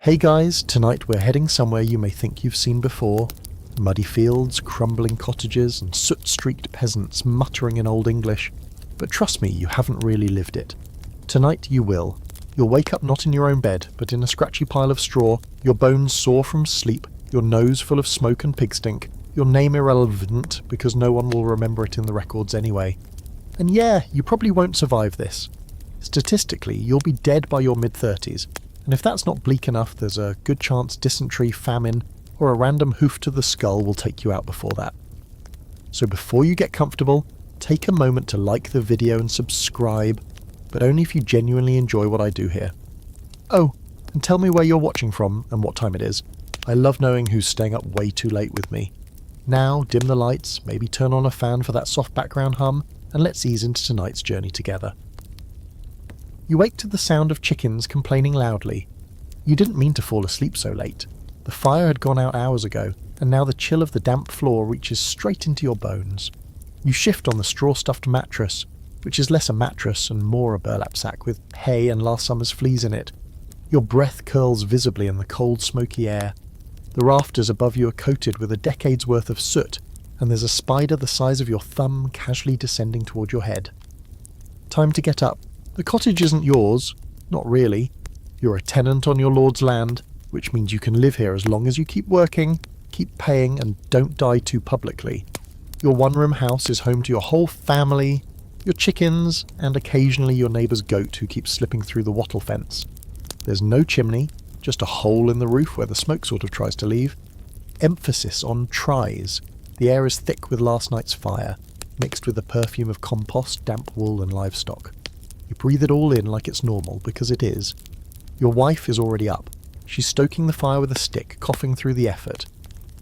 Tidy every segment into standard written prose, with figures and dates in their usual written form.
Hey guys, tonight we're heading somewhere you may think you've seen before. Muddy fields, crumbling cottages, and soot-streaked peasants muttering in Old English. But trust me, you haven't really lived it. Tonight you will. You'll wake up not in your own bed, but in a scratchy pile of straw, your bones sore from sleep, your nose full of smoke and pig stink, your name irrelevant because no one will remember it in the records anyway. And yeah, you probably won't survive this. Statistically, you'll be dead by your mid-30s, and if that's not bleak enough, there's a good chance dysentery, famine, or a random hoof to the skull will take you out before that. So before you get comfortable, take a moment to like the video and subscribe, but only if you genuinely enjoy what I do here. Oh, and tell me where you're watching from and what time it is. I love knowing who's staying up way too late with me. Now, dim the lights, maybe turn on a fan for that soft background hum, and let's ease into tonight's journey together. You wake to the sound of chickens complaining loudly. You didn't mean to fall asleep so late. The fire had gone out hours ago, and now the chill of the damp floor reaches straight into your bones. You shift on the straw-stuffed mattress, which is less a mattress and more a burlap sack with hay and last summer's fleas in it. Your breath curls visibly in the cold, smoky air. The rafters above you are coated with a decade's worth of soot, and there's a spider the size of your thumb casually descending toward your head. Time to get up. The cottage isn't yours, not really. You're a tenant on your lord's land, which means you can live here as long as you keep working, keep paying, and don't die too publicly. Your one-room house is home to your whole family, your chickens, and occasionally your neighbour's goat who keeps slipping through the wattle fence. There's no chimney, just a hole in the roof where the smoke sort of tries to leave. Emphasis on tries. The air is thick with last night's fire, mixed with the perfume of compost, damp wool, and livestock. You breathe it all in like it's normal, because it is. Your wife is already up. She's stoking the fire with a stick, coughing through the effort.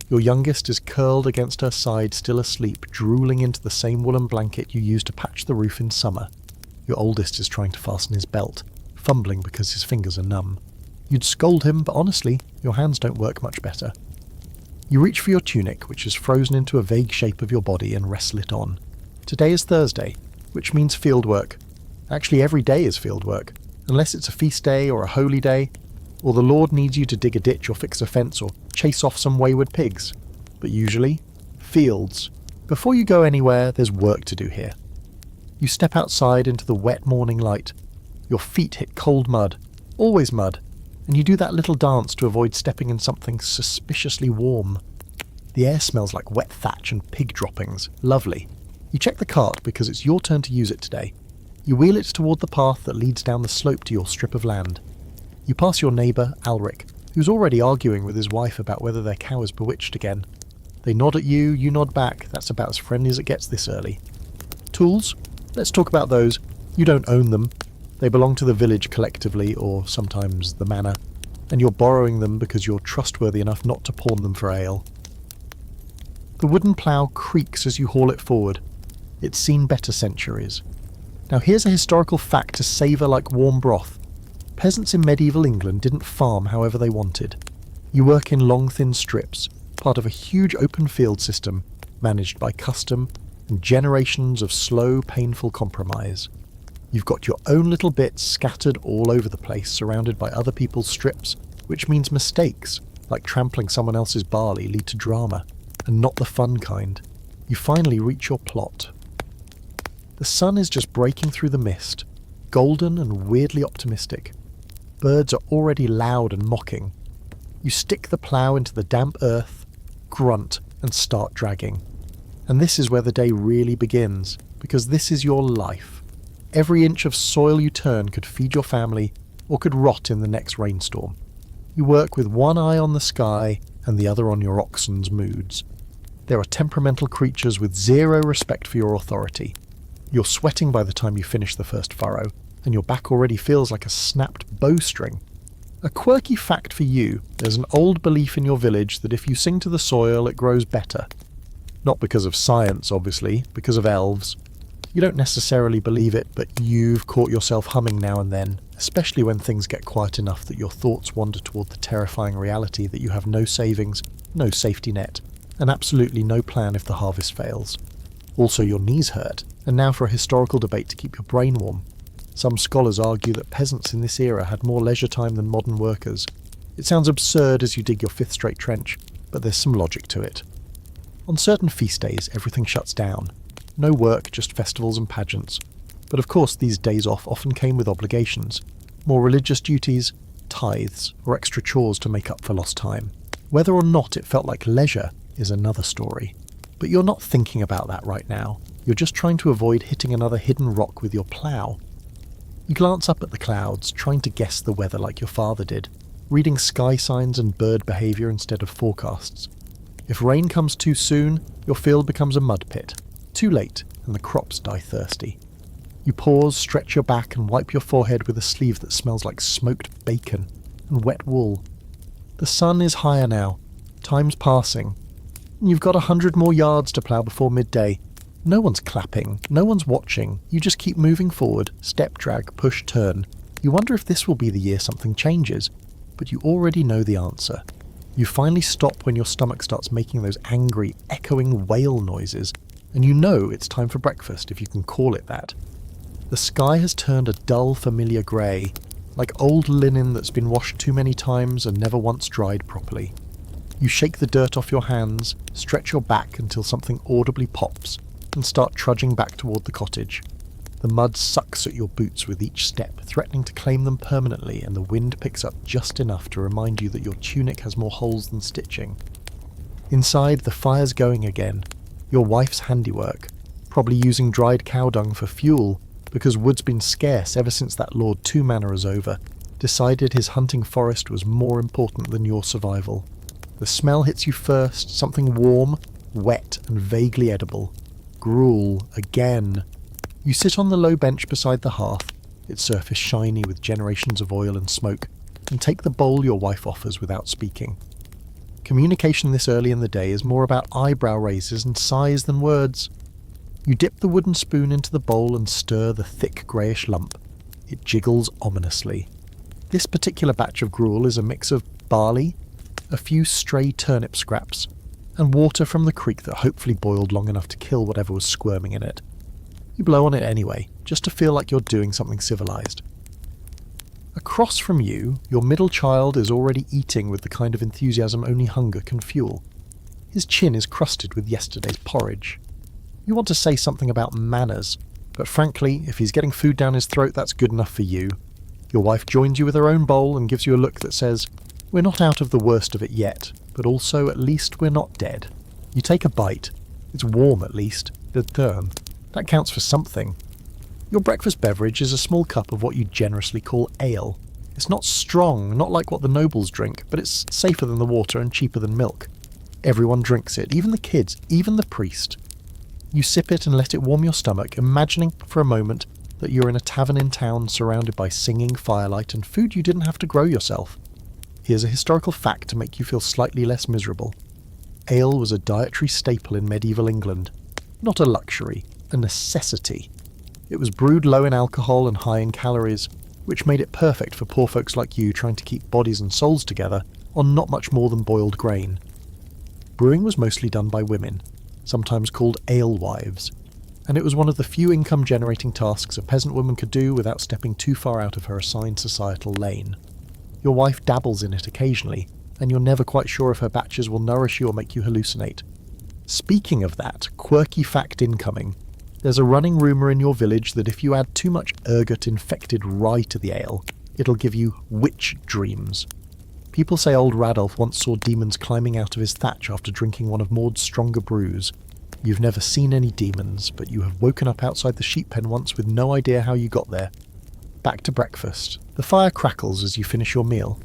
Your youngest is curled against her side, still asleep, drooling into the same woolen blanket you used to patch the roof in summer. Your oldest is trying to fasten his belt, fumbling because his fingers are numb. You'd scold him, but honestly, your hands don't work much better. You reach for your tunic, which is frozen into a vague shape of your body, and wrestle it on. Today is Thursday, which means field work. Actually, every day is field work, unless it's a feast day or a holy day, or the Lord needs you to dig a ditch or fix a fence or chase off some wayward pigs. But usually, fields. Before you go anywhere, there's work to do here. You step outside into the wet morning light. Your feet hit cold mud, always mud, and you do that little dance to avoid stepping in something suspiciously warm. The air smells like wet thatch and pig droppings. Lovely. You check the cart because it's your turn to use it today. You wheel it toward the path that leads down the slope to your strip of land. You pass your neighbour, Alric, who's already arguing with his wife about whether their cow is bewitched again. They nod at you, you nod back. That's about as friendly as it gets this early. Tools? Let's talk about those. You don't own them. They belong to the village collectively, or sometimes the manor, and you're borrowing them because you're trustworthy enough not to pawn them for ale. The wooden plough creaks as you haul it forward. It's seen better centuries. Now here's a historical fact to savour like warm broth. Peasants in medieval England didn't farm however they wanted. You work in long thin strips, part of a huge open field system, managed by custom and generations of slow, painful compromise. You've got your own little bits scattered all over the place, surrounded by other people's strips, which means mistakes, like trampling someone else's barley, lead to drama, and not the fun kind. You finally reach your plot. The sun is just breaking through the mist, golden and weirdly optimistic. Birds are already loud and mocking. You stick the plough into the damp earth, grunt, and start dragging. And this is where the day really begins, because this is your life. Every inch of soil you turn could feed your family, or could rot in the next rainstorm. You work with one eye on the sky and the other on your oxen's moods. There are temperamental creatures with zero respect for your authority. You're sweating by the time you finish the first furrow, and your back already feels like a snapped bowstring. A quirky fact for you, there's an old belief in your village that if you sing to the soil, it grows better. Not because of science, obviously, because of elves. You don't necessarily believe it, but you've caught yourself humming now and then, especially when things get quiet enough that your thoughts wander toward the terrifying reality that you have no savings, no safety net, and absolutely no plan if the harvest fails. Also, your knees hurt, and now for a historical debate to keep your brain warm. Some scholars argue that peasants in this era had more leisure time than modern workers. It sounds absurd as you dig your 5th straight trench, but there's some logic to it. On certain feast days, everything shuts down. No work, just festivals and pageants. But of course, these days off often came with obligations. More religious duties, tithes, or extra chores to make up for lost time. Whether or not it felt like leisure is another story. But you're not thinking about that right now. You're just trying to avoid hitting another hidden rock with your plow. You glance up at the clouds, trying to guess the weather like your father did, reading sky signs and bird behaviour instead of forecasts. If rain comes too soon, your field becomes a mud pit. Too late, and the crops die thirsty. You pause, stretch your back and wipe your forehead with a sleeve that smells like smoked bacon and wet wool. The sun is higher now. Time's passing. You've got 100 more yards to plough before midday. No one's clapping, no one's watching. You just keep moving forward, step, drag, push, turn. You wonder if this will be the year something changes, but you already know the answer. You finally stop when your stomach starts making those angry, echoing wail noises, and you know it's time for breakfast, if you can call it that. The sky has turned a dull, familiar grey, like old linen that's been washed too many times and never once dried properly. You shake the dirt off your hands, stretch your back until something audibly pops, and start trudging back toward the cottage. The mud sucks at your boots with each step, threatening to claim them permanently, and the wind picks up just enough to remind you that your tunic has more holes than stitching. Inside, the fire's going again. Your wife's handiwork, probably using dried cow dung for fuel, because wood's been scarce ever since that Lord Two Manor is over, decided his hunting forest was more important than your survival. The smell hits you first, something warm, wet and vaguely edible. Gruel, again. You sit on the low bench beside the hearth, its surface shiny with generations of oil and smoke, and take the bowl your wife offers without speaking. Communication this early in the day is more about eyebrow raises and sighs than words. You dip the wooden spoon into the bowl and stir the thick greyish lump. It jiggles ominously. This particular batch of gruel is a mix of barley, a few stray turnip scraps, and water from the creek that hopefully boiled long enough to kill whatever was squirming in it. You blow on it anyway, just to feel like you're doing something civilised. Across from you, your middle child is already eating with the kind of enthusiasm only hunger can fuel. His chin is crusted with yesterday's porridge. You want to say something about manners, but frankly, if he's getting food down his throat, that's good enough for you. Your wife joins you with her own bowl and gives you a look that says, "We're not out of the worst of it yet, but also at least we're not dead." You take a bite. It's warm at least. The turn. That counts for something. Your breakfast beverage is a small cup of what you generously call ale. It's not strong, not like what the nobles drink, but it's safer than the water and cheaper than milk. Everyone drinks it, even the kids, even the priest. You sip it and let it warm your stomach, imagining for a moment that you're in a tavern in town surrounded by singing firelight and food you didn't have to grow yourself. Here's a historical fact to make you feel slightly less miserable. Ale was a dietary staple in medieval England. Not a luxury, a necessity. It was brewed low in alcohol and high in calories, which made it perfect for poor folks like you trying to keep bodies and souls together on not much more than boiled grain. Brewing was mostly done by women, sometimes called alewives, and it was one of the few income-generating tasks a peasant woman could do without stepping too far out of her assigned societal lane. Your wife dabbles in it occasionally, and you're never quite sure if her batches will nourish you or make you hallucinate. Speaking of that, quirky fact incoming. There's a running rumour in your village that if you add too much ergot-infected rye to the ale, it'll give you witch dreams. People say old Radolf once saw demons climbing out of his thatch after drinking one of Maud's stronger brews. You've never seen any demons, but you have woken up outside the sheep pen once with no idea how you got there. Back to breakfast. The fire crackles as you finish your meal.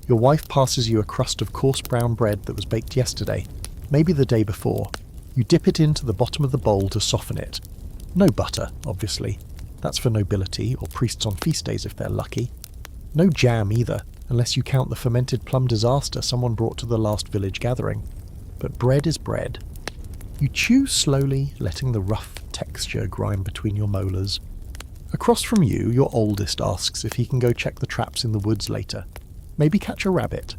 Your wife passes you a crust of coarse brown bread that was baked yesterday, maybe the day before. You dip it into the bottom of the bowl to soften it. No butter, obviously. That's for nobility, or priests on feast days if they're lucky. No jam either, unless you count the fermented plum disaster someone brought to the last village gathering. But bread is bread. You chew slowly, letting the rough texture grind between your molars. Across from you, your oldest asks if he can go check the traps in the woods later. Maybe catch a rabbit.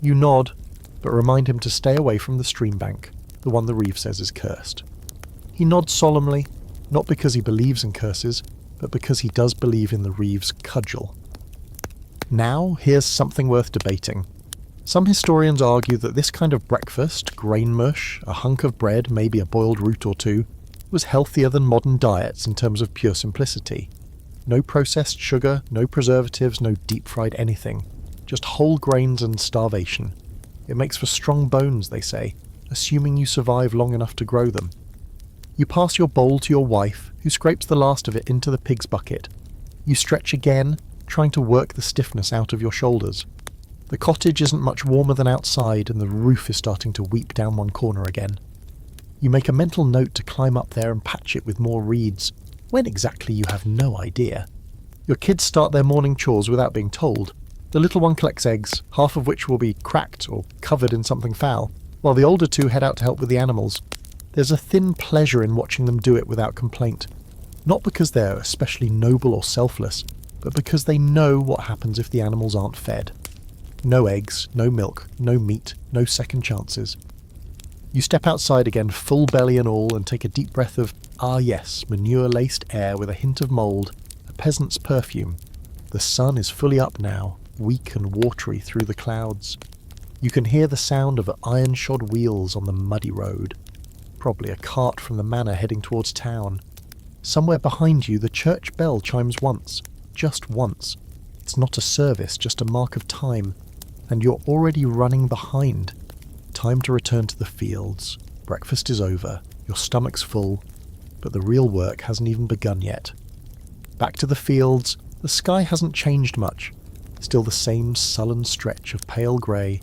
You nod, but remind him to stay away from the stream bank, the one the reeve says is cursed. He nods solemnly, not because he believes in curses, but because he does believe in the reeve's cudgel. Now, here's something worth debating. Some historians argue that this kind of breakfast, grain mush, a hunk of bread, maybe a boiled root or two, was healthier than modern diets in terms of pure simplicity. No processed sugar, no preservatives, no deep-fried anything. Just whole grains and starvation. It makes for strong bones, they say, assuming you survive long enough to grow them. You pass your bowl to your wife, who scrapes the last of it into the pig's bucket. You stretch again, trying to work the stiffness out of your shoulders. The cottage isn't much warmer than outside, and the roof is starting to weep down one corner again. You make a mental note to climb up there and patch it with more reeds. When exactly, you have no idea. Your kids start their morning chores without being told. The little one collects eggs, half of which will be cracked or covered in something foul, while the older two head out to help with the animals. There's a thin pleasure in watching them do it without complaint. Not because they're especially noble or selfless, but because they know what happens if the animals aren't fed. No eggs, no milk, no meat, no second chances. You step outside again, full belly and all, and take a deep breath of, manure-laced air with a hint of mould, a peasant's perfume. The sun is fully up now, weak and watery through the clouds. You can hear the sound of iron-shod wheels on the muddy road. Probably a cart from the manor heading towards town. Somewhere behind you, the church bell chimes once, just once. It's not a service, just a mark of time. And you're already running behind. Time to return to the fields. Breakfast is over. Your stomach's full. But the real work hasn't even begun yet. Back to the fields. The sky hasn't changed much. Still the same sullen stretch of pale grey.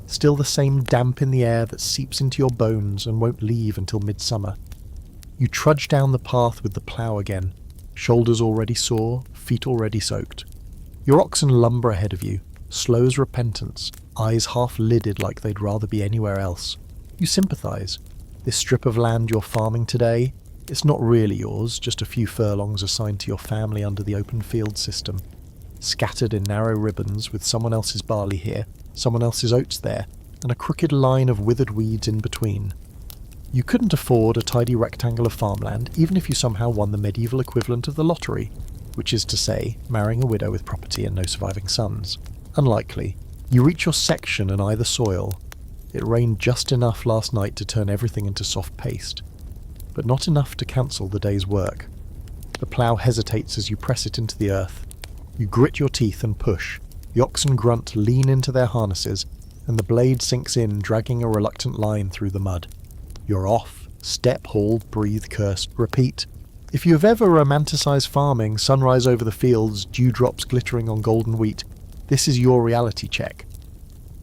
Still the same damp in the air that seeps into your bones and won't leave until midsummer. You trudge down the path with the plough again. Shoulders already sore, feet already soaked. Your oxen lumber ahead of you. Slow as repentance, eyes half-lidded like they'd rather be anywhere else. You sympathise. This strip of land you're farming today, it's not really yours, just a few furlongs assigned to your family under the open field system. Scattered in narrow ribbons with someone else's barley here, someone else's oats there, and a crooked line of withered weeds in between. You couldn't afford a tidy rectangle of farmland even if you somehow won the medieval equivalent of the lottery, which is to say, marrying a widow with property and no surviving sons. Unlikely. You reach your section and eye the soil. It rained just enough last night to turn everything into soft paste, but not enough to cancel the day's work. The plough hesitates as you press it into the earth. You grit your teeth and push. The oxen grunt, lean into their harnesses, and the blade sinks in, dragging a reluctant line through the mud. You're off. Step, haul, breathe, curse, repeat. If you have ever romanticised farming, sunrise over the fields, dewdrops glittering on golden wheat, this is your reality check.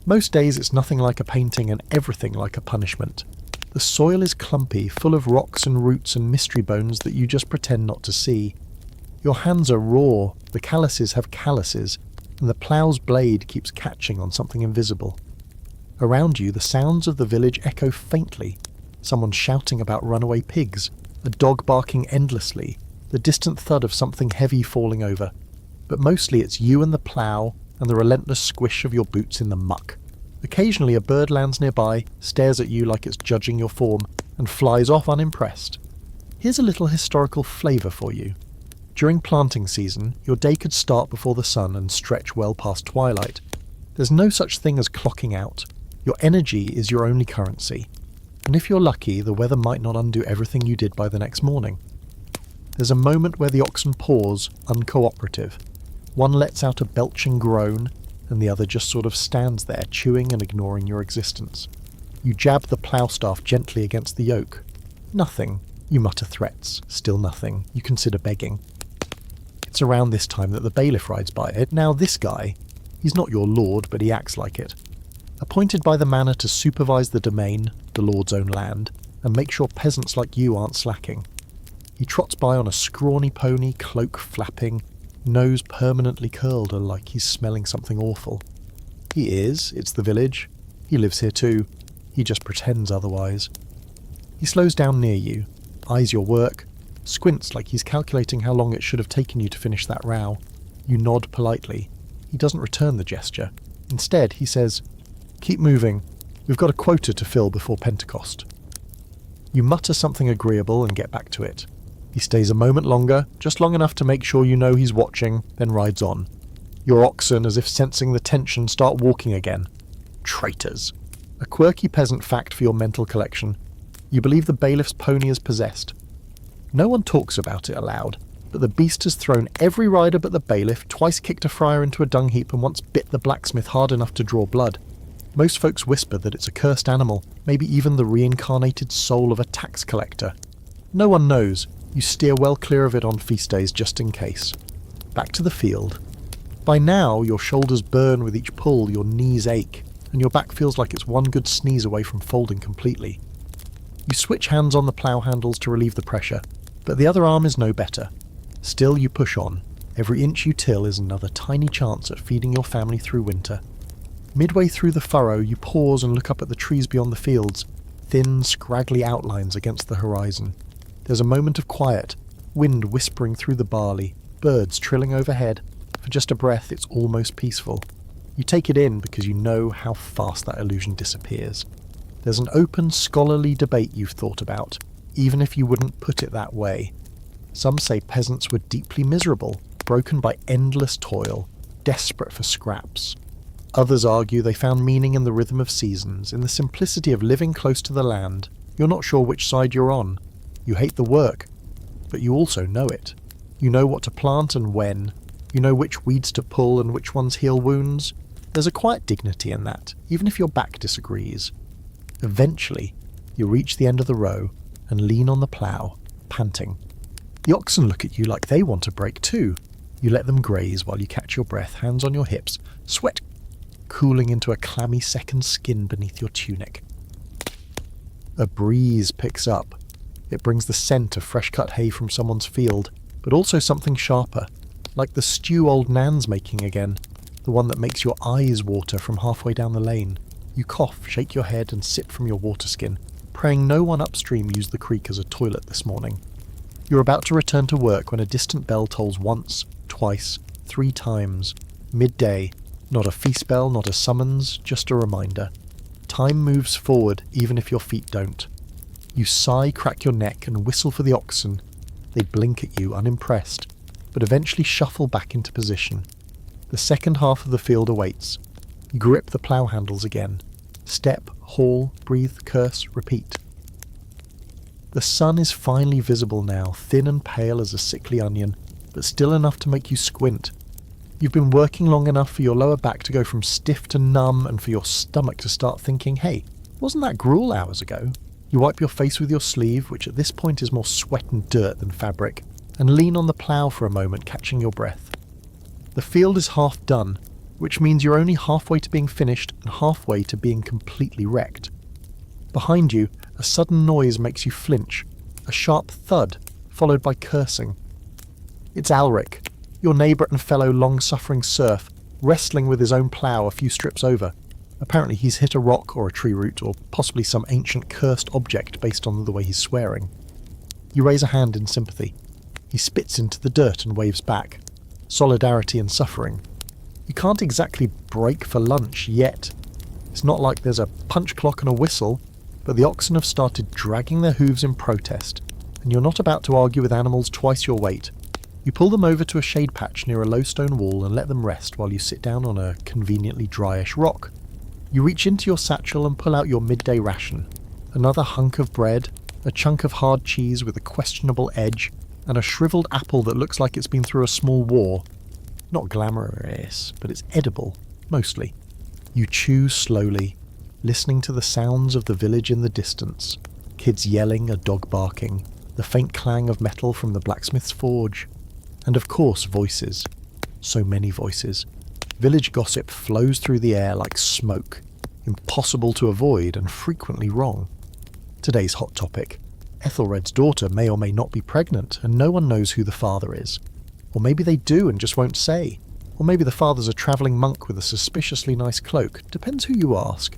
Most days it's nothing like a painting and everything like a punishment. The soil is clumpy, full of rocks and roots and mystery bones that you just pretend not to see. Your hands are raw, the calluses have calluses, and the plough's blade keeps catching on something invisible. Around you, the sounds of the village echo faintly. Someone shouting about runaway pigs, a dog barking endlessly, the distant thud of something heavy falling over. But mostly it's you and the plough, and the relentless squish of your boots in the muck. Occasionally a bird lands nearby, stares at you like it's judging your form, and flies off unimpressed. Here's a little historical flavour for you. During planting season, your day could start before the sun and stretch well past twilight. There's no such thing as clocking out. Your energy is your only currency. And if you're lucky, the weather might not undo everything you did by the next morning. There's a moment where the oxen pause, uncooperative. One lets out a belching groan, and the other just sort of stands there, chewing and ignoring your existence. You jab the plough staff gently against the yoke. Nothing. You mutter threats. Still nothing. You consider begging. It's around this time that the bailiff rides by it. Now this guy, he's not your lord, but he acts like it. Appointed by the manor to supervise the domain, the lord's own land, and make sure peasants like you aren't slacking. He trots by on a scrawny pony, cloak flapping, nose permanently curled like he's smelling something awful. He is, it's the village. He lives here too. He just pretends otherwise. He slows down near you, eyes your work, squints like he's calculating how long it should have taken you to finish that row. You nod politely. He doesn't return the gesture. Instead, he says, "Keep moving. We've got a quota to fill before Pentecost." You mutter something agreeable and get back to it. He stays a moment longer, just long enough to make sure you know he's watching, then rides on. Your oxen, as if sensing the tension, start walking again. Traitors. A quirky peasant fact for your mental collection. You believe the bailiff's pony is possessed. No one talks about it aloud, but the beast has thrown every rider but the bailiff, twice kicked a friar into a dung heap, and once bit the blacksmith hard enough to draw blood. Most folks whisper that it's a cursed animal, maybe even the reincarnated soul of a tax collector. No one knows. You steer well clear of it on feast days just in case. Back to the field. By now, your shoulders burn with each pull, your knees ache, and your back feels like it's one good sneeze away from folding completely. You switch hands on the plough handles to relieve the pressure, but the other arm is no better. Still, you push on. Every inch you till is another tiny chance at feeding your family through winter. Midway through the furrow, you pause and look up at the trees beyond the fields, thin, scraggly outlines against the horizon. There's a moment of quiet, wind whispering through the barley, birds trilling overhead. For just a breath, it's almost peaceful. You take it in because you know how fast that illusion disappears. There's an open, scholarly debate you've thought about, even if you wouldn't put it that way. Some say peasants were deeply miserable, broken by endless toil, desperate for scraps. Others argue they found meaning in the rhythm of seasons, in the simplicity of living close to the land. You're not sure which side you're on. You hate the work, but you also know it. You know what to plant and when. You know which weeds to pull and which ones heal wounds. There's a quiet dignity in that, even if your back disagrees. Eventually, you reach the end of the row and lean on the plough, panting. The oxen look at you like they want a break too. You let them graze while you catch your breath, hands on your hips, sweat cooling into a clammy second skin beneath your tunic. A breeze picks up. It brings the scent of fresh-cut hay from someone's field, but also something sharper, like the stew old Nan's making again, the one that makes your eyes water from halfway down the lane. You cough, shake your head, and sip from your water skin, praying no one upstream used the creek as a toilet this morning. You're about to return to work when a distant bell tolls once, twice, 3 times. Midday. Not a feast bell, not a summons, just a reminder. Time moves forward, even if your feet don't. You sigh, crack your neck, and whistle for the oxen. They blink at you, unimpressed, but eventually shuffle back into position. The second half of the field awaits. You grip the plough handles again. Step, haul, breathe, curse, repeat. The sun is finally visible now, thin and pale as a sickly onion, but still enough to make you squint. You've been working long enough for your lower back to go from stiff to numb and for your stomach to start thinking, hey, wasn't that gruel hours ago? You wipe your face with your sleeve, which at this point is more sweat and dirt than fabric, and lean on the plough for a moment, catching your breath. The field is half done, which means you're only halfway to being finished and halfway to being completely wrecked. Behind you, a sudden noise makes you flinch, a sharp thud, followed by cursing. It's Alric, your neighbour and fellow long-suffering serf, wrestling with his own plough a few strips over. Apparently he's hit a rock or a tree root, or possibly some ancient cursed object based on the way he's swearing. You raise a hand in sympathy. He spits into the dirt and waves back. Solidarity in suffering. You can't exactly break for lunch yet. It's not like there's a punch clock and a whistle, but the oxen have started dragging their hooves in protest, and you're not about to argue with animals twice your weight. You pull them over to a shade patch near a low stone wall and let them rest while you sit down on a conveniently dryish rock. You reach into your satchel and pull out your midday ration. Another hunk of bread, a chunk of hard cheese with a questionable edge, and a shriveled apple that looks like it's been through a small war. Not glamorous, but it's edible, mostly. You chew slowly, listening to the sounds of the village in the distance. Kids yelling, a dog barking, the faint clang of metal from the blacksmith's forge. And of course voices. So many voices. Village gossip flows through the air like smoke, impossible to avoid and frequently wrong. Today's hot topic. Ethelred's daughter may or may not be pregnant, and no one knows who the father is. Or maybe they do and just won't say. Or maybe the father's a travelling monk with a suspiciously nice cloak. Depends who you ask.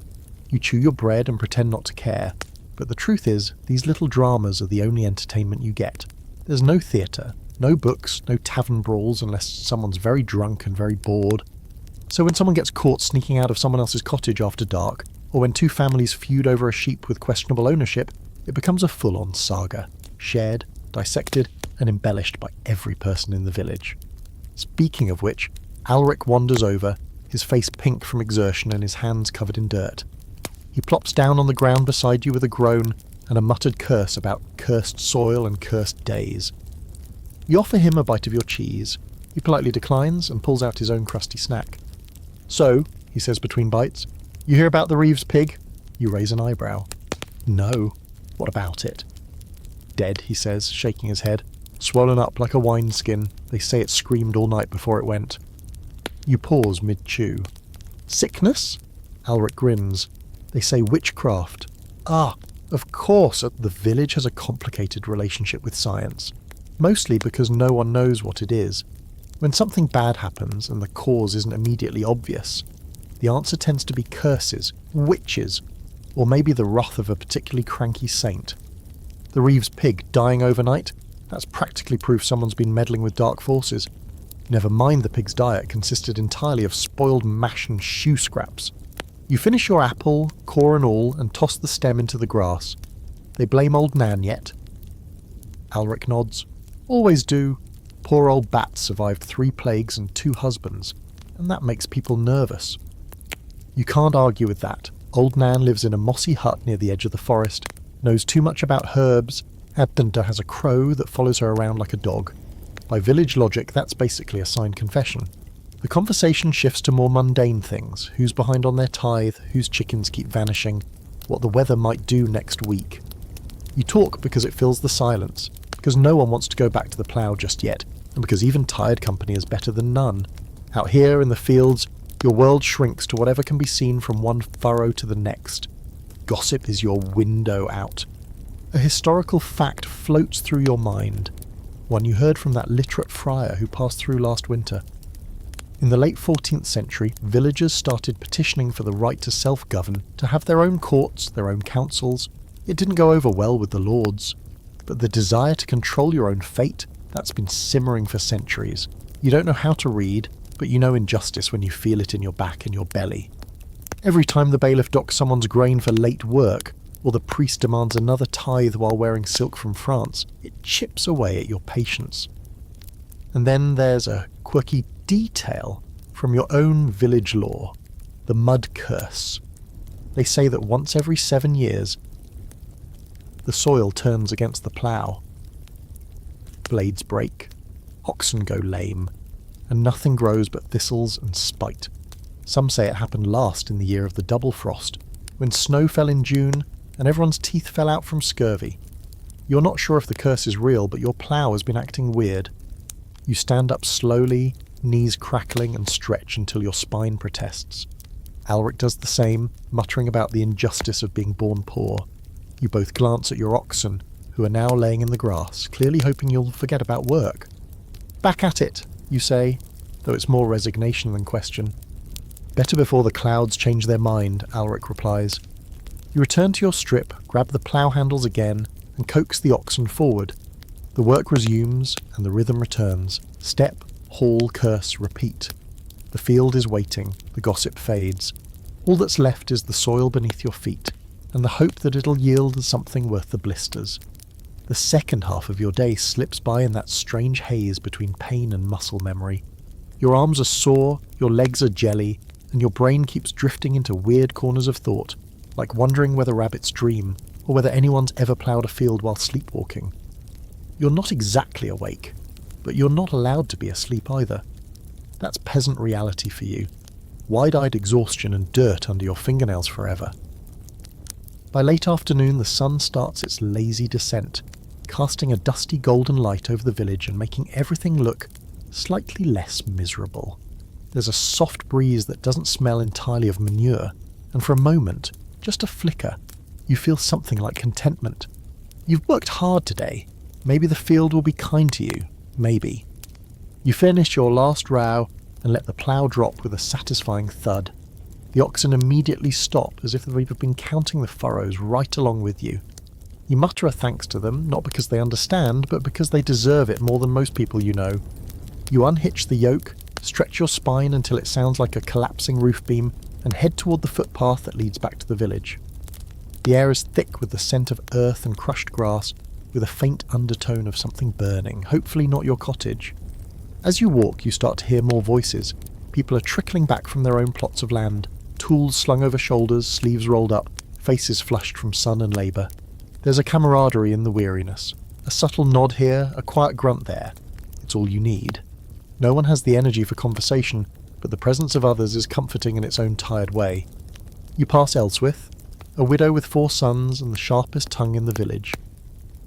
You chew your bread and pretend not to care. But the truth is, these little dramas are the only entertainment you get. There's no theatre, no books, no tavern brawls unless someone's very drunk and very bored. So when someone gets caught sneaking out of someone else's cottage after dark, or when 2 families feud over a sheep with questionable ownership, it becomes a full-on saga, shared, dissected, and embellished by every person in the village. Speaking of which, Alric wanders over, his face pink from exertion and his hands covered in dirt. He plops down on the ground beside you with a groan and a muttered curse about cursed soil and cursed days. You offer him a bite of your cheese. He politely declines and pulls out his own crusty snack. "So," he says between bites, "you hear about the Reeves pig?" You raise an eyebrow. "No. What about it?" "Dead," he says, shaking his head. "Swollen up like a wineskin. They say it screamed all night before it went." You pause mid-chew. "Sickness?" Alric grins. "They say witchcraft." "Ah, of course, the village has a complicated relationship with science. Mostly because no one knows what it is. When something bad happens and the cause isn't immediately obvious, the answer tends to be curses, witches, or maybe the wrath of a particularly cranky saint. The Reeves pig dying overnight? That's practically proof someone's been meddling with dark forces. Never mind the pig's diet consisted entirely of spoiled mash and shoe scraps. You finish your apple, core and all, and toss the stem into the grass. They blame old Nan yet? Alric nods. Always do. Poor old Bat survived 3 plagues and 2 husbands, and that makes people nervous. You can't argue with that. Old Nan lives in a mossy hut near the edge of the forest, knows too much about herbs, and has a crow that follows her around like a dog. By village logic, that's basically a signed confession. The conversation shifts to more mundane things: who's behind on their tithe, whose chickens keep vanishing, what the weather might do next week. You talk because it fills the silence, because no one wants to go back to the plough just yet, and because even tired company is better than none. Out here in the fields, your world shrinks to whatever can be seen from one furrow to the next. Gossip is your window out. A historical fact floats through your mind, one you heard from that literate friar who passed through last winter. In the late 14th century, villagers started petitioning for the right to self-govern, to have their own courts, their own councils. It didn't go over well with the lords. But the desire to control your own fate, that's been simmering for centuries. You don't know how to read, but you know injustice when you feel it in your back and your belly. Every time the bailiff docks someone's grain for late work, or the priest demands another tithe while wearing silk from France, it chips away at your patience. And then there's a quirky detail from your own village law, the mud curse. They say that once every 7 years, the soil turns against the plough. Blades break, oxen go lame, and nothing grows but thistles and spite. Some say it happened last in the year of the double frost, when snow fell in June and everyone's teeth fell out from scurvy. You're not sure if the curse is real, but your plough has been acting weird. You stand up slowly, knees crackling, and stretch until your spine protests. Alric does the same, muttering about the injustice of being born poor. You both glance at your oxen, who are now laying in the grass, clearly hoping you'll forget about work. "Back at it," you say, though it's more resignation than question. "Better before the clouds change their mind," Alric replies. You return to your strip, grab the plough handles again, and coax the oxen forward. The work resumes, and the rhythm returns. Step, haul, curse, repeat. The field is waiting, the gossip fades. All that's left is the soil beneath your feet, and the hope that it'll yield something worth the blisters. The second half of your day slips by in that strange haze between pain and muscle memory. Your arms are sore, your legs are jelly, and your brain keeps drifting into weird corners of thought, like wondering whether rabbits dream, or whether anyone's ever ploughed a field while sleepwalking. You're not exactly awake, but you're not allowed to be asleep either. That's peasant reality for you. Wide-eyed exhaustion and dirt under your fingernails forever. By late afternoon, the sun starts its lazy descent, casting a dusty golden light over the village and making everything look slightly less miserable. There's a soft breeze that doesn't smell entirely of manure, and for a moment, just a flicker, you feel something like contentment. You've worked hard today. Maybe the field will be kind to you. Maybe. You finish your last row and let the plough drop with a satisfying thud. The oxen immediately stop, as if they've been counting the furrows right along with you. You mutter a thanks to them, not because they understand, but because they deserve it more than most people you know. You unhitch the yoke, stretch your spine until it sounds like a collapsing roof beam, and head toward the footpath that leads back to the village. The air is thick with the scent of earth and crushed grass, with a faint undertone of something burning, hopefully not your cottage. As you walk, you start to hear more voices, People are trickling back from their own plots of land, tools slung over shoulders, sleeves rolled up, faces flushed from sun and labour. There's a camaraderie in the weariness. A subtle nod here, a quiet grunt there. It's all you need. No one has the energy for conversation, but the presence of others is comforting in its own tired way. You pass Elswith, a widow with 4 sons and the sharpest tongue in the village.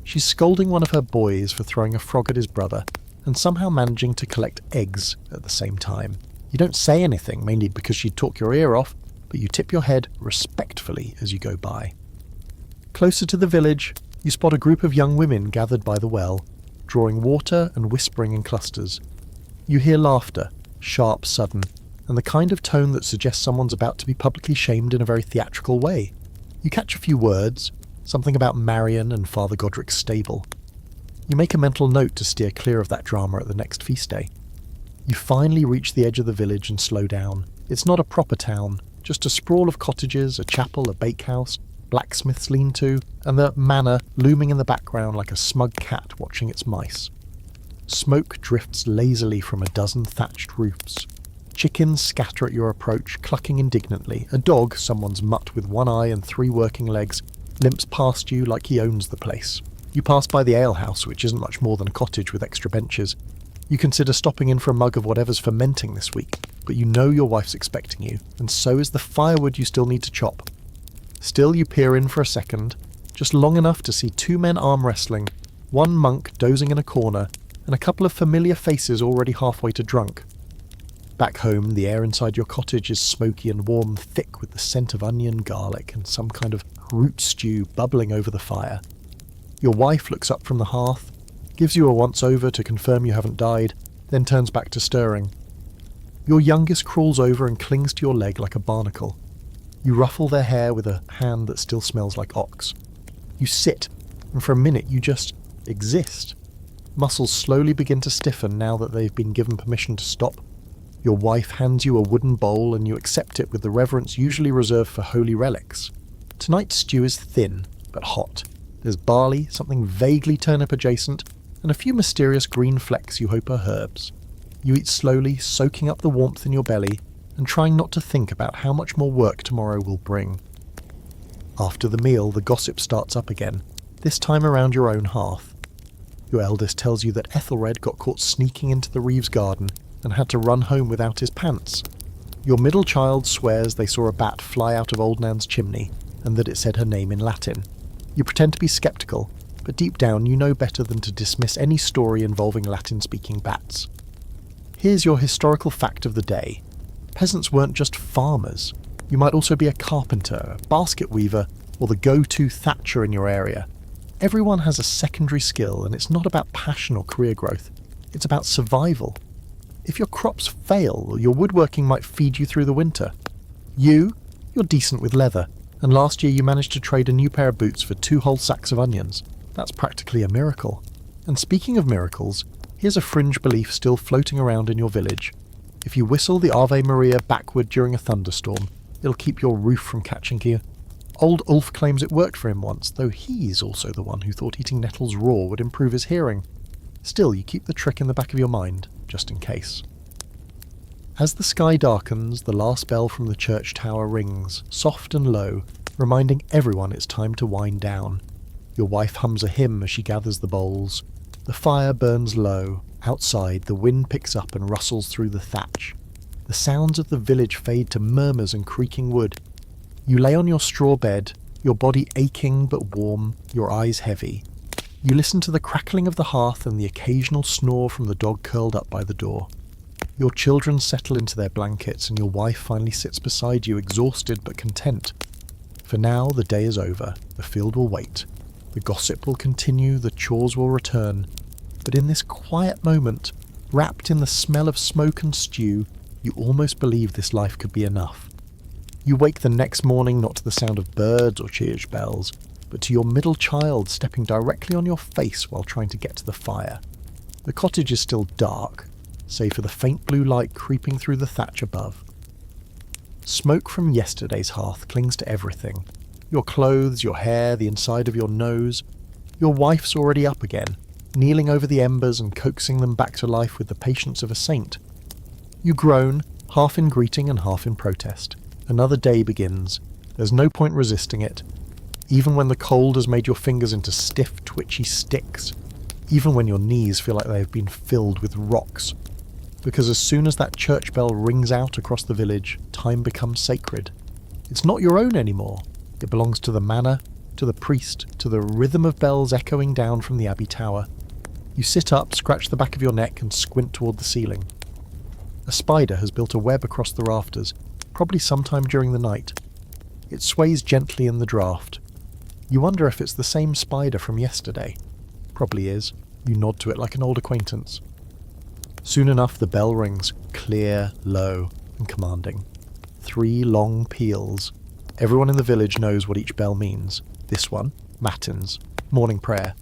She's scolding one of her boys for throwing a frog at his brother, and somehow managing to collect eggs at the same time. You don't say anything, mainly because she'd talk your ear off, but you tip your head respectfully as you go by. Closer to the village, you spot a group of young women gathered by the well, drawing water and whispering in clusters. You hear laughter, sharp, sudden, and the kind of tone that suggests someone's about to be publicly shamed in a very theatrical way. You catch a few words, something about Marion and Father Godric's stable. You make a mental note to steer clear of that drama at the next feast day. You finally reach the edge of the village and slow down. It's not a proper town, just a sprawl of cottages, a chapel, a bakehouse, blacksmith's lean-to, and the manor looming in the background like a smug cat watching its mice. Smoke drifts lazily from a dozen thatched roofs. Chickens scatter at your approach, clucking indignantly. A dog, someone's mutt with 1 eye and 3 working legs, limps past you like he owns the place. You pass by the alehouse, which isn't much more than a cottage with extra benches. You consider stopping in for a mug of whatever's fermenting this week, but you know your wife's expecting you, and so is the firewood you still need to chop. Still, you peer in for a second, just long enough to see 2 men arm wrestling, 1 monk dozing in a corner, and a couple of familiar faces already halfway to drunk. Back home, the air inside your cottage is smoky and warm, thick with the scent of onion, garlic, and some kind of root stew bubbling over the fire. Your wife looks up from the hearth, gives you a once-over to confirm you haven't died, then turns back to stirring. Your youngest crawls over and clings to your leg like a barnacle. You ruffle their hair with a hand that still smells like ox. You sit, and for a minute you just exist. Muscles slowly begin to stiffen now that they've been given permission to stop. Your wife hands you a wooden bowl and you accept it with the reverence usually reserved for holy relics. Tonight's stew is thin, but hot. There's barley, something vaguely turnip adjacent, and a few mysterious green flecks you hope are herbs. You eat slowly, soaking up the warmth in your belly, and trying not to think about how much more work tomorrow will bring. After the meal, the gossip starts up again, this time around your own hearth. Your eldest tells you that Ethelred got caught sneaking into the Reeves garden and had to run home without his pants. Your middle child swears they saw a bat fly out of Old Nan's chimney, and that it said her name in Latin. You pretend to be sceptical, but deep down you know better than to dismiss any story involving Latin-speaking bats. Here's your historical fact of the day. Peasants weren't just farmers. You might also be a carpenter, a basket weaver, or the go-to thatcher in your area. Everyone has a secondary skill, and it's not about passion or career growth. It's about survival. If your crops fail, your woodworking might feed you through the winter. You're decent with leather, and last year you managed to trade a new pair of boots for 2 whole sacks of onions. That's practically a miracle. And speaking of miracles, here's a fringe belief still floating around in your village. If you whistle the Ave Maria backward during a thunderstorm, it'll keep your roof from catching you. Old Ulf claims it worked for him once, though he's also the one who thought eating nettles raw would improve his hearing. Still, you keep the trick in the back of your mind, just in case. As the sky darkens, the last bell from the church tower rings, soft and low, reminding everyone it's time to wind down. Your wife hums a hymn as she gathers the bowls. The fire burns low. Outside, the wind picks up and rustles through the thatch. The sounds of the village fade to murmurs and creaking wood. You lay on your straw bed, your body aching but warm, your eyes heavy. You listen to the crackling of the hearth and the occasional snore from the dog curled up by the door. Your children settle into their blankets and your wife finally sits beside you, exhausted but content. For now, the day is over. The field will wait. The gossip will continue, the chores will return. But in this quiet moment, wrapped in the smell of smoke and stew, you almost believe this life could be enough. You wake the next morning not to the sound of birds or church bells, but to your middle child stepping directly on your face while trying to get to the fire. The cottage is still dark, save for the faint blue light creeping through the thatch above. Smoke from yesterday's hearth clings to everything. Your clothes, your hair, the inside of your nose. Your wife's already up again, kneeling over the embers and coaxing them back to life with the patience of a saint. You groan, half in greeting and half in protest. Another day begins. There's no point resisting it. Even when the cold has made your fingers into stiff, twitchy sticks. Even when your knees feel like they've been filled with rocks. Because as soon as that church bell rings out across the village, time becomes sacred. It's not your own anymore. It belongs to the manor, to the priest, to the rhythm of bells echoing down from the abbey tower. You sit up, scratch the back of your neck and squint toward the ceiling. A spider has built a web across the rafters, probably sometime during the night. It sways gently in the draught. You wonder if it's the same spider from yesterday. Probably is. You nod to it like an old acquaintance. Soon enough the bell rings, clear, low, and commanding. 3 long peals. Everyone in the village knows what each bell means. This one, matins, morning prayer.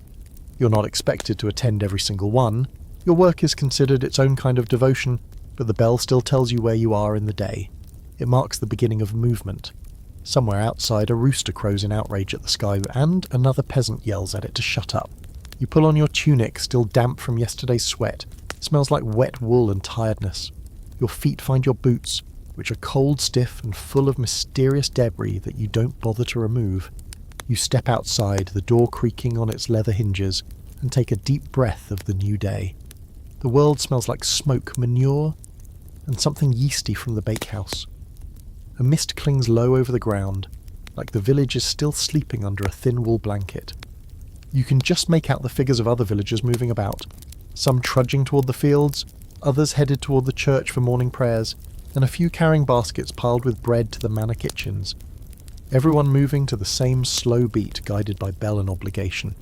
You're not expected to attend every single one. Your work is considered its own kind of devotion, but the bell still tells you where you are in the day. It marks the beginning of movement. Somewhere outside, a rooster crows in outrage at the sky, and another peasant yells at it to shut up. You pull on your tunic, still damp from yesterday's sweat. It smells like wet wool and tiredness. Your feet find your boots, which are cold, stiff, and full of mysterious debris that you don't bother to remove. You step outside, the door creaking on its leather hinges, and take a deep breath of the new day. The world smells like smoke, manure, and something yeasty from the bakehouse. A mist clings low over the ground, like the village is still sleeping under a thin wool blanket. You can just make out the figures of other villagers moving about, some trudging toward the fields, others headed toward the church for morning prayers, and a few carrying baskets piled with bread to the manor kitchens. Everyone moving to the same slow beat guided by bell and obligation.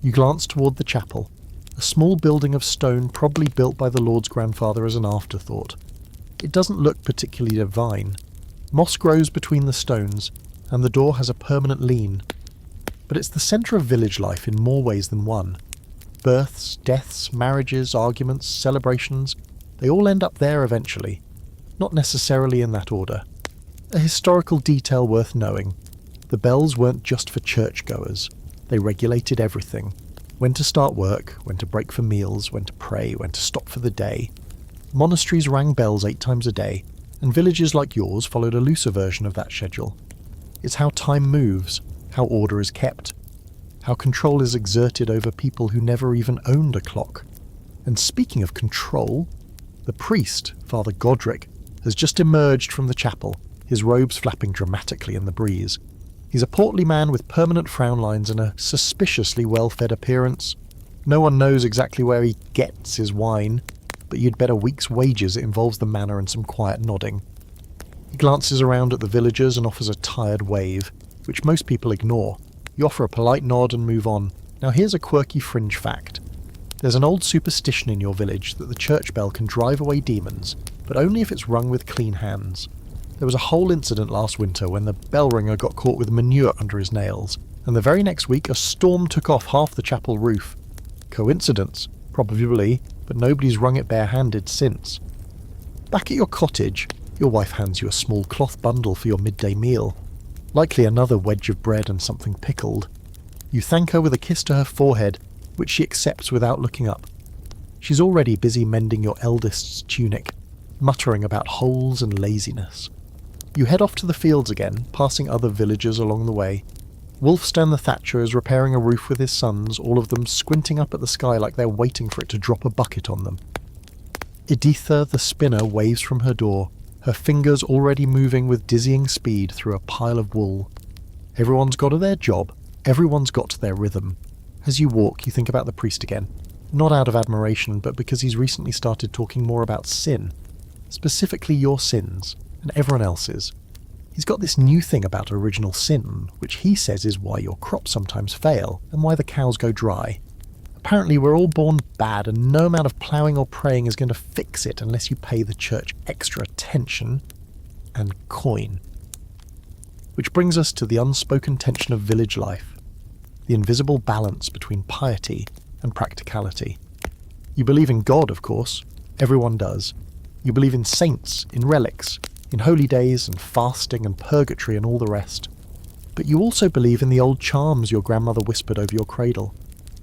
You glance toward the chapel, a small building of stone probably built by the Lord's grandfather as an afterthought. It doesn't look particularly divine. Moss grows between the stones, and the door has a permanent lean. But it's the centre of village life in more ways than one. Births, deaths, marriages, arguments, celebrations, they all end up there eventually. Not necessarily in that order. A historical detail worth knowing. The bells weren't just for churchgoers. They regulated everything. When to start work, when to break for meals, when to pray, when to stop for the day. Monasteries rang bells 8 times a day, and villages like yours followed a looser version of that schedule. It's how time moves, how order is kept, how control is exerted over people who never even owned a clock. And speaking of control, the priest, Father Godric, has just emerged from the chapel, his robes flapping dramatically in the breeze. He's a portly man with permanent frown lines and a suspiciously well-fed appearance. No one knows exactly where he gets his wine, but you'd bet a week's wages it involves the manor and some quiet nodding. He glances around at the villagers and offers a tired wave, which most people ignore. You offer a polite nod and move on. Now here's a quirky fringe fact. There's an old superstition in your village that the church bell can drive away demons, but only if it's rung with clean hands. There was a whole incident last winter when the bell ringer got caught with manure under his nails, and the very next week a storm took off half the chapel roof. Coincidence? Probably, but nobody's rung it barehanded since. Back at your cottage, your wife hands you a small cloth bundle for your midday meal. Likely another wedge of bread and something pickled. You thank her with a kiss to her forehead, which she accepts without looking up. She's already busy mending your eldest's tunic, muttering about holes and laziness. You head off to the fields again, passing other villagers along the way. Wulfstan the Thatcher is repairing a roof with his sons, all of them squinting up at the sky like they're waiting for it to drop a bucket on them. Editha the spinner waves from her door, her fingers already moving with dizzying speed through a pile of wool. Everyone's got their job, everyone's got their rhythm. As you walk, you think about the priest again. Not out of admiration, but because he's recently started talking more about sin. Specifically your sins, and everyone else's. He's got this new thing about original sin, which he says is why your crops sometimes fail, and why the cows go dry. Apparently we're all born bad, and no amount of ploughing or praying is going to fix it unless you pay the church extra attention and coin. Which brings us to the unspoken tension of village life. The invisible balance between piety and practicality. You believe in God, of course. Everyone does. You believe in saints, in relics, in holy days and fasting and purgatory and all the rest. But you also believe in the old charms your grandmother whispered over your cradle.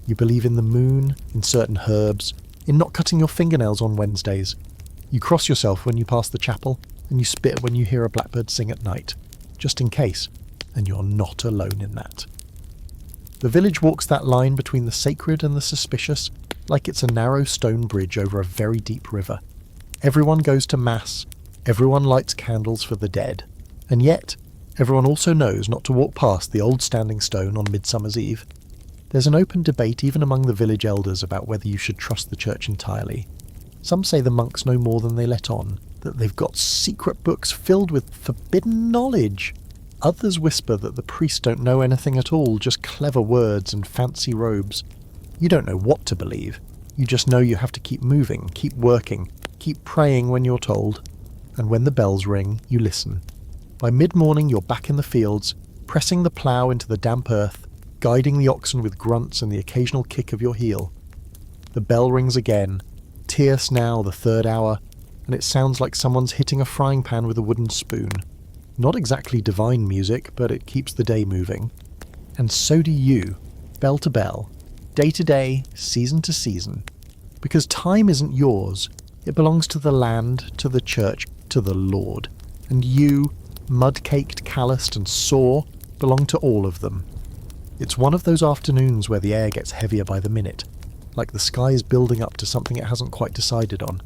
You believe in the moon, in certain herbs, in not cutting your fingernails on Wednesdays. You cross yourself when you pass the chapel, and you spit when you hear a blackbird sing at night, just in case, and you're not alone in that. The village walks that line between the sacred and the suspicious like it's a narrow stone bridge over a very deep river. Everyone goes to mass, everyone lights candles for the dead, and yet everyone also knows not to walk past the old standing stone on Midsummer's Eve. There's an open debate even among the village elders about whether you should trust the church entirely. Some say the monks know more than they let on, that they've got secret books filled with forbidden knowledge. Others whisper that the priests don't know anything at all, just clever words and fancy robes. You don't know what to believe. You just know you have to keep moving, keep working, keep praying when you're told. And when the bells ring, you listen. By mid-morning you're back in the fields, pressing the plough into the damp earth, guiding the oxen with grunts and the occasional kick of your heel. The bell rings again, tierce now, the third hour, and it sounds like someone's hitting a frying pan with a wooden spoon. Not exactly divine music, but it keeps the day moving. And so do you, bell to bell, day to day, season to season. Because time isn't yours, it belongs to the land, to the church, to the Lord. And you, mud-caked, calloused and sore, belong to all of them. It's one of those afternoons where the air gets heavier by the minute, like the sky's building up to something it hasn't quite decided on.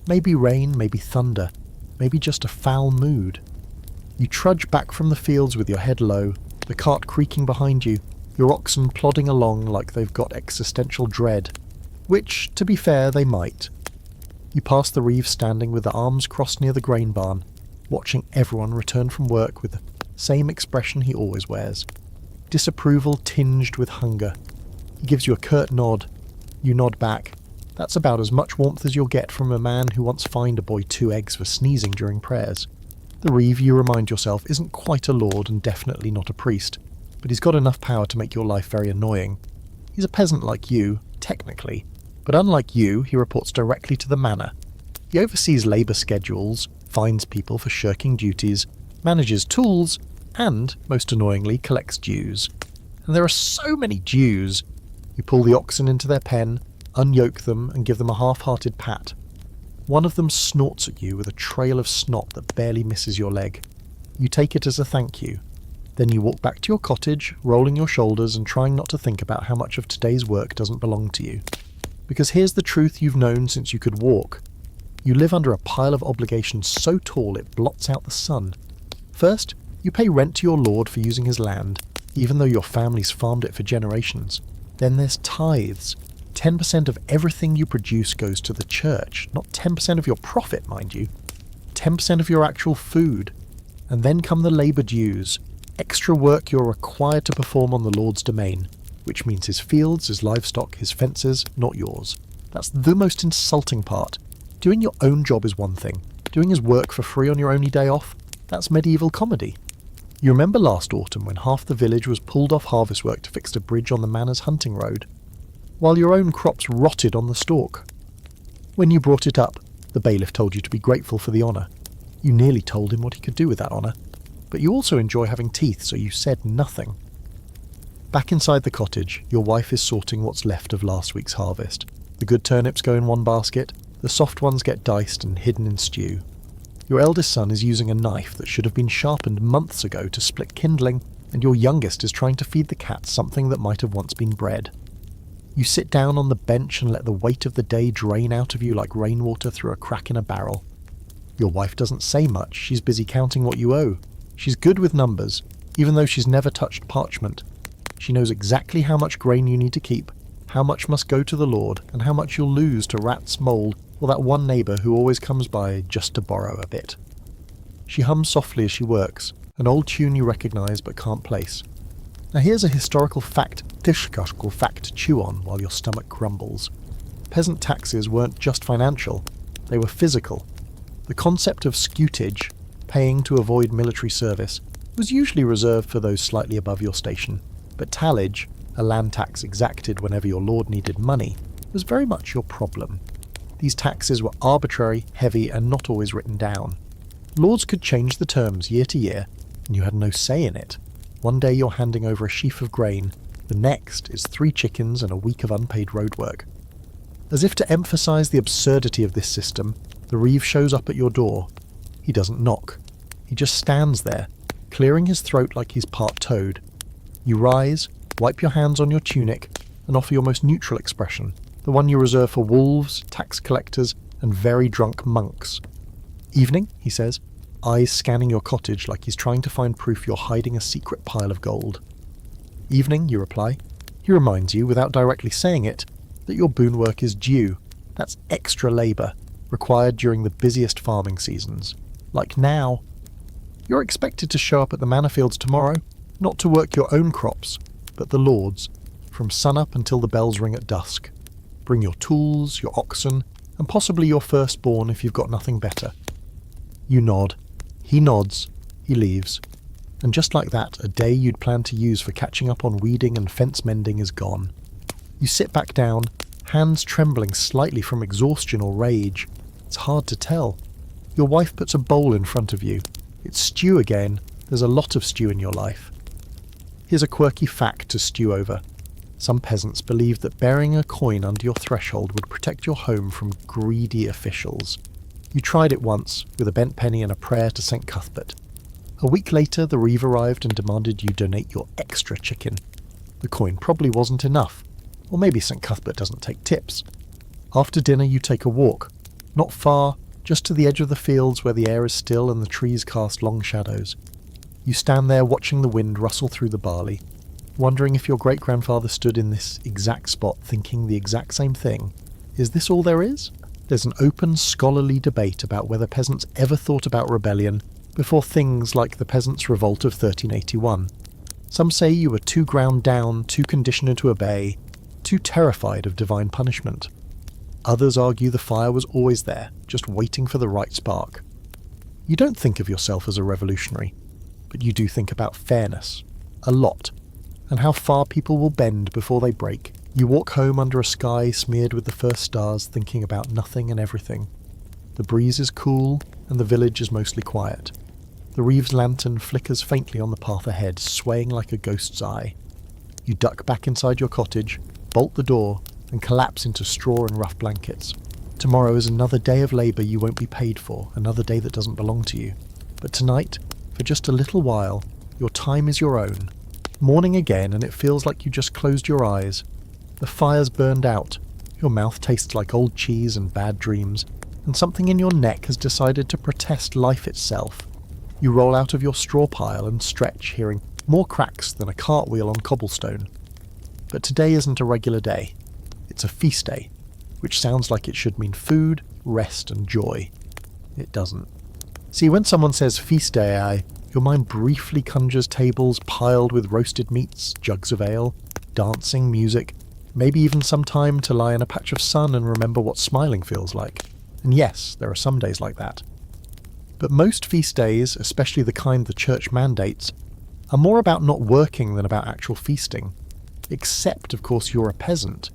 Maybe rain, maybe thunder, maybe just a foul mood. You trudge back from the fields with your head low, the cart creaking behind you, your oxen plodding along like they've got existential dread. Which, to be fair, they might. You pass the reeves standing with their arms crossed near the grain barn, watching everyone return from work with the same expression he always wears. Disapproval tinged with hunger. He gives you a curt nod. You nod back. That's about as much warmth as you'll get from a man who once fined a boy 2 eggs for sneezing during prayers. The reeve, you remind yourself, isn't quite a lord and definitely not a priest, but he's got enough power to make your life very annoying. He's a peasant like you, technically, but unlike you, he reports directly to the manor. He oversees labour schedules, fines people for shirking duties, manages tools, and, most annoyingly, collects dues. And there are so many dues. You pull the oxen into their pen, unyoke them, and give them a half-hearted pat. One of them snorts at you with a trail of snot that barely misses your leg. You take it as a thank you. Then you walk back to your cottage, rolling your shoulders and trying not to think about how much of today's work doesn't belong to you. Because here's the truth you've known since you could walk. You live under a pile of obligations so tall it blots out the sun. First, you pay rent to your lord for using his land, even though your family's farmed it for generations. Then there's tithes. 10% of everything you produce goes to the church, not 10% of your profit, mind you. 10% of your actual food. And then come the labour dues, extra work you're required to perform on the Lord's domain, which means his fields, his livestock, his fences, not yours. That's the most insulting part. Doing your own job is one thing. Doing his work for free on your only day off, that's medieval comedy. You remember last autumn when half the village was pulled off harvest work to fix a bridge on the manor's hunting road, while your own crops rotted on the stalk. When you brought it up, the bailiff told you to be grateful for the honour. You nearly told him what he could do with that honour, but you also enjoy having teeth, so you said nothing. Back inside the cottage, your wife is sorting what's left of last week's harvest. The good turnips go in one basket, the soft ones get diced and hidden in stew. Your eldest son is using a knife that should have been sharpened months ago to split kindling, and your youngest is trying to feed the cat something that might have once been bread. You sit down on the bench and let the weight of the day drain out of you like rainwater through a crack in a barrel. Your wife doesn't say much, she's busy counting what you owe. She's good with numbers, even though she's never touched parchment. She knows exactly how much grain you need to keep, how much must go to the Lord, and how much you'll lose to rats, mould, or that one neighbour who always comes by just to borrow a bit. She hums softly as she works, an old tune you recognise but can't place. Now here's a historical fact to chew on while your stomach grumbles. Peasant taxes weren't just financial, they were physical. The concept of scutage, paying to avoid military service, was usually reserved for those slightly above your station, but tallage, a land tax exacted whenever your lord needed money, was very much your problem. These taxes were arbitrary, heavy, and not always written down. Lords could change the terms year to year, and you had no say in it. One day you're handing over a sheaf of grain, the next is 3 chickens and a week of unpaid roadwork. As if to emphasise the absurdity of this system, the reeve shows up at your door. He doesn't knock. He just stands there, clearing his throat like he's part toad. You rise, wipe your hands on your tunic, and offer your most neutral expression, the one you reserve for wolves, tax collectors, and very drunk monks. "Evening," he says, eyes scanning your cottage like he's trying to find proof you're hiding a secret pile of gold. "Evening," you reply. He reminds you, without directly saying it, that your boon work is due. That's extra labour, required during the busiest farming seasons. Like now. You're expected to show up at the manor fields tomorrow, not to work your own crops, but the Lord's, from sunup until the bells ring at dusk. Bring your tools, your oxen, and possibly your firstborn if you've got nothing better. You nod. He nods. He leaves. And just like that, a day you'd planned to use for catching up on weeding and fence mending is gone. You sit back down, hands trembling slightly from exhaustion or rage. It's hard to tell. Your wife puts a bowl in front of you. It's stew again. There's a lot of stew in your life. Here's a quirky fact to stew over. Some peasants believed that burying a coin under your threshold would protect your home from greedy officials. You tried it once, with a bent penny and a prayer to St. Cuthbert. A week later, the reeve arrived and demanded you donate your extra chicken. The coin probably wasn't enough, or maybe St. Cuthbert doesn't take tips. After dinner, you take a walk. Not far, just to the edge of the fields where the air is still and the trees cast long shadows. You stand there watching the wind rustle through the barley, wondering if your great-grandfather stood in this exact spot thinking the exact same thing. Is this all there is? There's an open, scholarly debate about whether peasants ever thought about rebellion before things like the Peasants' Revolt of 1381. Some say you were too ground down, too conditioned to obey, too terrified of divine punishment. Others argue the fire was always there, just waiting for the right spark. You don't think of yourself as a revolutionary, but you do think about fairness. A lot. And how far people will bend before they break. You walk home under a sky smeared with the first stars, thinking about nothing and everything. The breeze is cool, and the village is mostly quiet. The reeves' lantern flickers faintly on the path ahead, swaying like a ghost's eye. You duck back inside your cottage, bolt the door, and collapse into straw and rough blankets. Tomorrow is another day of labour you won't be paid for, another day that doesn't belong to you. But tonight, for just a little while, your time is your own. Morning again, and it feels like you just closed your eyes. The fire's burned out, your mouth tastes like old cheese and bad dreams, and something in your neck has decided to protest life itself. You roll out of your straw pile and stretch, hearing more cracks than a cartwheel on cobblestone. But today isn't a regular day. It's a feast day, which sounds like it should mean food, rest, and joy. It doesn't. See, when someone says feast day, your mind briefly conjures tables piled with roasted meats, jugs of ale, dancing, music, maybe even some time to lie in a patch of sun and remember what smiling feels like. And yes, there are some days like that. But most feast days, especially the kind the church mandates, are more about not working than about actual feasting. Except, of course, you're a peasant.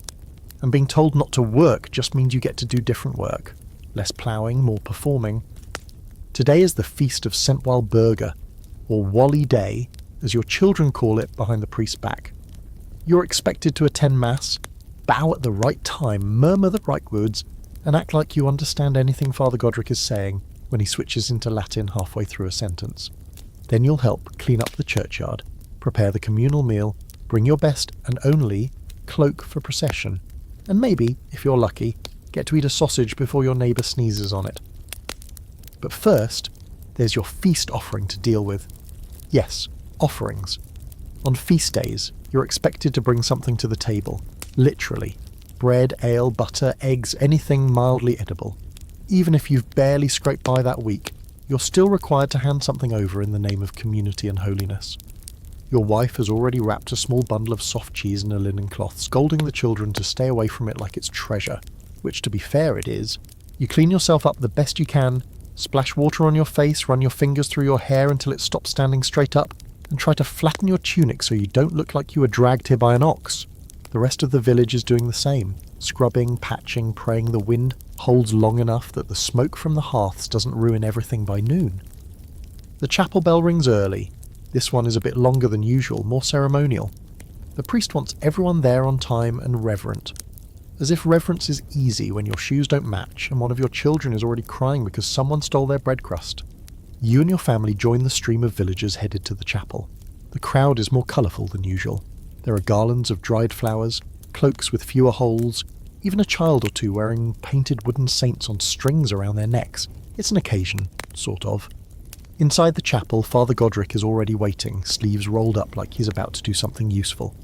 And being told not to work just means you get to do different work. Less ploughing, more performing. Today is the feast of St. Walburga, or Wally Day, as your children call it behind the priest's back. You're expected to attend Mass, bow at the right time, murmur the right words, and act like you understand anything Father Godric is saying when he switches into Latin halfway through a sentence. Then you'll help clean up the churchyard, prepare the communal meal, bring your best and only cloak for procession, and maybe, if you're lucky, get to eat a sausage before your neighbour sneezes on it. But first, there's your feast offering to deal with. Yes, offerings. On feast days, you're expected to bring something to the table, literally. Bread, ale, butter, eggs, anything mildly edible. Even if you've barely scraped by that week, you're still required to hand something over in the name of community and holiness. Your wife has already wrapped a small bundle of soft cheese in a linen cloth, scolding the children to stay away from it like it's treasure, which, to be fair, it is. You clean yourself up the best you can, splash water on your face, run your fingers through your hair until it stops standing straight up, and try to flatten your tunic so you don't look like you were dragged here by an ox. The rest of the village is doing the same, scrubbing, patching, praying the wind holds long enough that the smoke from the hearths doesn't ruin everything by noon. The chapel bell rings early. This one is a bit longer than usual, more ceremonial. The priest wants everyone there on time and reverent. As if reverence is easy when your shoes don't match and one of your children is already crying because someone stole their bread crust. You and your family join the stream of villagers headed to the chapel. The crowd is more colourful than usual. There are garlands of dried flowers, cloaks with fewer holes, even a child or two wearing painted wooden saints on strings around their necks. It's an occasion, sort of. Inside the chapel, Father Godric is already waiting, sleeves rolled up like he's about to do something useful.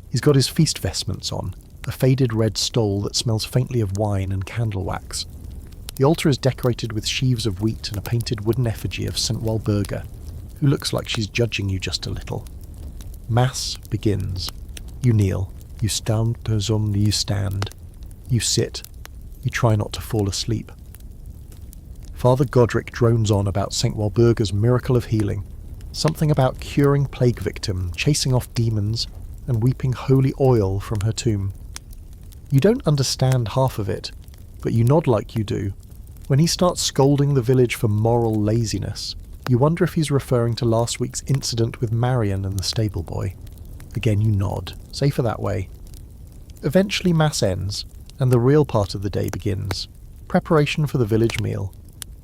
He's got his feast vestments on, a faded red stole that smells faintly of wine and candle wax. The altar is decorated with sheaves of wheat and a painted wooden effigy of St. Walburga, who looks like she's judging you just a little. Mass begins. You kneel. You stand, you stand. You sit. You try not to fall asleep. Father Godric drones on about St. Walburga's miracle of healing, something about curing plague victim, chasing off demons, and weeping holy oil from her tomb. You don't understand half of it, but you nod like you do. When he starts scolding the village for moral laziness, you wonder if he's referring to last week's incident with Marion and the stable boy. Again you nod, safer that way. Eventually Mass ends, and the real part of the day begins. Preparation for the village meal.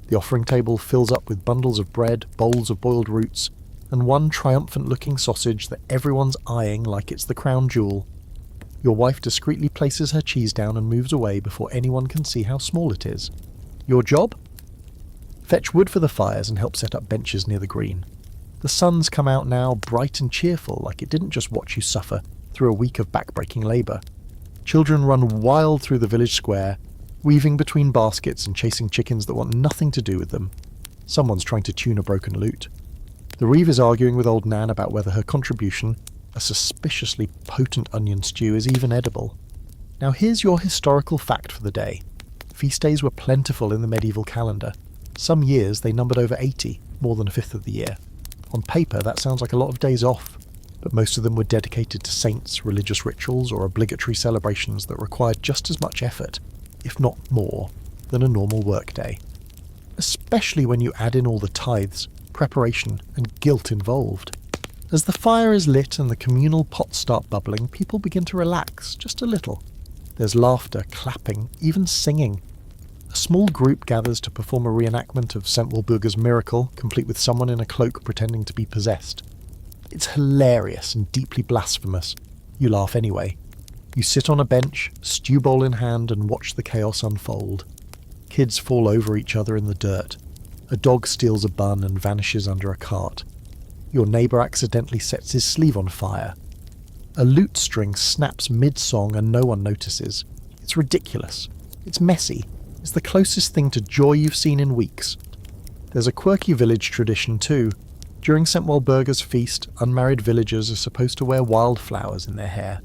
The offering table fills up with bundles of bread, bowls of boiled roots, and one triumphant-looking sausage that everyone's eyeing like it's the crown jewel. Your wife discreetly places her cheese down and moves away before anyone can see how small it is. Your job? Fetch wood for the fires and help set up benches near the green. The sun's come out now, bright and cheerful, like it didn't just watch you suffer through a week of back-breaking labour. Children run wild through the village square, weaving between baskets and chasing chickens that want nothing to do with them. Someone's trying to tune a broken lute. The reeve is arguing with old Nan about whether her contribution, a suspiciously potent onion stew, is even edible. Now here's your historical fact for the day. Feast days were plentiful in the medieval calendar. Some years they numbered over 80, more than a fifth of the year. On paper that sounds like a lot of days off, but most of them were dedicated to saints, religious rituals, or obligatory celebrations that required just as much effort, if not more, than a normal workday. Especially when you add in all the tithes, preparation, and guilt involved. As the fire is lit and the communal pots start bubbling, people begin to relax, just a little. There's laughter, clapping, even singing. A small group gathers to perform a reenactment of St. Walburga's miracle, complete with someone in a cloak pretending to be possessed. It's hilarious and deeply blasphemous. You laugh anyway. You sit on a bench, stew bowl in hand, and watch the chaos unfold. Kids fall over each other in the dirt. A dog steals a bun and vanishes under a cart. Your neighbour accidentally sets his sleeve on fire. A lute string snaps mid-song and no one notices. It's ridiculous. It's messy. It's the closest thing to joy you've seen in weeks. There's a quirky village tradition too. During St. Walburga's feast, unmarried villagers are supposed to wear wildflowers in their hair.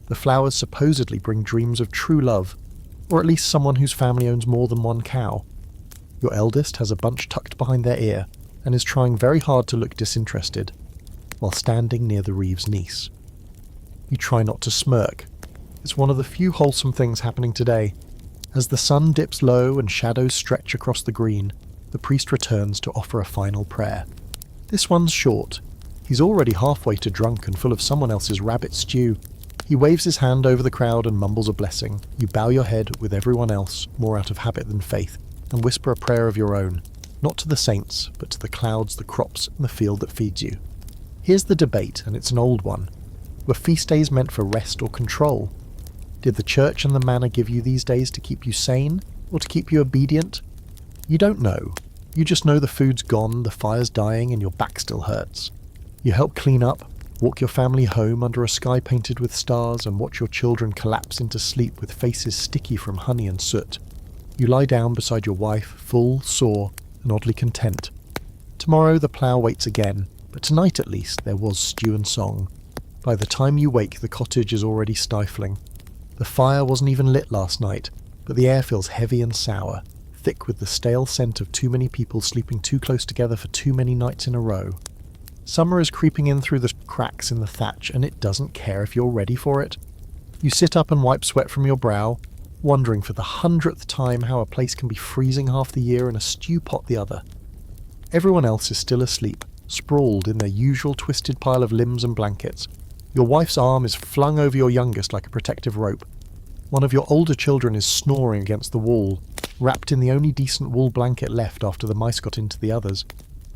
The flowers supposedly bring dreams of true love, or at least someone whose family owns more than one cow. Your eldest has a bunch tucked behind their ear and is trying very hard to look disinterested, while standing near the reeves' niece. You try not to smirk. It's one of the few wholesome things happening today. As the sun dips low and shadows stretch across the green, the priest returns to offer a final prayer. This one's short. He's already halfway to drunk and full of someone else's rabbit stew. He waves his hand over the crowd and mumbles a blessing. You bow your head with everyone else, more out of habit than faith, and whisper a prayer of your own, not to the saints, but to the clouds, the crops, and the field that feeds you. Here's the debate, and it's an old one. Were feast days meant for rest or control? Did the church and the manor give you these days to keep you sane, or to keep you obedient? You don't know. You just know the food's gone, the fire's dying, and your back still hurts. You help clean up, walk your family home under a sky painted with stars, and watch your children collapse into sleep with faces sticky from honey and soot. You lie down beside your wife, full, sore, and oddly content. Tomorrow the plow waits again, but tonight at least there was stew and song. By the time you wake, the cottage is already stifling. The fire wasn't even lit last night, but the air feels heavy and sour, thick with the stale scent of too many people sleeping too close together for too many nights in a row. Summer is creeping in through the cracks in the thatch, and it doesn't care if you're ready for it. You sit up and wipe sweat from your brow, wondering for the 100th time how a place can be freezing half the year and a stew pot the other. Everyone else is still asleep, sprawled in their usual twisted pile of limbs and blankets. Your wife's arm is flung over your youngest like a protective rope. One of your older children is snoring against the wall, Wrapped in the only decent wool blanket left after the mice got into the others,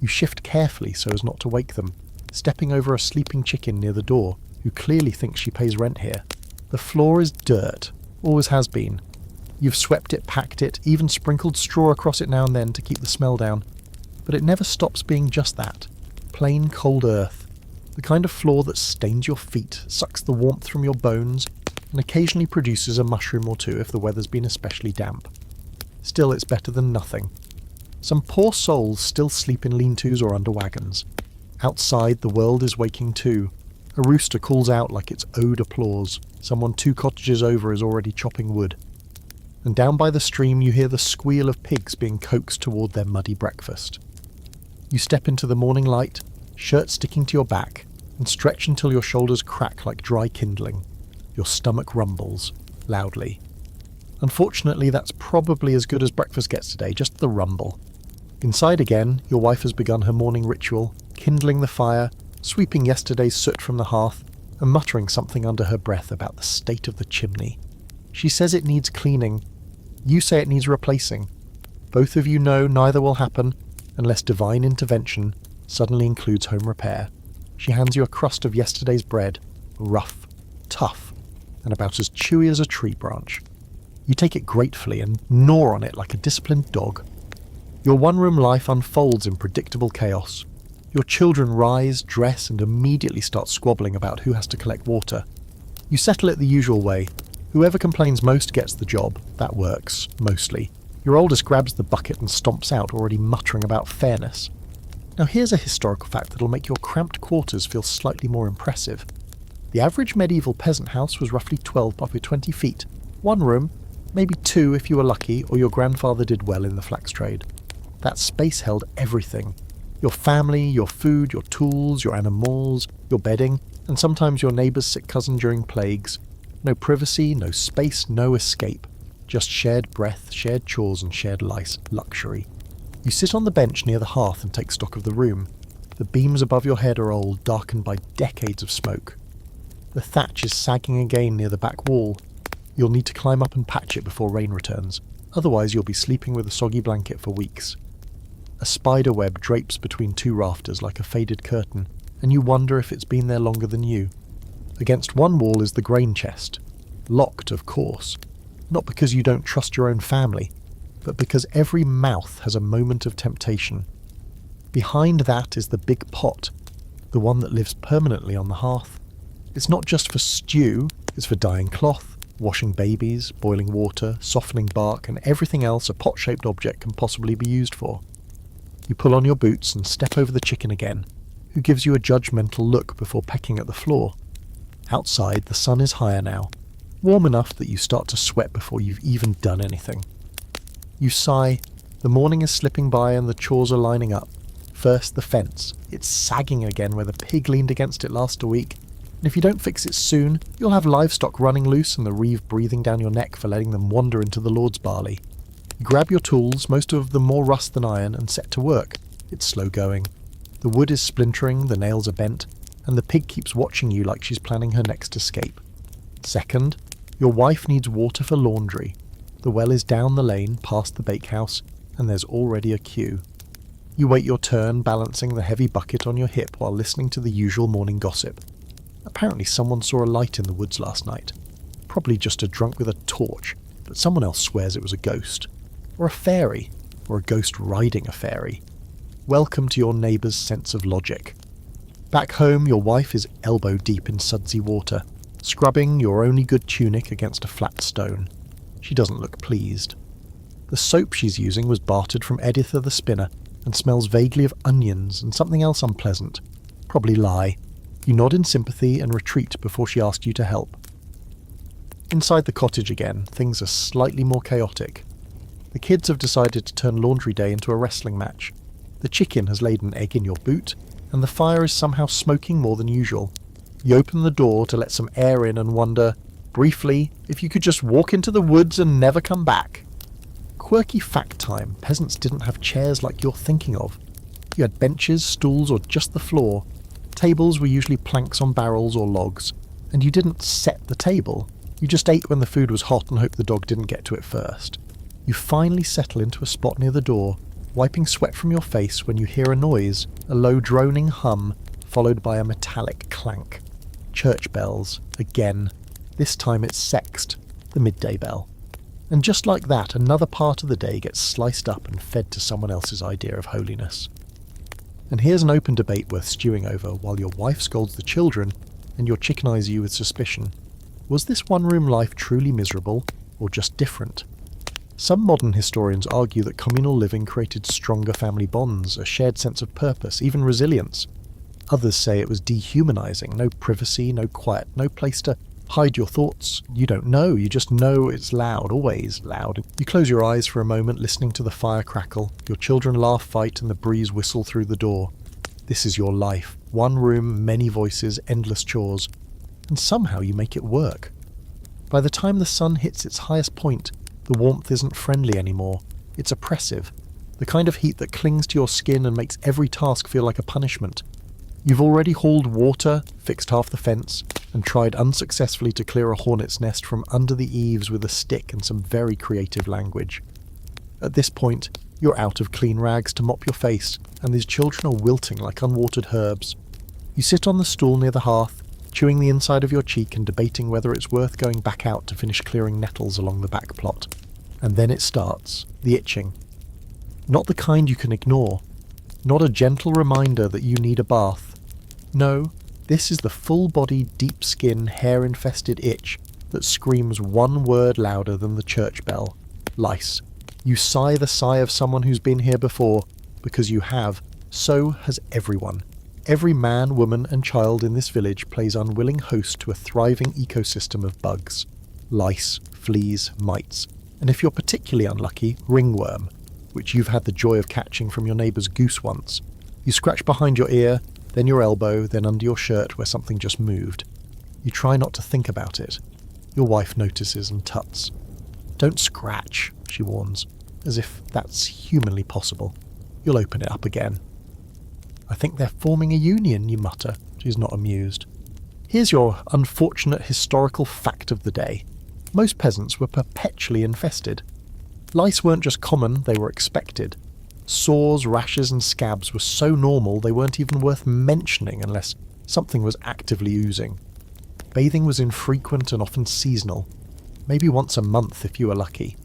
you shift carefully so as not to wake them, stepping over a sleeping chicken near the door, who clearly thinks she pays rent here. The floor is dirt, always has been. You've swept it, packed it, even sprinkled straw across it now and then to keep the smell down. But it never stops being just that. Plain cold earth. The kind of floor that stains your feet, sucks the warmth from your bones, and occasionally produces a mushroom or two if the weather's been especially damp. Still, it's better than nothing. Some poor souls still sleep in lean-tos or under wagons. Outside, the world is waking too. A rooster calls out like it's owed applause. Someone 2 cottages over is already chopping wood. And down by the stream you hear the squeal of pigs being coaxed toward their muddy breakfast. You step into the morning light, shirt sticking to your back, and stretch until your shoulders crack like dry kindling. Your stomach rumbles, loudly. Unfortunately, that's probably as good as breakfast gets today, just the rumble. Inside again, your wife has begun her morning ritual, kindling the fire, sweeping yesterday's soot from the hearth, and muttering something under her breath about the state of the chimney. She says it needs cleaning. You say it needs replacing. Both of you know neither will happen unless divine intervention suddenly includes home repair. She hands you a crust of yesterday's bread, rough, tough, and about as chewy as a tree branch. You take it gratefully and gnaw on it like a disciplined dog. Your one-room life unfolds in predictable chaos. Your children rise, dress, and immediately start squabbling about who has to collect water. You settle it the usual way. Whoever complains most gets the job. That works, mostly. Your oldest grabs the bucket and stomps out, already muttering about fairness. Now here's a historical fact that'll make your cramped quarters feel slightly more impressive. The average medieval peasant house was roughly 12 by 20 feet. One room, maybe 2 if you were lucky or your grandfather did well in the flax trade. That space held everything. Your family, your food, your tools, your animals, your bedding, and sometimes your neighbour's sick cousin during plagues. No privacy, no space, no escape. Just shared breath, shared chores and shared lice, luxury. You sit on the bench near the hearth and take stock of the room. The beams above your head are old, darkened by decades of smoke. The thatch is sagging again near the back wall. You'll need to climb up and patch it before rain returns. Otherwise you'll be sleeping with a soggy blanket for weeks. A spider web drapes between 2 rafters like a faded curtain, and you wonder if it's been there longer than you. Against one wall is the grain chest. Locked, of course. Not because you don't trust your own family, but because every mouth has a moment of temptation. Behind that is the big pot, the one that lives permanently on the hearth. It's not just for stew, it's for dyeing cloth, washing babies, boiling water, softening bark, and everything else a pot-shaped object can possibly be used for. You pull on your boots and step over the chicken again, who gives you a judgmental look before pecking at the floor. Outside, the sun is higher now, warm enough that you start to sweat before you've even done anything. You sigh. The morning is slipping by and the chores are lining up. First, the fence. It's sagging again where the pig leaned against it last week, and if you don't fix it soon, you'll have livestock running loose and the reeve breathing down your neck for letting them wander into the Lord's barley. You grab your tools, most of them more rust than iron, and set to work. It's slow going. The wood is splintering, the nails are bent, and the pig keeps watching you like she's planning her next escape. Second, your wife needs water for laundry. The well is down the lane, past the bakehouse, and there's already a queue. You wait your turn, balancing the heavy bucket on your hip while listening to the usual morning gossip. Apparently someone saw a light in the woods last night. Probably just a drunk with a torch, but someone else swears it was a ghost. Or a fairy. Or a ghost riding a fairy. Welcome to your neighbour's sense of logic. Back home, your wife is elbow deep in sudsy water, scrubbing your only good tunic against a flat stone. She doesn't look pleased. The soap she's using was bartered from Editha the spinner and smells vaguely of onions and something else unpleasant. Probably lye. You nod in sympathy and retreat before she asks you to help. Inside the cottage again, things are slightly more chaotic. The kids have decided to turn laundry day into a wrestling match. The chicken has laid an egg in your boot, and the fire is somehow smoking more than usual. You open the door to let some air in and wonder, briefly, if you could just walk into the woods and never come back. Quirky fact time, peasants didn't have chairs like you're thinking of. You had benches, stools, or just the floor. Tables were usually planks on barrels or logs, and you didn't set the table. You just ate when the food was hot and hoped the dog didn't get to it first. You finally settle into a spot near the door, wiping sweat from your face when you hear a noise, a low droning hum, followed by a metallic clank. Church bells, again. This time it's sexed, the midday bell. And just like that, another part of the day gets sliced up and fed to someone else's idea of holiness. And here's an open debate worth stewing over while your wife scolds the children and your chicken eyes you with suspicion. Was this one-room life truly miserable, or just different? Some modern historians argue that communal living created stronger family bonds, a shared sense of purpose, even resilience. Others say it was dehumanizing, no privacy, no quiet, no place to hide your thoughts. You don't know, you just know it's loud, always loud. You close your eyes for a moment listening to the fire crackle, your children laugh, fight, and the breeze whistle through the door. This is your life. One room, many voices, endless chores. And somehow you make it work. By the time the sun hits its highest point, the warmth isn't friendly anymore. It's oppressive. The kind of heat that clings to your skin and makes every task feel like a punishment. You've already hauled water, fixed half the fence, and tried unsuccessfully to clear a hornet's nest from under the eaves with a stick and some very creative language. At this point, you're out of clean rags to mop your face, and these children are wilting like unwatered herbs. You sit on the stool near the hearth, chewing the inside of your cheek and debating whether it's worth going back out to finish clearing nettles along the back plot. And then it starts, the itching. Not the kind you can ignore. Not a gentle reminder that you need a bath. No, this is the full-body, deep-skin, hair-infested itch that screams one word louder than the church bell. Lice. You sigh the sigh of someone who's been here before, because you have. So has everyone. Every man, woman and child in this village plays unwilling host to a thriving ecosystem of bugs. Lice, fleas, mites, and if you're particularly unlucky, ringworm, which you've had the joy of catching from your neighbour's goose once. You scratch behind your ear, then your elbow, then under your shirt where something just moved. You try not to think about it. Your wife notices and tuts. Don't scratch, she warns, as if that's humanly possible. You'll open it up again. I think they're forming a union, you mutter. She's not amused. Here's your unfortunate historical fact of the day. Most peasants were perpetually infested. Lice weren't just common, they were expected. Sores, rashes and scabs were so normal they weren't even worth mentioning unless something was actively oozing. Bathing was infrequent and often seasonal, maybe once a month if you were lucky.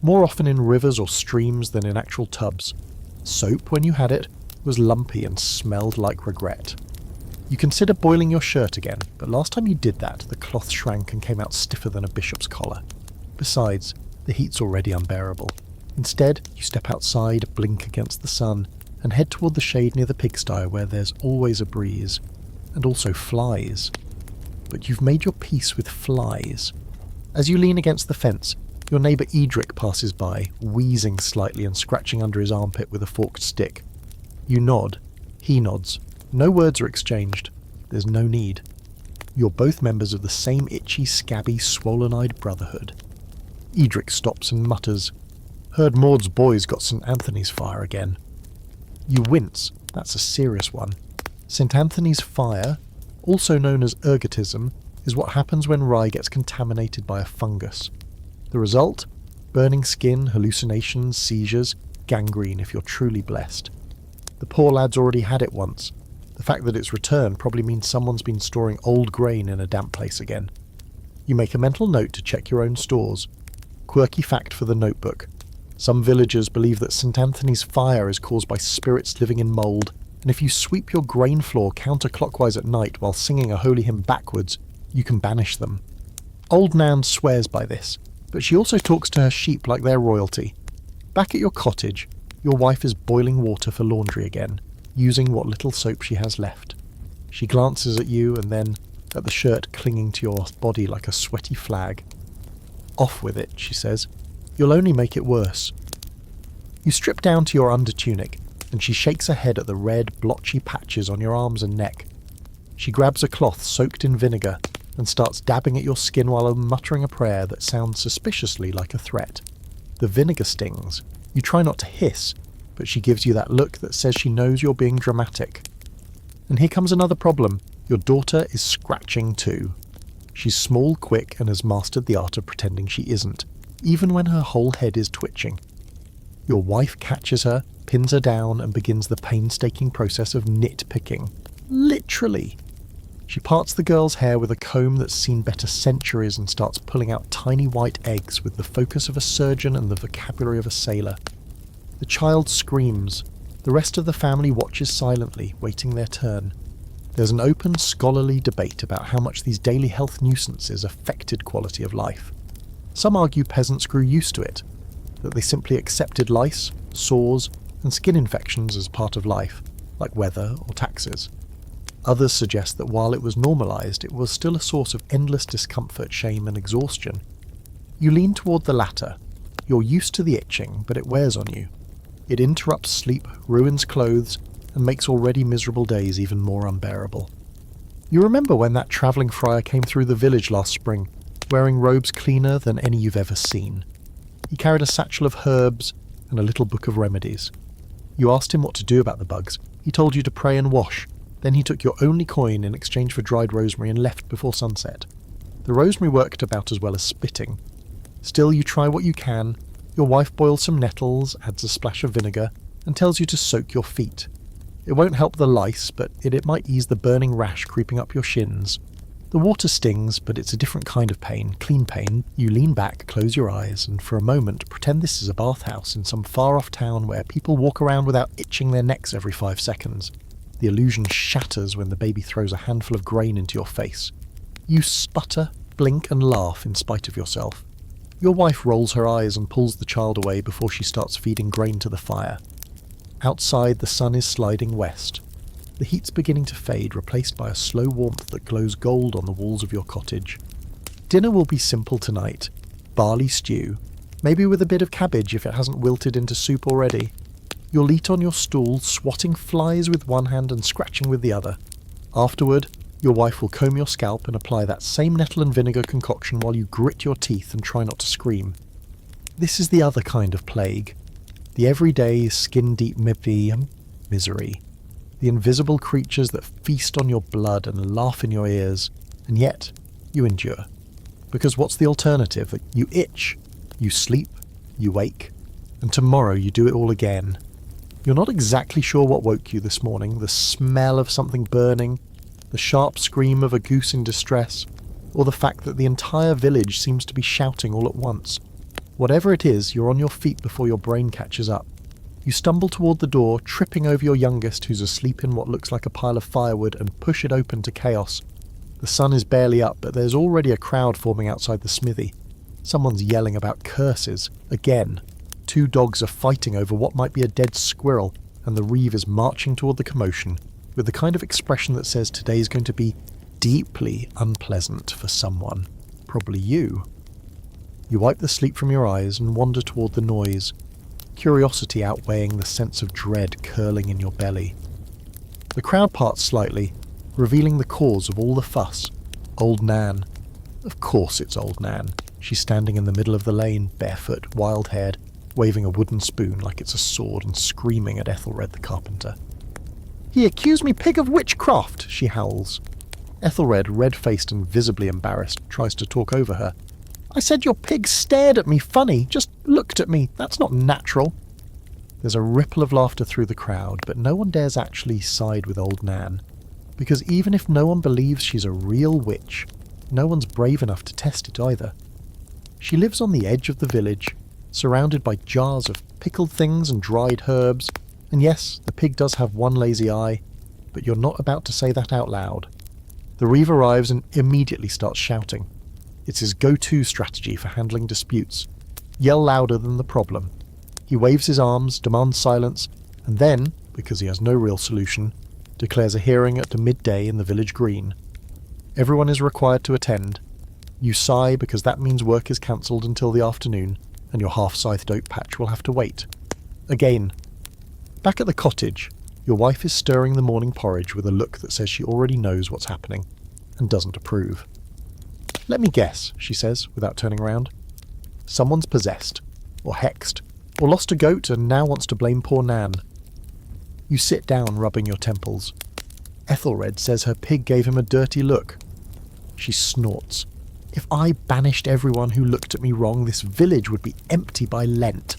More often in rivers or streams than in actual tubs. Soap, when you had it, was lumpy and smelled like regret. You consider boiling your shirt again, but last time you did that, the cloth shrank and came out stiffer than a bishop's collar. Besides, the heat's already unbearable. Instead, you step outside, blink against the sun, and head toward the shade near the pigsty where there's always a breeze, and also flies. But you've made your peace with flies. As you lean against the fence, your neighbour Edric passes by, wheezing slightly and scratching under his armpit with a forked stick. You nod. He nods. No words are exchanged. There's no need. You're both members of the same itchy, scabby, swollen-eyed brotherhood. Edric stops and mutters, "Heard Maud's boys got St. Anthony's fire again." You wince. That's a serious one. St. Anthony's fire, also known as ergotism, is what happens when rye gets contaminated by a fungus. The result? Burning skin, hallucinations, seizures, gangrene if you're truly blessed. The poor lad's already had it once. The fact that it's returned probably means someone's been storing old grain in a damp place again. You make a mental note to check your own stores. Quirky fact for the notebook. Some villagers believe that St. Anthony's fire is caused by spirits living in mould, and if you sweep your grain floor counterclockwise at night while singing a holy hymn backwards, you can banish them. Old Nan swears by this, but she also talks to her sheep like they're royalty. Back at your cottage, your wife is boiling water for laundry again, using what little soap she has left. She glances at you and then at the shirt clinging to your body like a sweaty flag. "Off with it," she says. "You'll only make it worse." You strip down to your undertunic, and she shakes her head at the red, blotchy patches on your arms and neck. She grabs a cloth soaked in vinegar and starts dabbing at your skin while muttering a prayer that sounds suspiciously like a threat. The vinegar stings. You try not to hiss, but she gives you that look that says she knows you're being dramatic. And here comes another problem. Your daughter is scratching too. She's small, quick, and has mastered the art of pretending she isn't. even when her whole head is twitching. Your wife catches her, pins her down, and begins the painstaking process of nitpicking. Literally. She parts the girl's hair with a comb that's seen better centuries and starts pulling out tiny white eggs with the focus of a surgeon and the vocabulary of a sailor. The child screams. The rest of the family watches silently, waiting their turn. There's an open, scholarly debate about how much these daily health nuisances affected quality of life. Some argue peasants grew used to it, that they simply accepted lice, sores, and skin infections as part of life, like weather or taxes. Others suggest that while it was normalised, it was still a source of endless discomfort, shame, and exhaustion. You lean toward the latter. You're used to the itching, but it wears on you. It interrupts sleep, ruins clothes, and makes already miserable days even more unbearable. You remember when that travelling friar came through the village last spring, wearing robes cleaner than any you've ever seen. He carried a satchel of herbs and a little book of remedies. You asked him what to do about the bugs. He told you to pray and wash. Then he took your only coin in exchange for dried rosemary and left before sunset. The rosemary worked about as well as spitting. Still, you try what you can. Your wife boils some nettles, adds a splash of vinegar, and tells you to soak your feet. It won't help the lice, but it might ease the burning rash creeping up your shins. The water stings, but it's a different kind of pain, clean pain. You lean back, close your eyes, and for a moment pretend this is a bathhouse in some far-off town where people walk around without itching their necks every 5 seconds. The illusion shatters when the baby throws a handful of grain into your face. You sputter, blink, and laugh in spite of yourself. Your wife rolls her eyes and pulls the child away before she starts feeding grain to the fire. Outside, the sun is sliding west. The heat's beginning to fade, replaced by a slow warmth that glows gold on the walls of your cottage. Dinner will be simple tonight. Barley stew, maybe with a bit of cabbage if it hasn't wilted into soup already. You'll eat on your stool, swatting flies with one hand and scratching with the other. Afterward, your wife will comb your scalp and apply that same nettle and vinegar concoction while you grit your teeth and try not to scream. This is the other kind of plague. The everyday, skin-deep misery. The invisible creatures that feast on your blood and laugh in your ears, and yet you endure. Because what's the alternative? You itch, you sleep, you wake, and tomorrow you do it all again. You're not exactly sure what woke you this morning, the smell of something burning, the sharp scream of a goose in distress, or the fact that the entire village seems to be shouting all at once. Whatever it is, you're on your feet before your brain catches up. You stumble toward the door, tripping over your youngest who's asleep in what looks like a pile of firewood, and push it open to chaos. The sun is barely up, but there's already a crowd forming outside the smithy. Someone's yelling about curses. Again. 2 dogs are fighting over what might be a dead squirrel, and the reeve is marching toward the commotion, with the kind of expression that says today's going to be deeply unpleasant for someone. Probably you. You wipe the sleep from your eyes and wander toward the noise, curiosity outweighing the sense of dread curling in your belly. The crowd parts slightly, revealing the cause of all the fuss. Old Nan. Of course it's Old Nan. She's standing in the middle of the lane, barefoot, wild-haired, waving a wooden spoon like it's a sword and screaming at Ethelred the carpenter. "He accused me, pig, of witchcraft," she howls. Ethelred, red-faced and visibly embarrassed, tries to talk over her. "I said your pig stared at me funny, just looked at me. That's not natural." There's a ripple of laughter through the crowd, but no one dares actually side with Old Nan. Because even if no one believes she's a real witch, no one's brave enough to test it either. She lives on the edge of the village, surrounded by jars of pickled things and dried herbs, and yes, the pig does have one lazy eye, but you're not about to say that out loud. The reeve arrives and immediately starts shouting. It's his go-to strategy for handling disputes. Yell louder than the problem. He waves his arms, demands silence, and then, because he has no real solution, declares a hearing at midday in the village green. Everyone is required to attend. You sigh because that means work is cancelled until the afternoon, and your half-scythed oat patch will have to wait. Again. Back at the cottage, your wife is stirring the morning porridge with a look that says she already knows what's happening, and doesn't approve. "Let me guess," she says, without turning round. "Someone's possessed, or hexed, or lost a goat and now wants to blame poor Nan." You sit down, rubbing your temples. Ethelred says her pig gave him a dirty look. She snorts. If I banished everyone who looked at me wrong, this village would be empty by Lent.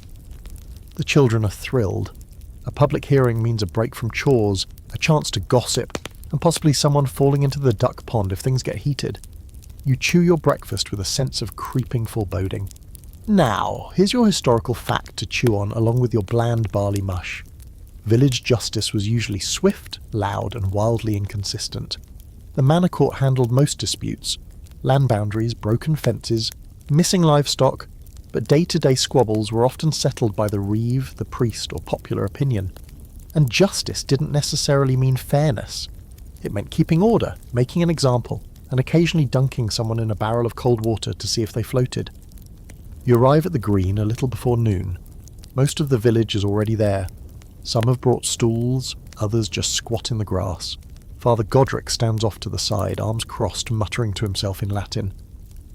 The children are thrilled. A public hearing means a break from chores, a chance to gossip, and possibly someone falling into the duck pond if things get heated. You chew your breakfast with a sense of creeping foreboding. Now, here's your historical fact to chew on along with your bland barley mush. Village justice was usually swift, loud, and wildly inconsistent. The manor court handled most disputes: land boundaries, broken fences, missing livestock, but day-to-day squabbles were often settled by the reeve, the priest, or popular opinion. And justice didn't necessarily mean fairness. It meant keeping order, making an example, and occasionally dunking someone in a barrel of cold water to see if they floated. You arrive at the green a little before noon. Most of the village is already there. Some have brought stools, others just squat in the grass. Father Godric stands off to the side, arms crossed, muttering to himself in Latin.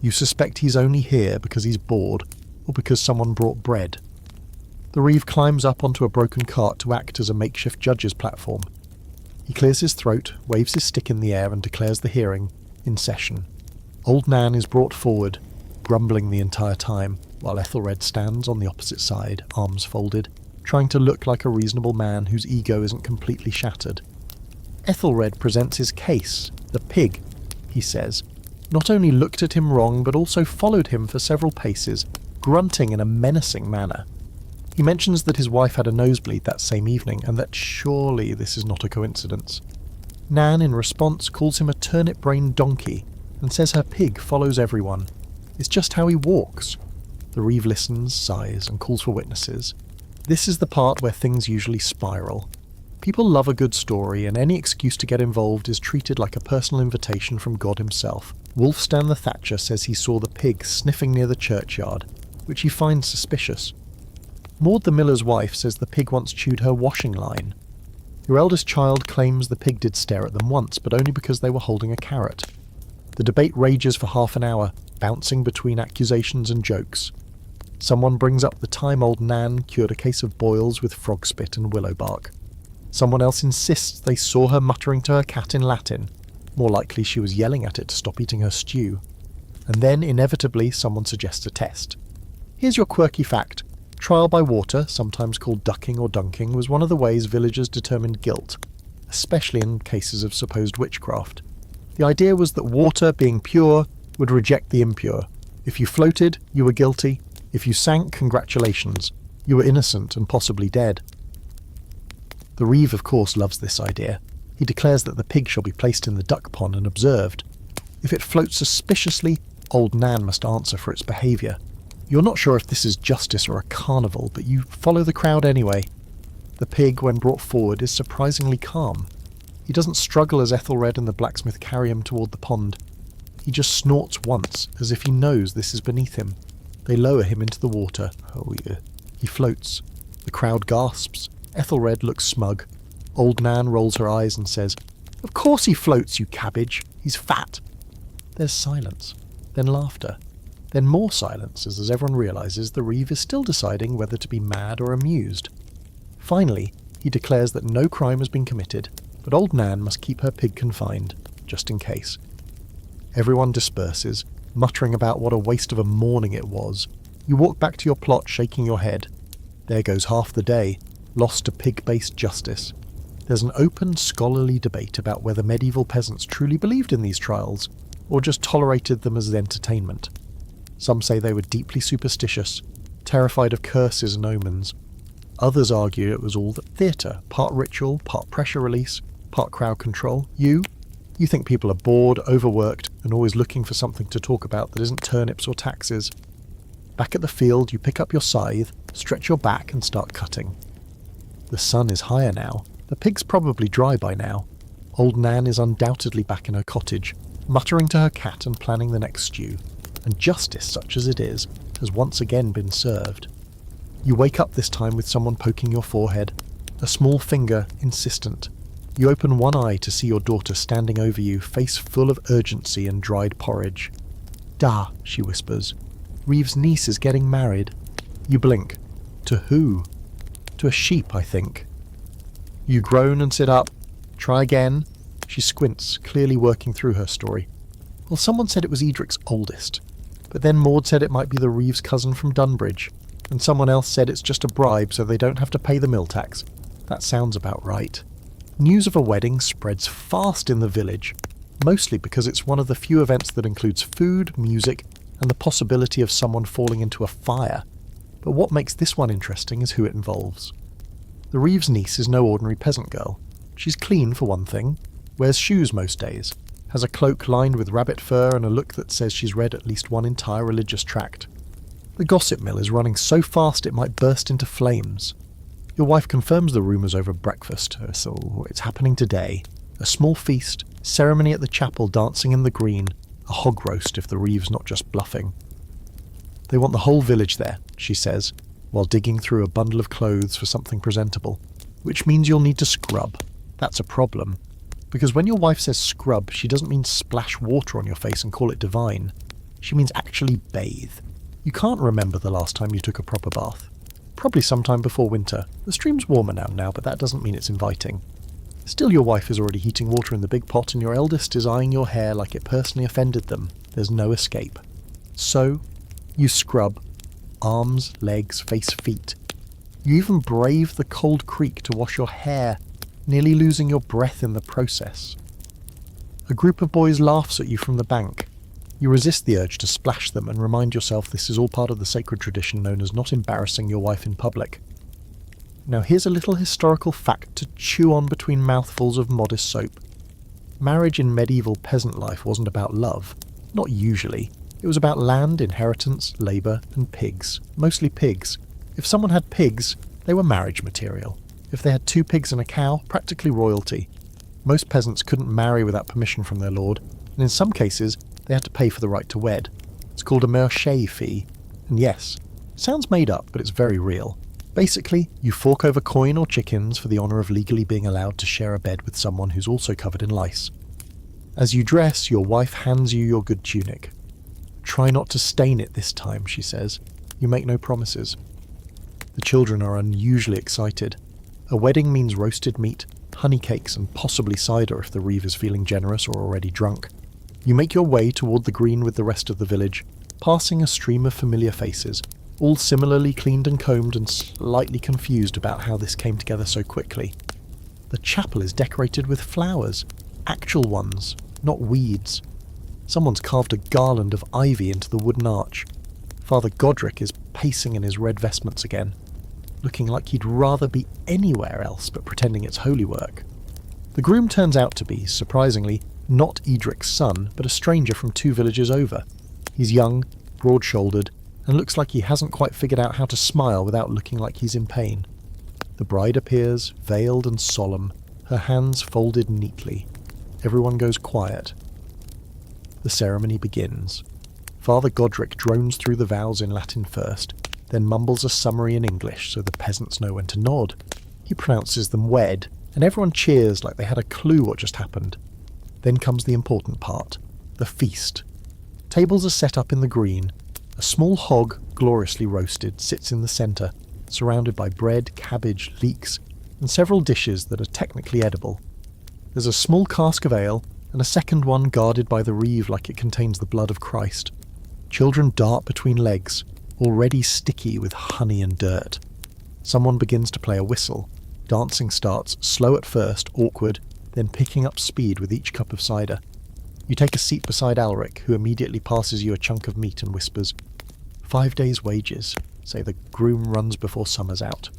You suspect he's only here because he's bored, or because someone brought bread. The reeve climbs up onto a broken cart to act as a makeshift judge's platform. He clears his throat, waves his stick in the air, and declares the hearing in session. Old Nan is brought forward, grumbling the entire time, while Ethelred stands on the opposite side, arms folded, trying to look like a reasonable man whose ego isn't completely shattered. Ethelred presents his case. The pig, he says, not only looked at him wrong, but also followed him for several paces, grunting in a menacing manner. He mentions that his wife had a nosebleed that same evening, and that surely this is not a coincidence. Nan, in response, calls him a turnip-brained donkey, and says her pig follows everyone. It's just how he walks. The reeve listens, sighs, and calls for witnesses. This is the part where things usually spiral. People love a good story, and any excuse to get involved is treated like a personal invitation from God himself. Wulfstan the Thatcher says he saw the pig sniffing near the churchyard, which he finds suspicious. Maud the miller's wife says the pig once chewed her washing line. Your eldest child claims the pig did stare at them once, but only because they were holding a carrot. The debate rages for half an hour, bouncing between accusations and jokes. Someone brings up the time old Nan cured a case of boils with frog spit and willow bark. Someone else insists they saw her muttering to her cat in Latin. More likely she was yelling at it to stop eating her stew. And then, inevitably, someone suggests a test. Here's your quirky fact. Trial by water, sometimes called ducking or dunking, was one of the ways villagers determined guilt, especially in cases of supposed witchcraft. The idea was that water, being pure, would reject the impure. If you floated, you were guilty. If you sank, congratulations. You were innocent and possibly dead. The reeve, of course, loves this idea. He declares that the pig shall be placed in the duck pond and observed. If it floats suspiciously, old Nan must answer for its behaviour. You're not sure if this is justice or a carnival, but you follow the crowd anyway. The pig, when brought forward, is surprisingly calm. He doesn't struggle as Ethelred and the blacksmith carry him toward the pond. He just snorts once, as if he knows this is beneath him. They lower him into the water. Oh yeah. He floats. The crowd gasps. Ethelred looks smug. Old Nan rolls her eyes and says, "Of course he floats, you cabbage. He's fat." There's silence. Then laughter. Then more silence, as everyone realises the reeve is still deciding whether to be mad or amused. Finally, he declares that no crime has been committed, but old Nan must keep her pig confined, just in case. Everyone disperses, muttering about what a waste of a morning it was. You walk back to your plot shaking your head. There goes half the day, lost to pig-based justice. There's an open, scholarly debate about whether medieval peasants truly believed in these trials, or just tolerated them as entertainment. Some say they were deeply superstitious, terrified of curses and omens. Others argue it was all theatre, part ritual, part pressure release, part crowd control. You think people are bored, overworked, and always looking for something to talk about that isn't turnips or taxes. Back at the field, you pick up your scythe, stretch your back, and start cutting. The sun is higher now. The pig's probably dry by now. Old Nan is undoubtedly back in her cottage, muttering to her cat and planning the next stew. And justice, such as it is, has once again been served. You wake up this time with someone poking your forehead, a small finger, insistent. You open one eye to see your daughter standing over you, face full of urgency and dried porridge. "Da," she whispers. "Reeve's niece is getting married." You blink. To who? To a sheep, I think. You groan and sit up. Try again. She squints, clearly working through her story. Well, someone said it was Edric's oldest, but then Maud said it might be the Reeves cousin from Dunbridge, and someone else said it's just a bribe so they don't have to pay the mill tax. That sounds about right. News of a wedding spreads fast in the village, mostly because it's one of the few events that includes food, music, and the possibility of someone falling into a fire. But what makes this one interesting is who it involves. The Reeves niece is no ordinary peasant girl. She's clean for one thing, wears shoes most days, has a cloak lined with rabbit fur and a look that says she's read at least one entire religious tract. The gossip mill is running so fast it might burst into flames. Your wife confirms the rumours over breakfast, so it's happening today. A small feast, ceremony at the chapel, dancing in the green, a hog roast if the Reeves not just bluffing. They want the whole village there, she says, while digging through a bundle of clothes for something presentable, which means you'll need to scrub. That's a problem, because when your wife says scrub, she doesn't mean splash water on your face and call it divine. She means actually bathe. You can't remember the last time you took a proper bath. Probably sometime before winter. The stream's warmer now, but that doesn't mean it's inviting. Still, your wife is already heating water in the big pot and your eldest is eyeing your hair like it personally offended them. There's no escape. So, you scrub. Arms, legs, face, feet. You even brave the cold creek to wash your hair, nearly losing your breath in the process. A group of boys laughs at you from the bank. You resist the urge to splash them and remind yourself this is all part of the sacred tradition known as not embarrassing your wife in public. Now here's a little historical fact to chew on between mouthfuls of modest soap. Marriage in medieval peasant life wasn't about love. Not usually. It was about land, inheritance, labour, and pigs. Mostly pigs. If someone had pigs, they were marriage material. If they had 2 pigs and a cow, practically royalty. Most peasants couldn't marry without permission from their lord, and in some cases, they had to pay for the right to wed. It's called a merché fee. And yes, it sounds made up, but it's very real. Basically, you fork over coin or chickens for the honour of legally being allowed to share a bed with someone who's also covered in lice. As you dress, your wife hands you your good tunic. Try not to stain it this time, she says. You make no promises. The children are unusually excited. A wedding means roasted meat, honey cakes, and possibly cider if the Reeve is feeling generous or already drunk. You make your way toward the green with the rest of the village, passing a stream of familiar faces, all similarly cleaned and combed and slightly confused about how this came together so quickly. The chapel is decorated with flowers, actual ones, not weeds. Someone's carved a garland of ivy into the wooden arch. Father Godric is pacing in his red vestments again, looking like he'd rather be anywhere else but pretending it's holy work. The groom turns out to be, surprisingly, not Edric's son, but a stranger from 2 villages over. He's young, broad-shouldered, and looks like he hasn't quite figured out how to smile without looking like he's in pain. The bride appears, veiled and solemn, her hands folded neatly. Everyone goes quiet. The ceremony begins. Father Godric drones through the vows in Latin first, then mumbles a summary in English so the peasants know when to nod. He pronounces them wed, and everyone cheers like they had a clue what just happened. Then comes the important part, the feast. Tables are set up in the green. A small hog, gloriously roasted, sits in the centre, surrounded by bread, cabbage, leeks, and several dishes that are technically edible. There's a small cask of ale, and a second one guarded by the reeve like it contains the blood of Christ. Children dart between legs, already sticky with honey and dirt. Someone begins to play a whistle. Dancing starts, slow at first, awkward, then picking up speed with each cup of cider. You take a seat beside Alric, who immediately passes you a chunk of meat and whispers, 5 days' wages, say the groom runs before summer's out.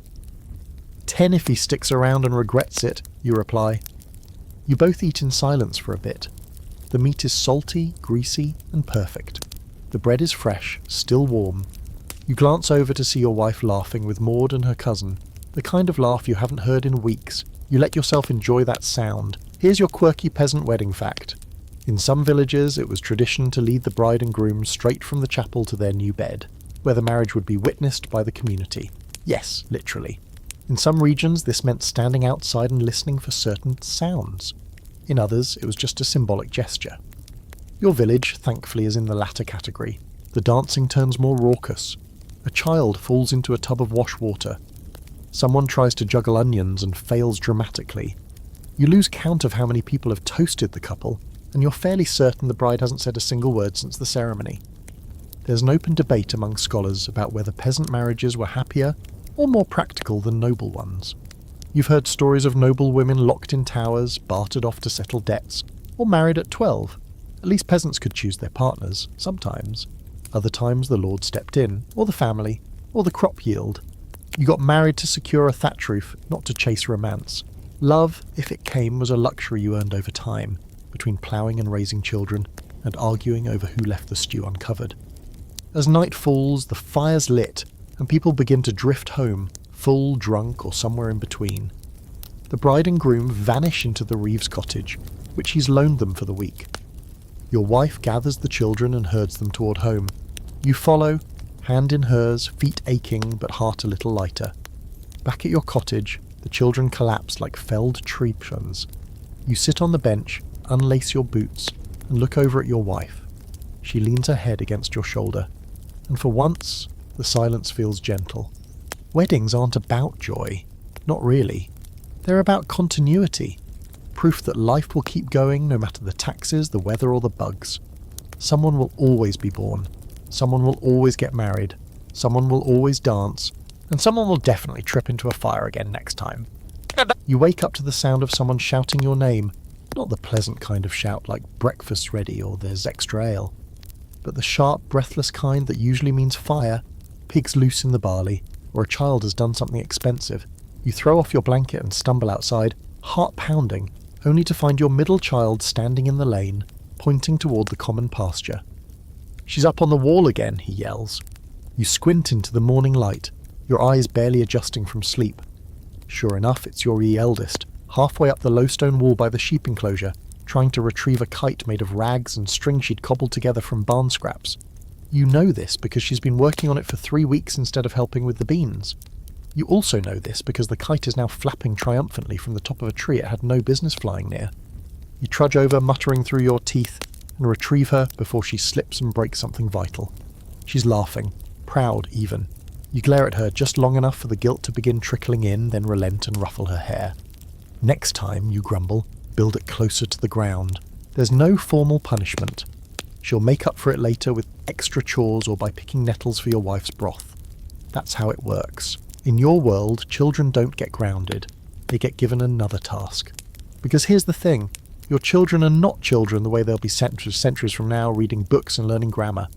10 if he sticks around and regrets it, you reply. You both eat in silence for a bit. The meat is salty, greasy, and perfect. The bread is fresh, still warm. You glance over to see your wife laughing with Maud and her cousin, the kind of laugh you haven't heard in weeks. You let yourself enjoy that sound. Here's your quirky peasant wedding fact. In some villages, it was tradition to lead the bride and groom straight from the chapel to their new bed, where the marriage would be witnessed by the community. Yes, literally. In some regions, this meant standing outside and listening for certain sounds. In others, it was just a symbolic gesture. Your village, thankfully, is in the latter category. The dancing turns more raucous. A child falls into a tub of wash water. Someone tries to juggle onions and fails dramatically. You lose count of how many people have toasted the couple. and you're fairly certain the bride hasn't said a single word since the ceremony. There's an open debate among scholars about whether peasant marriages were happier or more practical than noble ones. You've heard stories of noble women locked in towers, bartered off to settle debts, or married at 12. At least peasants could choose their partners, sometimes. Other times the lord stepped in, or the family, or the crop yield. You got married to secure a thatch roof, not to chase romance. Love, if it came, was a luxury you earned over time, between ploughing and raising children, and arguing over who left the stew uncovered. As night falls, the fire's lit, and people begin to drift home, full, drunk, or somewhere in between. The bride and groom vanish into the reeves cottage, which he's loaned them for the week. Your wife gathers the children and herds them toward home. You follow, hand in hers, feet aching but heart a little lighter. Back at your cottage, the children collapse like felled tree trunks. You sit on the bench, unlace your boots, and look over at your wife. She leans her head against your shoulder, and for once, the silence feels gentle. Weddings aren't about joy. Not really. They're about continuity. Proof that life will keep going no matter the taxes, the weather, or the bugs. Someone will always be born. Someone will always get married. Someone will always dance. And someone will definitely trip into a fire again next time. You wake up to the sound of someone shouting your name. Not the pleasant kind of shout like breakfast's ready or there's extra ale. But the sharp, breathless kind that usually means fire, pigs loose in the barley, or a child has done something expensive. You throw off your blanket and stumble outside, heart pounding, only to find your middle child standing in the lane, pointing toward the common pasture. "She's up on the wall again," he yells. You squint into the morning light, your eyes barely adjusting from sleep. Sure enough, it's your eldest, halfway up the low stone wall by the sheep enclosure, trying to retrieve a kite made of rags and string she'd cobbled together from barn scraps. You know this because she's been working on it for 3 weeks instead of helping with the beans. You also know this because the kite is now flapping triumphantly from the top of a tree it had no business flying near. You trudge over, muttering through your teeth, and retrieve her before she slips and breaks something vital. She's laughing, proud even. You glare at her just long enough for the guilt to begin trickling in, then relent and ruffle her hair. Next time, you grumble, build it closer to the ground. There's no formal punishment. She'll make up for it later with extra chores or by picking nettles for your wife's broth. That's how it works. In your world, children don't get grounded. They get given another task. Because here's the thing. Your children are not children the way they'll be centuries from now reading books and learning grammar.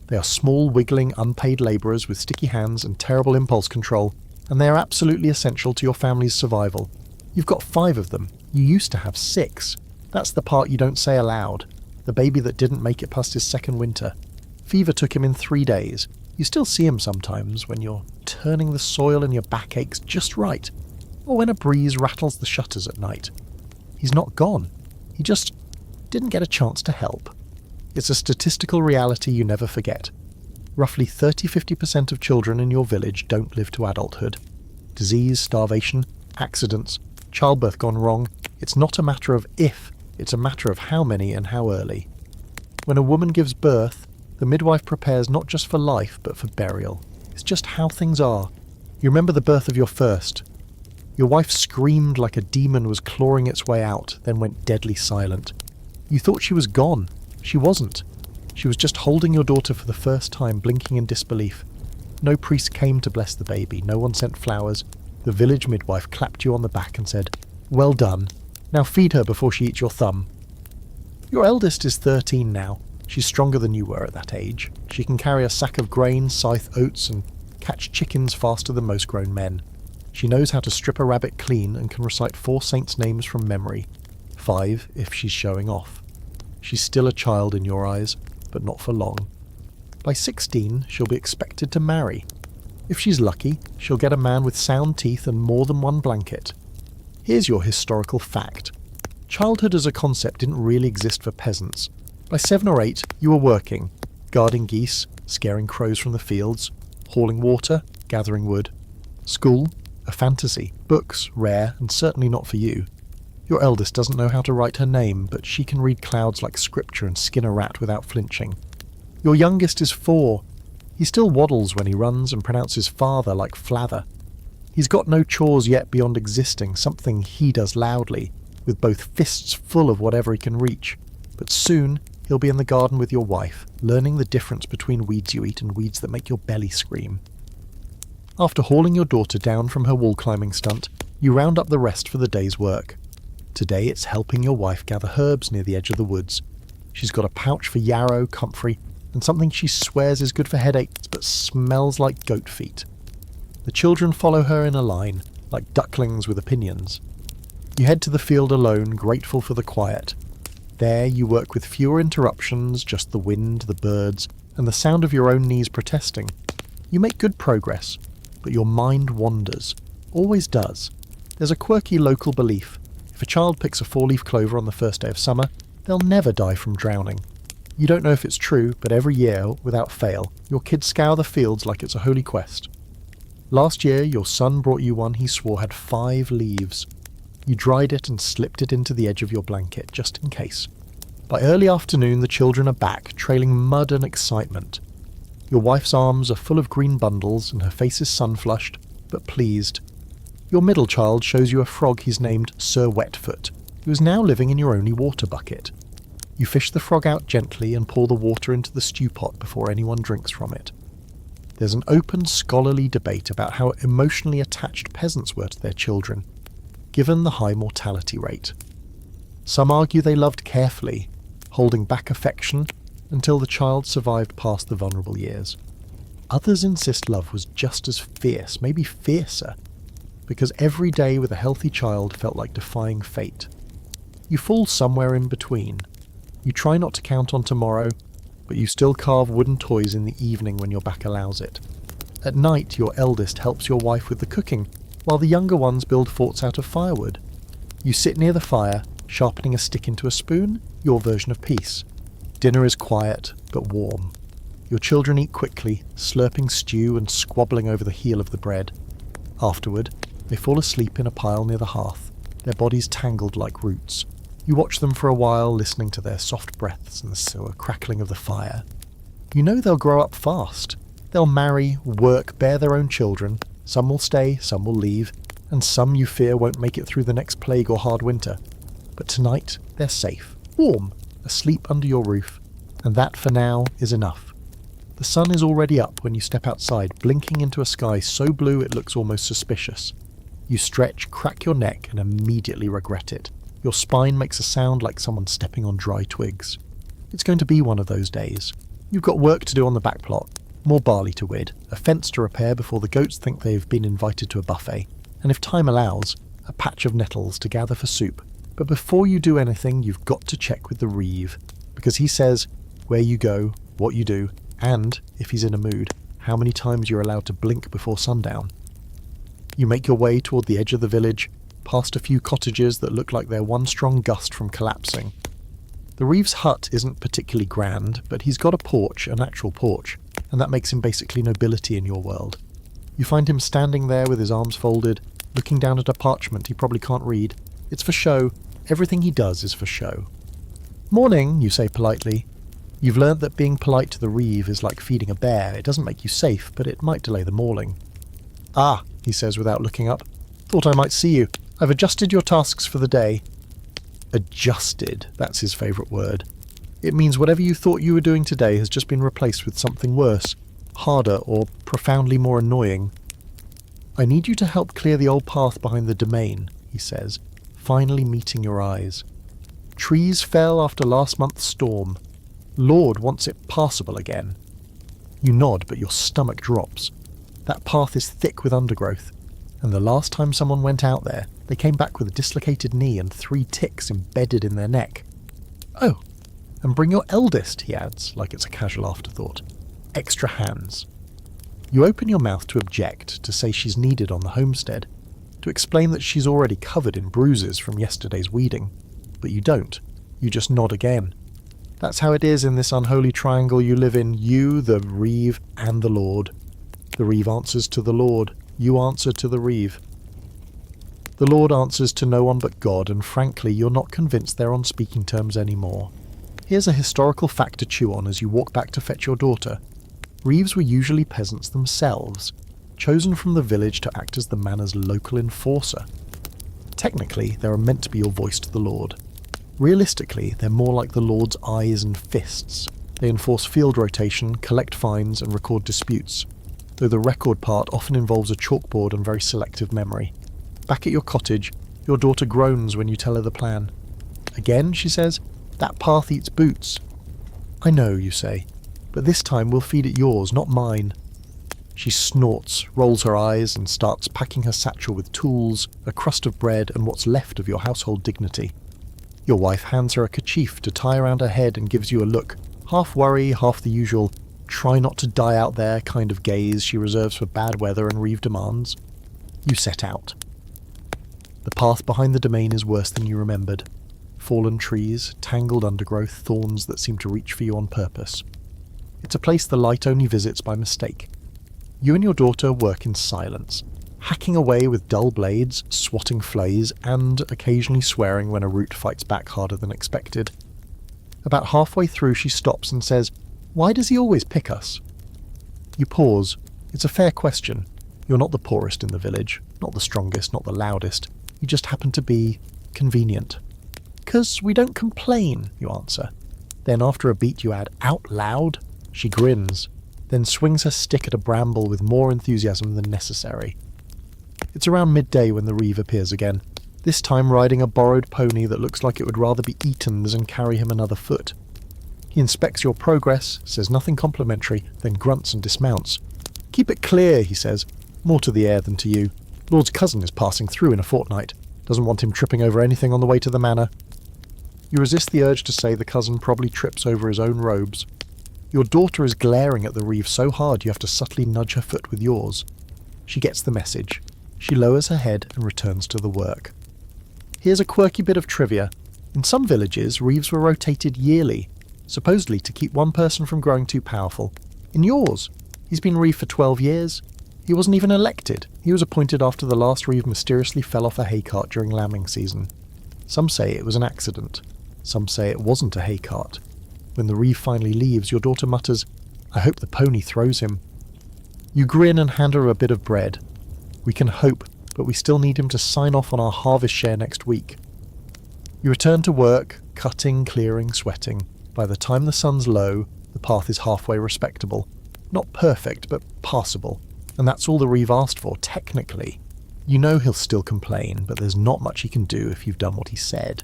They are small, wiggling, unpaid labourers with sticky hands and terrible impulse control, and they are absolutely essential to your family's survival. You've got 5 of them. You used to have 6. That's the part you don't say aloud. The baby that didn't make it past his second winter. Fever took him in 3 days. You still see him sometimes when you're turning the soil and your back aches just right, or when a breeze rattles the shutters at night. He's not gone. He just didn't get a chance to help. It's a statistical reality you never forget. Roughly 30-50% of children in your village don't live to adulthood. Disease, starvation, accidents, childbirth gone wrong. It's not a matter of if, it's a matter of how many and how early. When a woman gives birth, the midwife prepares not just for life, but for burial. It's just how things are. You remember the birth of your first. Your wife screamed like a demon was clawing its way out, then went deadly silent. You thought she was gone. She wasn't. She was just holding your daughter for the first time, blinking in disbelief. No priest came to bless the baby. No one sent flowers. The village midwife clapped you on the back and said, "Well done. Now feed her before she eats your thumb." Your eldest is 13 now. She's stronger than you were at that age. She can carry a sack of grain, scythe oats, and catch chickens faster than most grown men. She knows how to strip a rabbit clean and can recite 4 saints' names from memory. 5 if she's showing off. She's still a child in your eyes, but not for long. By 16, she'll be expected to marry. If she's lucky, she'll get a man with sound teeth and more than one blanket. Here's your historical fact. Childhood as a concept didn't really exist for peasants. By 7 or 8, you were working, guarding geese, scaring crows from the fields, hauling water, gathering wood. School, a fantasy. Books, rare, and certainly not for you. Your eldest doesn't know how to write her name, but she can read clouds like scripture and skin a rat without flinching. Your youngest is 4. He still waddles when he runs and pronounces father like flather. He's got no chores yet beyond existing, something he does loudly, with both fists full of whatever he can reach. But soon he'll be in the garden with your wife, learning the difference between weeds you eat and weeds that make your belly scream. After hauling your daughter down from her wall climbing stunt, you round up the rest for the day's work. Today it's helping your wife gather herbs near the edge of the woods. She's got a pouch for yarrow, comfrey, and something she swears is good for headaches but smells like goat feet. The children follow her in a line, like ducklings with opinions. You head to the field alone, grateful for the quiet. There you work with fewer interruptions, just the wind, the birds, and the sound of your own knees protesting. You make good progress, but your mind wanders. Always does. There's a quirky local belief. If a child picks a 4-leaf clover on the first day of summer, they'll never die from drowning. You don't know if it's true, but every year, without fail, your kids scour the fields like it's a holy quest. Last year, your son brought you one he swore had 5 leaves. You dried it and slipped it into the edge of your blanket, just in case. By early afternoon, the children are back, trailing mud and excitement. Your wife's arms are full of green bundles, and her face is sun-flushed, but pleased. Your middle child shows you a frog he's named Sir Wetfoot, who is now living in your only water bucket. You fish the frog out gently and pour the water into the stew pot before anyone drinks from it. There's an open scholarly debate about how emotionally attached peasants were to their children, given the high mortality rate. Some argue they loved carefully, holding back affection until the child survived past the vulnerable years. Others insist love was just as fierce, maybe fiercer, because every day with a healthy child felt like defying fate. You fall somewhere in between. You try not to count on tomorrow, but you still carve wooden toys in the evening when your back allows it. At night, your eldest helps your wife with the cooking, while the younger ones build forts out of firewood. You sit near the fire, sharpening a stick into a spoon, your version of peace. Dinner is quiet, but warm. Your children eat quickly, slurping stew and squabbling over the heel of the bread. Afterward, they fall asleep in a pile near the hearth, their bodies tangled like roots. You watch them for a while, listening to their soft breaths and the slow crackling of the fire. You know they'll grow up fast. They'll marry, work, bear their own children. Some will stay, some will leave, and some you fear won't make it through the next plague or hard winter. But tonight, they're safe, warm, asleep under your roof, and that for now is enough. The sun is already up when you step outside, blinking into a sky so blue it looks almost suspicious. You stretch, crack your neck, and immediately regret it. Your spine makes a sound like someone stepping on dry twigs. It's going to be one of those days. You've got work to do on the back plot, more barley to wid, a fence to repair before the goats think they've been invited to a buffet, and if time allows, a patch of nettles to gather for soup. But before you do anything, you've got to check with the reeve, because he says where you go, what you do, and, if he's in a mood, how many times you're allowed to blink before sundown. You make your way toward the edge of the village, past a few cottages that look like they're one strong gust from collapsing. The reeve's hut isn't particularly grand, but he's got a porch, an actual porch, and that makes him basically nobility in your world. You find him standing there with his arms folded, looking down at a parchment he probably can't read. It's for show. Everything he does is for show. "Morning," you say politely. You've learnt that being polite to the reeve is like feeding a bear. It doesn't make you safe, but it might delay the mauling. "Ah," he says without looking up. "Thought I might see you. I've adjusted your tasks for the day." Adjusted, that's his favourite word. It means whatever you thought you were doing today has just been replaced with something worse, harder, or profoundly more annoying. "I need you to help clear the old path behind the domain," he says, finally meeting your eyes. "Trees fell after last month's storm. Lord wants it passable again." You nod, but your stomach drops. That path is thick with undergrowth, and the last time someone went out there, they came back with a dislocated knee and 3 ticks embedded in their neck. "Oh, and bring your eldest," he adds, like it's a casual afterthought. "Extra hands." You open your mouth to object, to say she's needed on the homestead, to explain that she's already covered in bruises from yesterday's weeding. But you don't. You just nod again. That's how it is in this unholy triangle you live in, you, the reeve, and the Lord. The reeve answers to the Lord. You answer to the reeve. The Lord answers to no one but God, and frankly, you're not convinced they're on speaking terms anymore. Here's a historical fact to chew on as you walk back to fetch your daughter. Reeves were usually peasants themselves, chosen from the village to act as the manor's local enforcer. Technically, they are meant to be your voice to the Lord. Realistically, they're more like the Lord's eyes and fists. They enforce field rotation, collect fines, and record disputes, though the record part often involves a chalkboard and very selective memory. Back at your cottage, your daughter groans when you tell her the plan. Again, she says, that path eats boots. I know, you say, but this time we'll feed it yours, not mine. She snorts, rolls her eyes, and starts packing her satchel with tools, a crust of bread, and what's left of your household dignity. Your wife hands her a kerchief to tie around her head and gives you a look, half worry, half the usual try not to die out there kind of gaze she reserves for bad weather and reeve demands. You set out. The path behind the domain is worse than you remembered. Fallen trees, tangled undergrowth, thorns that seem to reach for you on purpose. It's a place the light only visits by mistake. You and your daughter work in silence, hacking away with dull blades, swatting flays, and occasionally swearing when a root fights back harder than expected. About halfway through she stops and says, "Why does he always pick us?" You pause. It's a fair question. You're not the poorest in the village, not the strongest, not the loudest. You just happen to be convenient. "'Cause we don't complain," you answer. Then after a beat you add, "Out loud?" She grins, then swings her stick at a bramble with more enthusiasm than necessary. It's around midday when the reeve appears again, this time riding a borrowed pony that looks like it would rather be eaten than carry him another foot. He inspects your progress, says nothing complimentary, then grunts and dismounts. "Keep it clear," he says, more to the air than to you. Lord's cousin is passing through in a fortnight. Doesn't want him tripping over anything on the way to the manor. You resist the urge to say the cousin probably trips over his own robes. Your daughter is glaring at the reeve so hard you have to subtly nudge her foot with yours. She gets the message. She lowers her head and returns to the work. Here's a quirky bit of trivia. In some villages, reeves were rotated yearly, supposedly to keep one person from growing too powerful. In yours, he's been reeve for 12 years. He wasn't even elected. He was appointed after the last reeve mysteriously fell off a hay cart during lambing season. Some say it was an accident. Some say it wasn't a hay cart. When the reeve finally leaves, your daughter mutters, "I hope the pony throws him." You grin and hand her a bit of bread. "We can hope, but we still need him to sign off on our harvest share next week." You return to work, cutting, clearing, sweating. By the time the sun's low, the path is halfway respectable. Not perfect, but passable. And that's all the reeve asked for, technically. You know he'll still complain, but there's not much he can do if you've done what he said.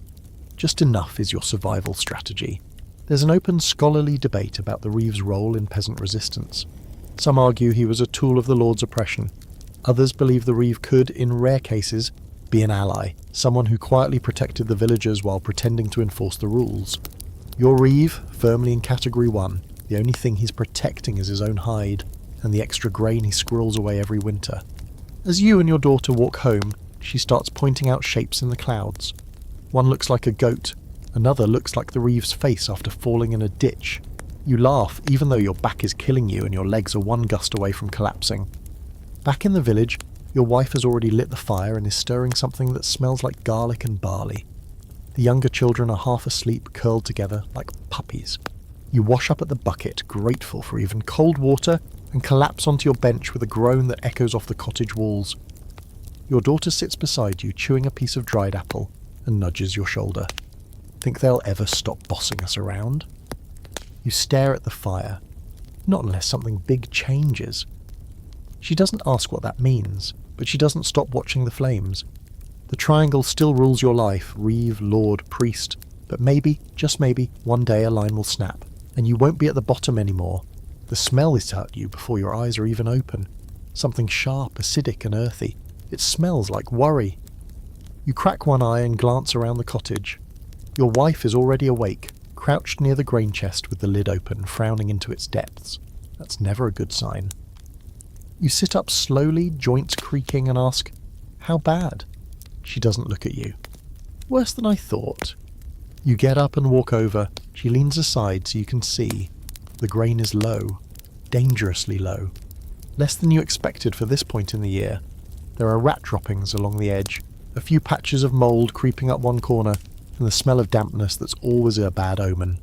Just enough is your survival strategy. There's an open scholarly debate about the reeve's role in peasant resistance. Some argue he was a tool of the Lord's oppression. Others believe the reeve could, in rare cases, be an ally, someone who quietly protected the villagers while pretending to enforce the rules. Your reeve, firmly in Category 1, the only thing he's protecting is his own hide, and the extra grain he squirrels away every winter. As you and your daughter walk home, she starts pointing out shapes in the clouds. One looks like a goat, another looks like the reeve's face after falling in a ditch. You laugh, even though your back is killing you and your legs are one gust away from collapsing. Back in the village, your wife has already lit the fire and is stirring something that smells like garlic and barley. The younger children are half asleep, curled together like puppies. You wash up at the bucket, grateful for even cold water, and collapse onto your bench with a groan that echoes off the cottage walls. Your daughter sits beside you, chewing a piece of dried apple, and nudges your shoulder. Think they'll ever stop bossing us around? You stare at the fire. Not unless something big changes. She doesn't ask what that means, but she doesn't stop watching the flames. The triangle still rules your life, reeve, lord, priest, but maybe, just maybe, one day a line will snap, and you won't be at the bottom anymore. The smell is at you before your eyes are even open. Something sharp, acidic and earthy. It smells like worry. You crack one eye and glance around the cottage. Your wife is already awake, crouched near the grain chest with the lid open, frowning into its depths. That's never a good sign. You sit up slowly, joints creaking, and ask, "How bad?" She doesn't look at you. "Worse than I thought." You get up and walk over. She leans aside so you can see. The grain is low, dangerously low. Less than you expected for this point in the year. There are rat droppings along the edge, a few patches of mould creeping up one corner, and the smell of dampness that's always a bad omen.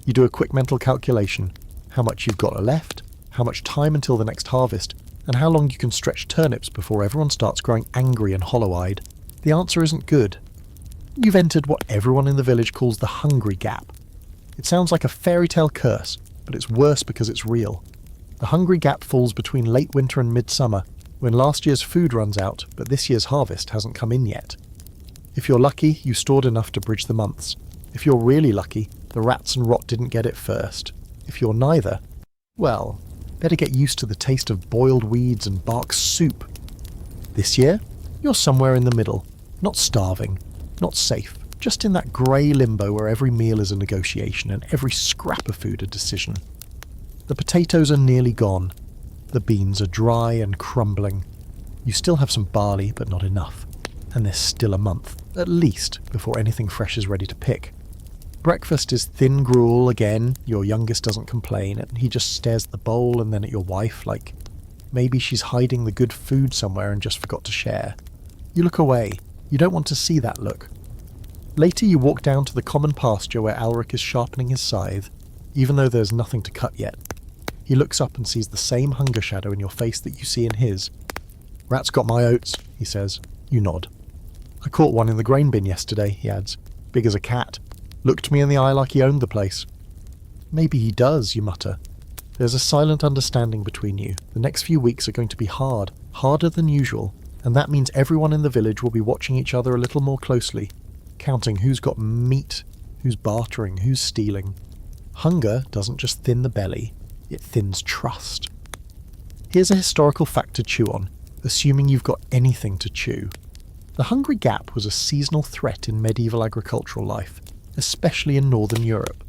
You do a quick mental calculation. How much you've got left, how much time until the next harvest, and how long you can stretch turnips before everyone starts growing angry and hollow-eyed. The answer isn't good. You've entered what everyone in the village calls the hungry gap. It sounds like a fairy tale curse, but it's worse because it's real. The hungry gap falls between late winter and midsummer, when last year's food runs out, but this year's harvest hasn't come in yet. If you're lucky, you stored enough to bridge the months. If you're really lucky, the rats and rot didn't get it first. If you're neither, well, better get used to the taste of boiled weeds and bark soup. This year, you're somewhere in the middle, not starving, not safe, just in that grey limbo where every meal is a negotiation and every scrap of food a decision. The potatoes are nearly gone. The beans are dry and crumbling. You still have some barley, but not enough. And there's still a month, at least, before anything fresh is ready to pick. Breakfast is thin gruel again. Your youngest doesn't complain, and he just stares at the bowl and then at your wife like maybe she's hiding the good food somewhere and just forgot to share. You look away. You don't want to see that look. Later you walk down to the common pasture where Alric is sharpening his scythe, even though there's nothing to cut yet. He looks up and sees the same hunger shadow in your face that you see in his. "Rat's got my oats," he says. You nod. "I caught one in the grain bin yesterday," he adds. "Big as a cat. Looked me in the eye like he owned the place." "Maybe he does," you mutter. There's a silent understanding between you. The next few weeks are going to be hard, harder than usual, and that means everyone in the village will be watching each other a little more closely, counting who's got meat, who's bartering, who's stealing. Hunger doesn't just thin the belly, it thins trust. Here's a historical fact to chew on, assuming you've got anything to chew. The hungry gap was a seasonal threat in medieval agricultural life, especially in northern Europe.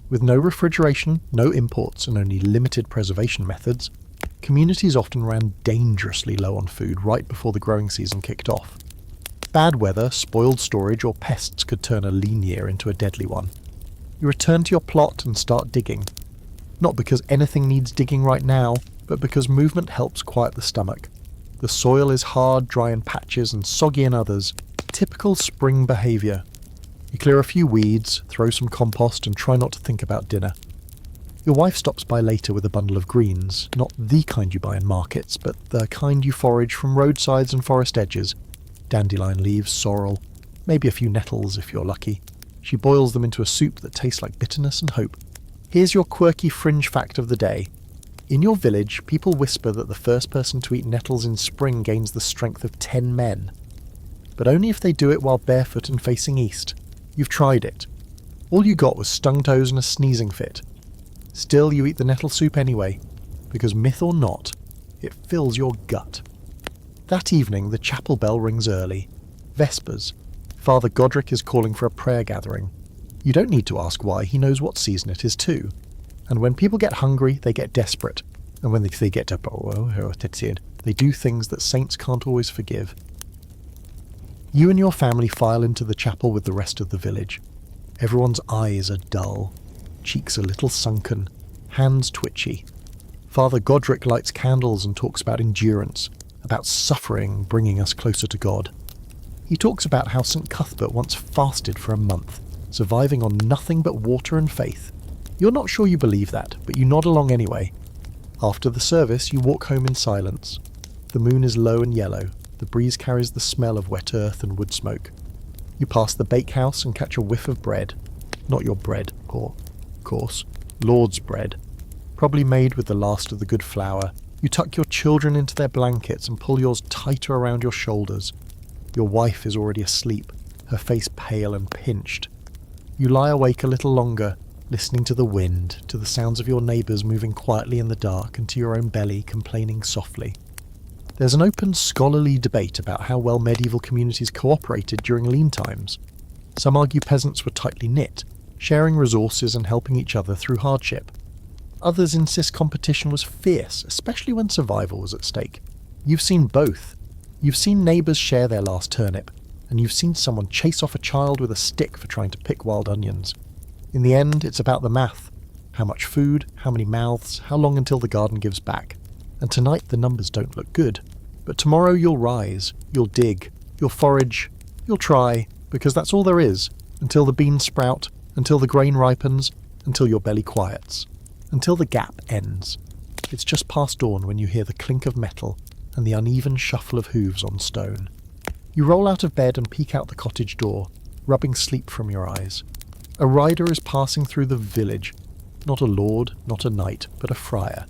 With no refrigeration, no imports, and only limited preservation methods, communities often ran dangerously low on food right before the growing season kicked off. Bad weather, spoiled storage, or pests could turn a lean year into a deadly one. You return to your plot and start digging. Not because anything needs digging right now, but because movement helps quiet the stomach. The soil is hard, dry in patches and soggy in others. Typical spring behaviour. You clear a few weeds, throw some compost and try not to think about dinner. Your wife stops by later with a bundle of greens, not the kind you buy in markets, but the kind you forage from roadsides and forest edges. Dandelion leaves, sorrel, maybe a few nettles if you're lucky. She boils them into a soup that tastes like bitterness and hope. Here's your quirky fringe fact of the day. In your village, people whisper that the first person to eat nettles in spring gains the strength of 10 men. But only if they do it while barefoot and facing east. You've tried it. All you got was stung toes and a sneezing fit. Still, you eat the nettle soup anyway, because myth or not, it fills your gut. That evening, the chapel bell rings early. Vespers. Father Godric is calling for a prayer gathering. You don't need to ask why, he knows what season it is too. And when people get hungry, they get desperate. And when they get they do things that saints can't always forgive. You and your family file into the chapel with the rest of the village. Everyone's eyes are dull, cheeks a little sunken, hands twitchy. Father Godric lights candles and talks about endurance, about suffering bringing us closer to God. He talks about how St. Cuthbert once fasted for a month, surviving on nothing but water and faith. You're not sure you believe that, but you nod along anyway. After the service, you walk home in silence. The moon is low and yellow. The breeze carries the smell of wet earth and wood smoke. You pass the bakehouse and catch a whiff of bread. Not your bread, of course. Lord's bread. Probably made with the last of the good flour. You tuck your children into their blankets and pull yours tighter around your shoulders. Your wife is already asleep, her face pale and pinched. You lie awake a little longer, listening to the wind, to the sounds of your neighbours moving quietly in the dark, and to your own belly complaining softly. There's an open scholarly debate about how well medieval communities cooperated during lean times. Some argue peasants were tightly knit, sharing resources and helping each other through hardship. Others insist competition was fierce, especially when survival was at stake. You've seen both. You've seen neighbours share their last turnip, and you've seen someone chase off a child with a stick for trying to pick wild onions. In the end, it's about the math. How much food, how many mouths, how long until the garden gives back. And tonight the numbers don't look good. But tomorrow you'll rise, you'll dig, you'll forage, you'll try, because that's all there is, until the beans sprout, until the grain ripens, until your belly quiets, until the gap ends. It's just past dawn when you hear the clink of metal and the uneven shuffle of hooves on stone. You roll out of bed and peek out the cottage door. rubbing sleep from your eyes. A rider is passing through the village. Not a lord, not a knight, but a friar.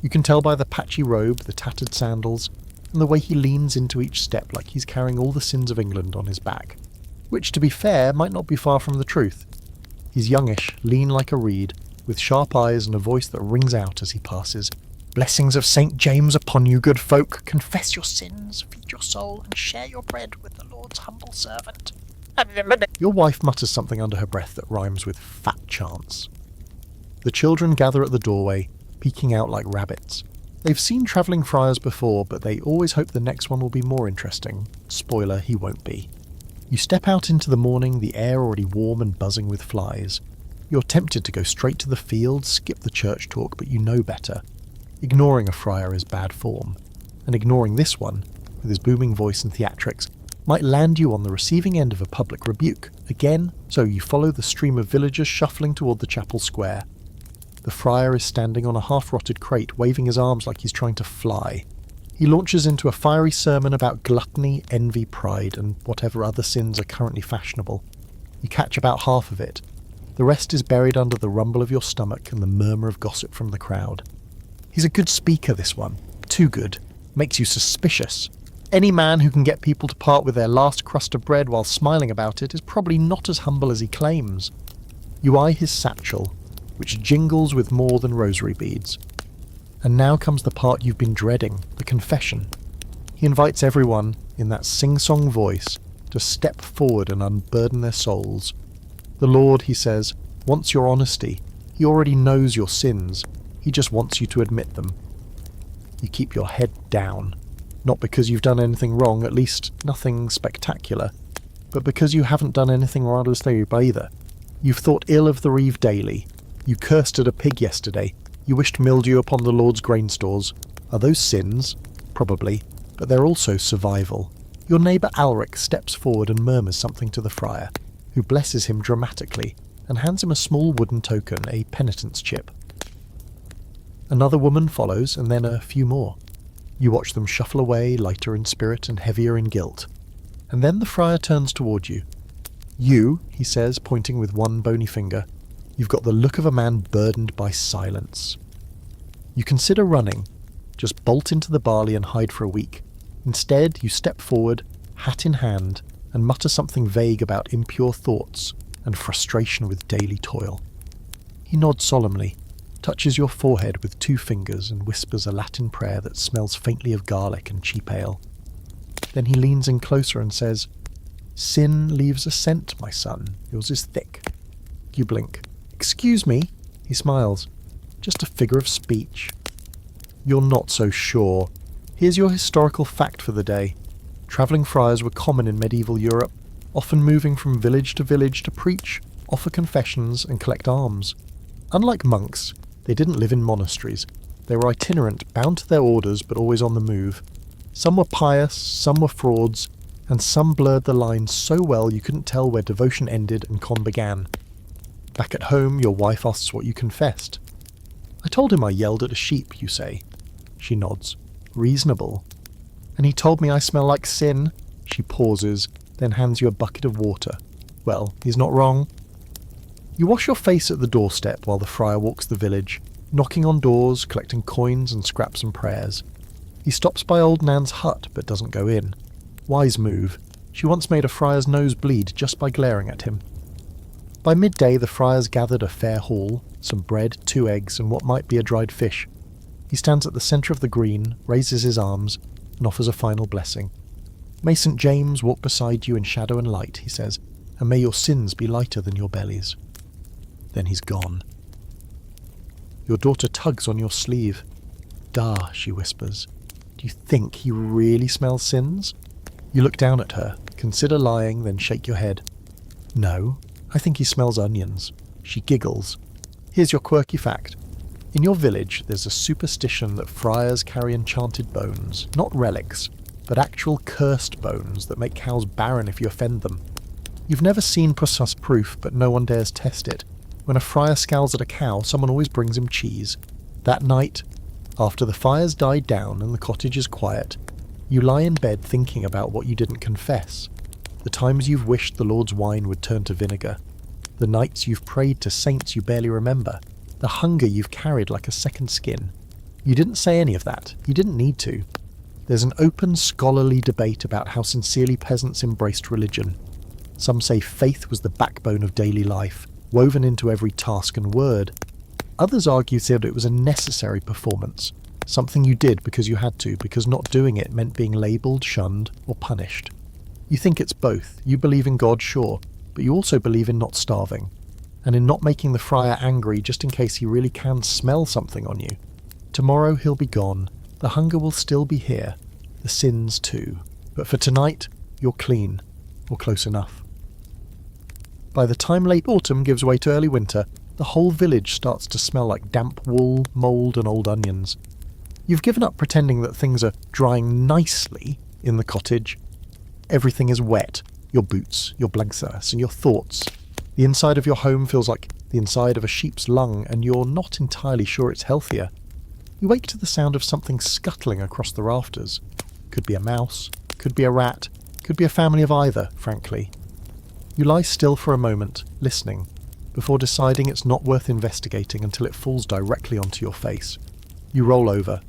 You can tell by the patchy robe, the tattered sandals, and the way he leans into each step like he's carrying all the sins of England on his back. Which, to be fair, might not be far from the truth. He's youngish, lean like a reed, with sharp eyes and a voice that rings out as he passes. "Blessings of St. James upon you, good folk. Confess your sins, feed your soul, and share your bread with the Lord's humble servant." Your wife mutters something under her breath that rhymes with fat chance. The children gather at the doorway, peeking out like rabbits. They've seen travelling friars before, but they always hope the next one will be more interesting. Spoiler, he won't be. You step out into the morning, the air already warm and buzzing with flies. You're tempted to go straight to the field, skip the church talk, but you know better. Ignoring a friar is bad form, and ignoring this one, with his booming voice and theatrics, might land you on the receiving end of a public rebuke. Again, so you follow the stream of villagers shuffling toward the chapel square. The friar is standing on a half-rotted crate, waving his arms like he's trying to fly. He launches into a fiery sermon about gluttony, envy, pride, and whatever other sins are currently fashionable. You catch about half of it. The rest is buried under the rumble of your stomach and the murmur of gossip from the crowd. He's a good speaker, this one. Too good. Makes you suspicious. Any man who can get people to part with their last crust of bread while smiling about it is probably not as humble as he claims. You eye his satchel, which jingles with more than rosary beads. And now comes the part you've been dreading, the confession. He invites everyone, in that sing-song voice, to step forward and unburden their souls. The Lord, he says, wants your honesty. He already knows your sins. He just wants you to admit them. You keep your head down. Not because you've done anything wrong, at least nothing spectacular, but because you haven't done anything rather asleep either. You've thought ill of the reeve daily. You cursed at a pig yesterday. You wished mildew upon the Lord's grain stores. Are those sins? Probably, but they're also survival. Your neighbour Alric steps forward and murmurs something to the friar, who blesses him dramatically and hands him a small wooden token, a penitence chip. Another woman follows, and then a few more. You watch them shuffle away, lighter in spirit and heavier in guilt. And then the friar turns toward you. You, he says, pointing with one bony finger, you've got the look of a man burdened by silence. You consider running. Just bolt into the barley and hide for a week. Instead, you step forward, hat in hand, and mutter something vague about impure thoughts and frustration with daily toil. He nods solemnly, touches your forehead with two fingers and whispers a Latin prayer that smells faintly of garlic and cheap ale. Then he leans in closer and says, "Sin leaves a scent, my son. Yours is thick." You blink. "Excuse me?" He smiles. "Just a figure of speech." You're not so sure. Here's your historical fact for the day. Travelling friars were common in medieval Europe, often moving from village to preach, offer confessions, and collect alms. Unlike monks, they didn't live in monasteries. They were itinerant, bound to their orders, but always on the move. Some were pious, some were frauds, and some blurred the lines so well you couldn't tell where devotion ended and con began. Back at home, your wife asks what you confessed. "I told him I yelled at a sheep," you say. She nods. "Reasonable." "And he told me I smell like sin." She pauses, then hands you a bucket of water. Well, he's not wrong. You wash your face at the doorstep while the friar walks the village, knocking on doors, collecting coins and scraps and prayers. He stops by old Nan's hut but doesn't go in. Wise move. She once made a friar's nose bleed just by glaring at him. By midday the friars gathered a fair haul, some bread, 2 eggs, and what might be a dried fish. He stands at the centre of the green, raises his arms, and offers a final blessing. "May St. James walk beside you in shadow and light," he says, "and may your sins be lighter than your bellies." Then he's gone. Your daughter tugs on your sleeve. "Da," she whispers. "Do you think he really smells sins?" You look down at her, consider lying, then shake your head. "No, I think he smells onions." She giggles. "Here's your quirky fact. In your village, there's a superstition that friars carry enchanted bones, not relics, but actual cursed bones that make cows barren if you offend them. You've never seen precise proof, but no one dares test it. When a friar scowls at a cow, someone always brings him cheese. That night, after the fire's died down and the cottage is quiet, you lie in bed thinking about what you didn't confess. The times you've wished the Lord's wine would turn to vinegar. The nights you've prayed to saints you barely remember. The hunger you've carried like a second skin. You didn't say any of that. You didn't need to. There's an open scholarly debate about how sincerely peasants embraced religion. Some say faith was the backbone of daily life, woven into every task and word. Others argue that it was a necessary performance, something you did because you had to, because not doing it meant being labelled, shunned, or punished. You think it's both. You believe in God, sure, but you also believe in not starving, and in not making the friar angry just in case he really can smell something on you. Tomorrow he'll be gone. The hunger will still be here. The sins too. But for tonight, you're clean, or close enough. By the time late autumn gives way to early winter, the whole village starts to smell like damp wool, mould and old onions. You've given up pretending that things are drying nicely in the cottage. Everything is wet. Your boots, your blankets and your thoughts. The inside of your home feels like the inside of a sheep's lung, and you're not entirely sure it's healthier. You wake to the sound of something scuttling across the rafters. Could be a mouse, could be a rat, could be a family of either, frankly. You lie still for a moment, listening, before deciding it's not worth investigating until it falls directly onto your face. You roll over.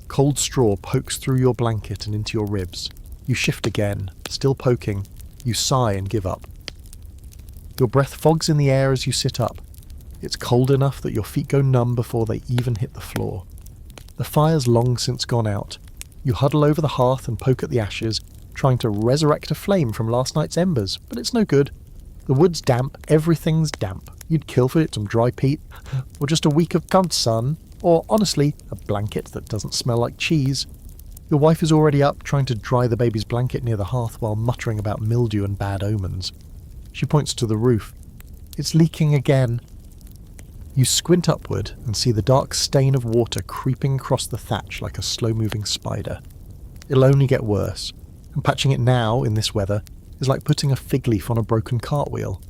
Cold straw pokes through your blanket and into your ribs. You shift again, still poking. You sigh and give up. Your breath fogs in the air as you sit up. It's cold enough that your feet go numb before they even hit the floor. The fire's long since gone out. You huddle over the hearth and poke at the ashes, trying to resurrect a flame from last night's embers, but it's no good. The wood's damp, everything's damp. You'd kill for it some dry peat, or just a week of cold sun, or, honestly, a blanket that doesn't smell like cheese. Your wife is already up, trying to dry the baby's blanket near the hearth while muttering about mildew and bad omens. She points to the roof. It's leaking again. You squint upward and see the dark stain of water creeping across the thatch like a slow-moving spider. It'll only get worse, and patching it now, in this weather, is like putting a fig leaf on a broken cartwheel.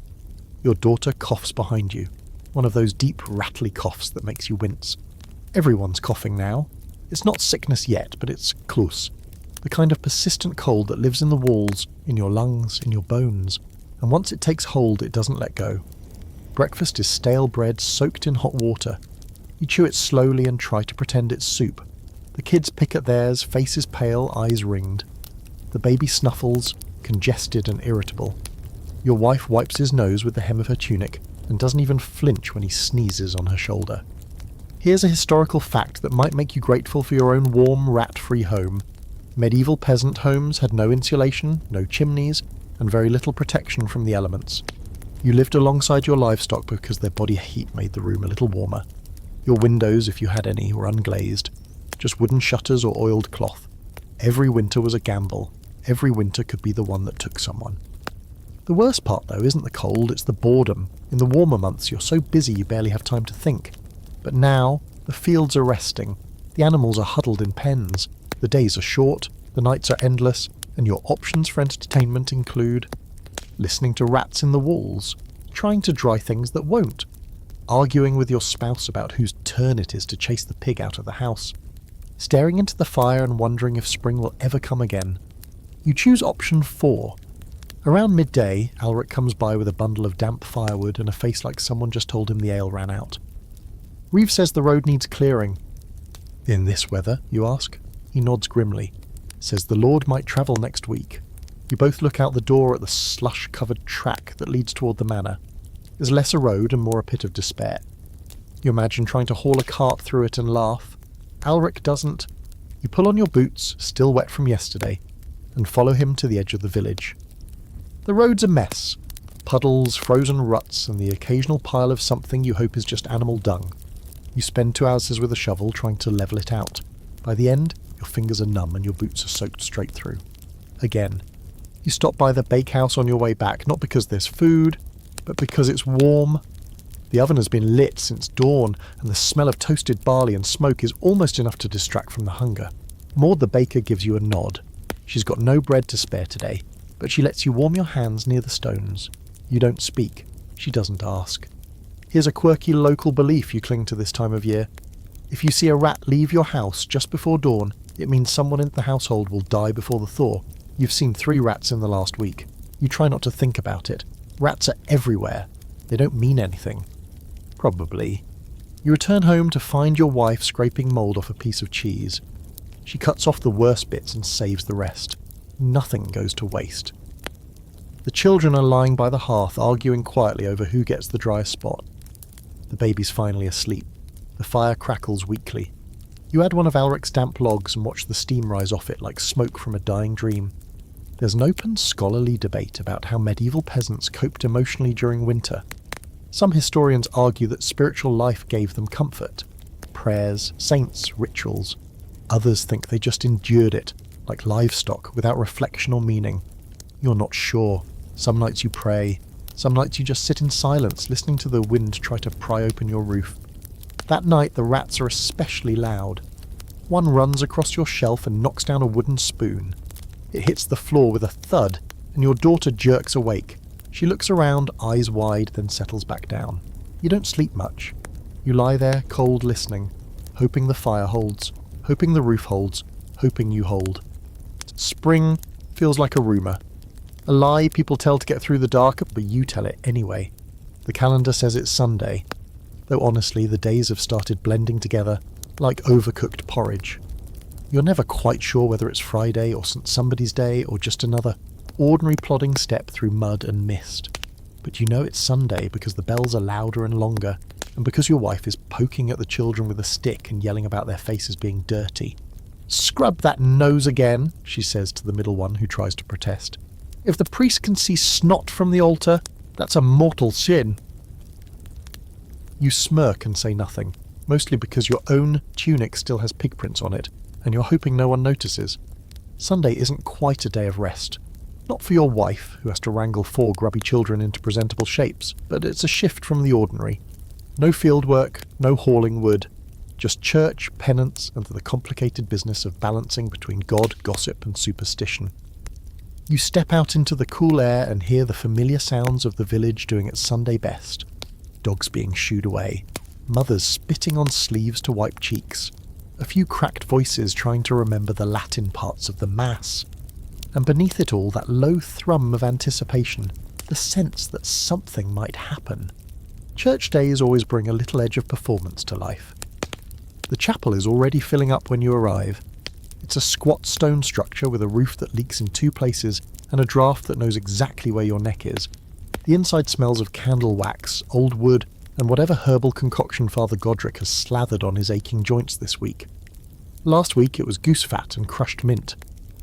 Your daughter coughs behind you, one of those deep, rattly coughs that makes you wince. Everyone's coughing now. It's not sickness yet, but it's close. The kind of persistent cold that lives in the walls, in your lungs, in your bones. And once it takes hold, it doesn't let go. Breakfast is stale bread soaked in hot water. You chew it slowly and try to pretend it's soup. The kids pick at theirs, faces pale, eyes ringed. The baby snuffles, congested and irritable. Your wife wipes his nose with the hem of her tunic and doesn't even flinch when he sneezes on her shoulder. Here's a historical fact that might make you grateful for your own warm, rat-free home. Medieval peasant homes had no insulation, no chimneys, and very little protection from the elements. You lived alongside your livestock because their body heat made the room a little warmer. Your windows, if you had any, were unglazed, just wooden shutters or oiled cloth. Every winter was a gamble. Every winter could be the one that took someone. The worst part, though, isn't the cold, it's the boredom. In the warmer months, you're so busy you barely have time to think. But now, the fields are resting, the animals are huddled in pens, the days are short, the nights are endless, and your options for entertainment include listening to rats in the walls, trying to dry things that won't, arguing with your spouse about whose turn it is to chase the pig out of the house, staring into the fire and wondering if spring will ever come again. You choose option 4. Around midday, Alric comes by with a bundle of damp firewood and a face like someone just told him the ale ran out. Reeves says the road needs clearing. In this weather, you ask? He nods grimly. Says the Lord might travel next week. You both look out the door at the slush-covered track that leads toward the manor. There's less a road and more a pit of despair. You imagine trying to haul a cart through it and laugh. Alric doesn't. You pull on your boots, still wet from yesterday, and follow him to the edge of the village. The road's a mess. Puddles, frozen ruts, and the occasional pile of something you hope is just animal dung. You spend 2 hours with a shovel trying to level it out. By the end, your fingers are numb and your boots are soaked straight through. Again. You stop by the bakehouse on your way back, not because there's food, but because it's warm. The oven has been lit since dawn, and the smell of toasted barley and smoke is almost enough to distract from the hunger. Maud the baker gives you a nod. She's got no bread to spare today, but she lets you warm your hands near the stones. You don't speak. She doesn't ask. Here's a quirky local belief you cling to this time of year. If you see a rat leave your house just before dawn, it means someone in the household will die before the thaw. You've seen 3 rats in the last week. You try not to think about it. Rats are everywhere. They don't mean anything. Probably. You return home to find your wife scraping mould off a piece of cheese. She cuts off the worst bits and saves the rest. Nothing goes to waste. The children are lying by the hearth arguing quietly over who gets the driest spot. The baby's finally asleep. The fire crackles weakly. You add one of Alric's damp logs and watch the steam rise off it like smoke from a dying dream. There's an open scholarly debate about how medieval peasants coped emotionally during winter. Some historians argue that spiritual life gave them comfort. Prayers, saints, rituals. Others think they just endured it, like livestock, without reflection or meaning. You're not sure. Some nights you pray. Some nights you just sit in silence, listening to the wind try to pry open your roof. That night the rats are especially loud. One runs across your shelf and knocks down a wooden spoon. It hits the floor with a thud, and your daughter jerks awake. She looks around, eyes wide, then settles back down. You don't sleep much. You lie there, cold, listening, hoping the fire holds, hoping the roof holds, hoping you hold. Spring feels like a rumour. A lie people tell to get through the dark, but you tell it anyway. The calendar says it's Sunday, though honestly the days have started blending together like overcooked porridge. You're never quite sure whether it's Friday or St. Somebody's Day or just another ordinary plodding step through mud and mist. But you know it's Sunday because the bells are louder and longer, and because your wife is poking at the children with a stick and yelling about their faces being dirty. "Scrub that nose again," she says to the middle one who tries to protest. "If the priest can see snot from the altar, that's a mortal sin." You smirk and say nothing, mostly because your own tunic still has pig prints on it, and you're hoping no one notices. Sunday isn't quite a day of rest. Not for your wife, who has to wrangle 4 grubby children into presentable shapes, but it's a shift from the ordinary. No field work, no hauling wood, just church, penance, and the complicated business of balancing between God, gossip, and superstition. You step out into the cool air and hear the familiar sounds of the village doing its Sunday best. Dogs being shooed away, mothers spitting on sleeves to wipe cheeks, a few cracked voices trying to remember the Latin parts of the Mass. And beneath it all, that low thrum of anticipation, the sense that something might happen. Church days always bring a little edge of performance to life. The chapel is already filling up when you arrive. It's a squat stone structure with a roof that leaks in 2 places and a draft that knows exactly where your neck is. The inside smells of candle wax, old wood, and whatever herbal concoction Father Godric has slathered on his aching joints this week. Last week it was goose fat and crushed mint.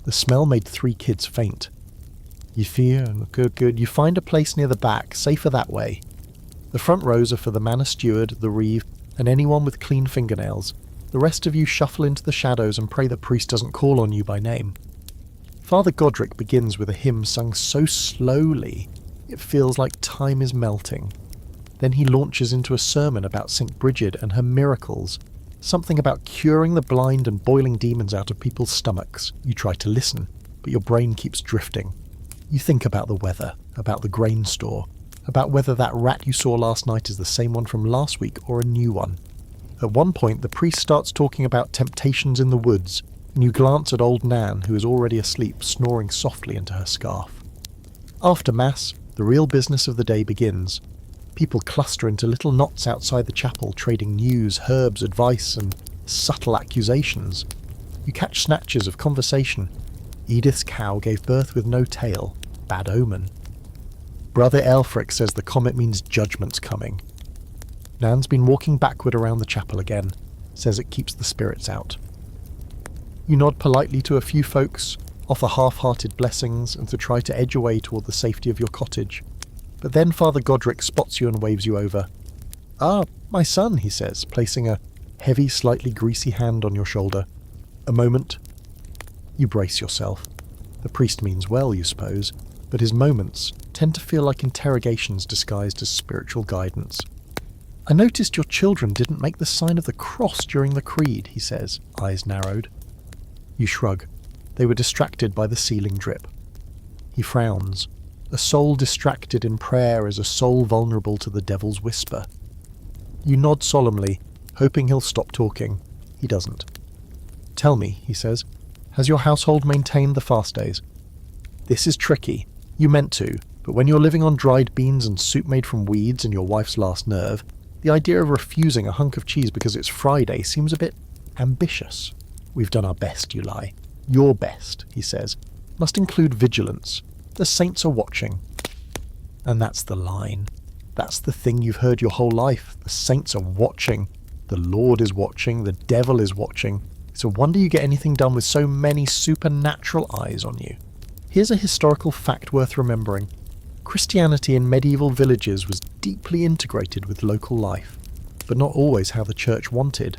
The smell made 3 kids faint. You fear, good. You find a place near the back, safer that way. The front rows are for the manor steward, the reeve, and anyone with clean fingernails. The rest of you shuffle into the shadows and pray the priest doesn't call on you by name. Father Godric begins with a hymn sung so slowly, it feels like time is melting. Then he launches into a sermon about St. Bridget and her miracles, something about curing the blind and boiling demons out of people's stomachs. You try to listen, but your brain keeps drifting. You think about the weather, about the grain store, about whether that rat you saw last night is the same one from last week or a new one. At one point, the priest starts talking about temptations in the woods, and you glance at old Nan, who is already asleep, snoring softly into her scarf. After Mass, the real business of the day begins. People cluster into little knots outside the chapel, trading news, herbs, advice, and subtle accusations. You catch snatches of conversation. Edith's cow gave birth with no tail. Bad omen. Brother Elfric says the comet means judgment's coming. Nan's been walking backward around the chapel again, says it keeps the spirits out. You nod politely to a few folks, offer half-hearted blessings, and to try to edge away toward the safety of your cottage. But then Father Godric spots you and waves you over. "Ah, my son," he says, placing a heavy, slightly greasy hand on your shoulder. A moment. You brace yourself. The priest means well, you suppose, but his moments tend to feel like interrogations disguised as spiritual guidance. "I noticed your children didn't make the sign of the cross during the creed," he says, eyes narrowed. You shrug. They were distracted by the ceiling drip. He frowns. A soul distracted in prayer is a soul vulnerable to the devil's whisper. You nod solemnly, hoping he'll stop talking. He doesn't. "Tell me," he says, "has your household maintained the fast days?" This is tricky. You meant to, but when you're living on dried beans and soup made from weeds and your wife's last nerve, the idea of refusing a hunk of cheese because it's Friday seems a bit ambitious. We've done our best, you lie. Your best, he says, must include vigilance. The saints are watching. And that's the line. That's the thing you've heard your whole life. The saints are watching. The Lord is watching. The devil is watching. It's a wonder you get anything done with so many supernatural eyes on you. Here's a historical fact worth remembering. Christianity in medieval villages was deeply integrated with local life, but not always how the church wanted.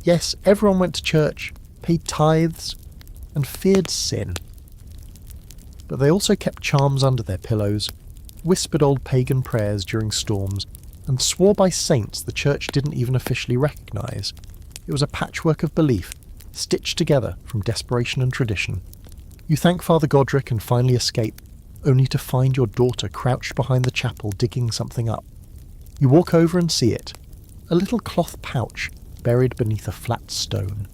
Yes, everyone went to church, paid tithes, and feared sin. But they also kept charms under their pillows, whispered old pagan prayers during storms, and swore by saints the church didn't even officially recognise. It was a patchwork of belief, stitched together from desperation and tradition. You thank Father Godric and finally escape, only to find your daughter crouched behind the chapel digging something up. You walk over and see it, a little cloth pouch buried beneath a flat stone.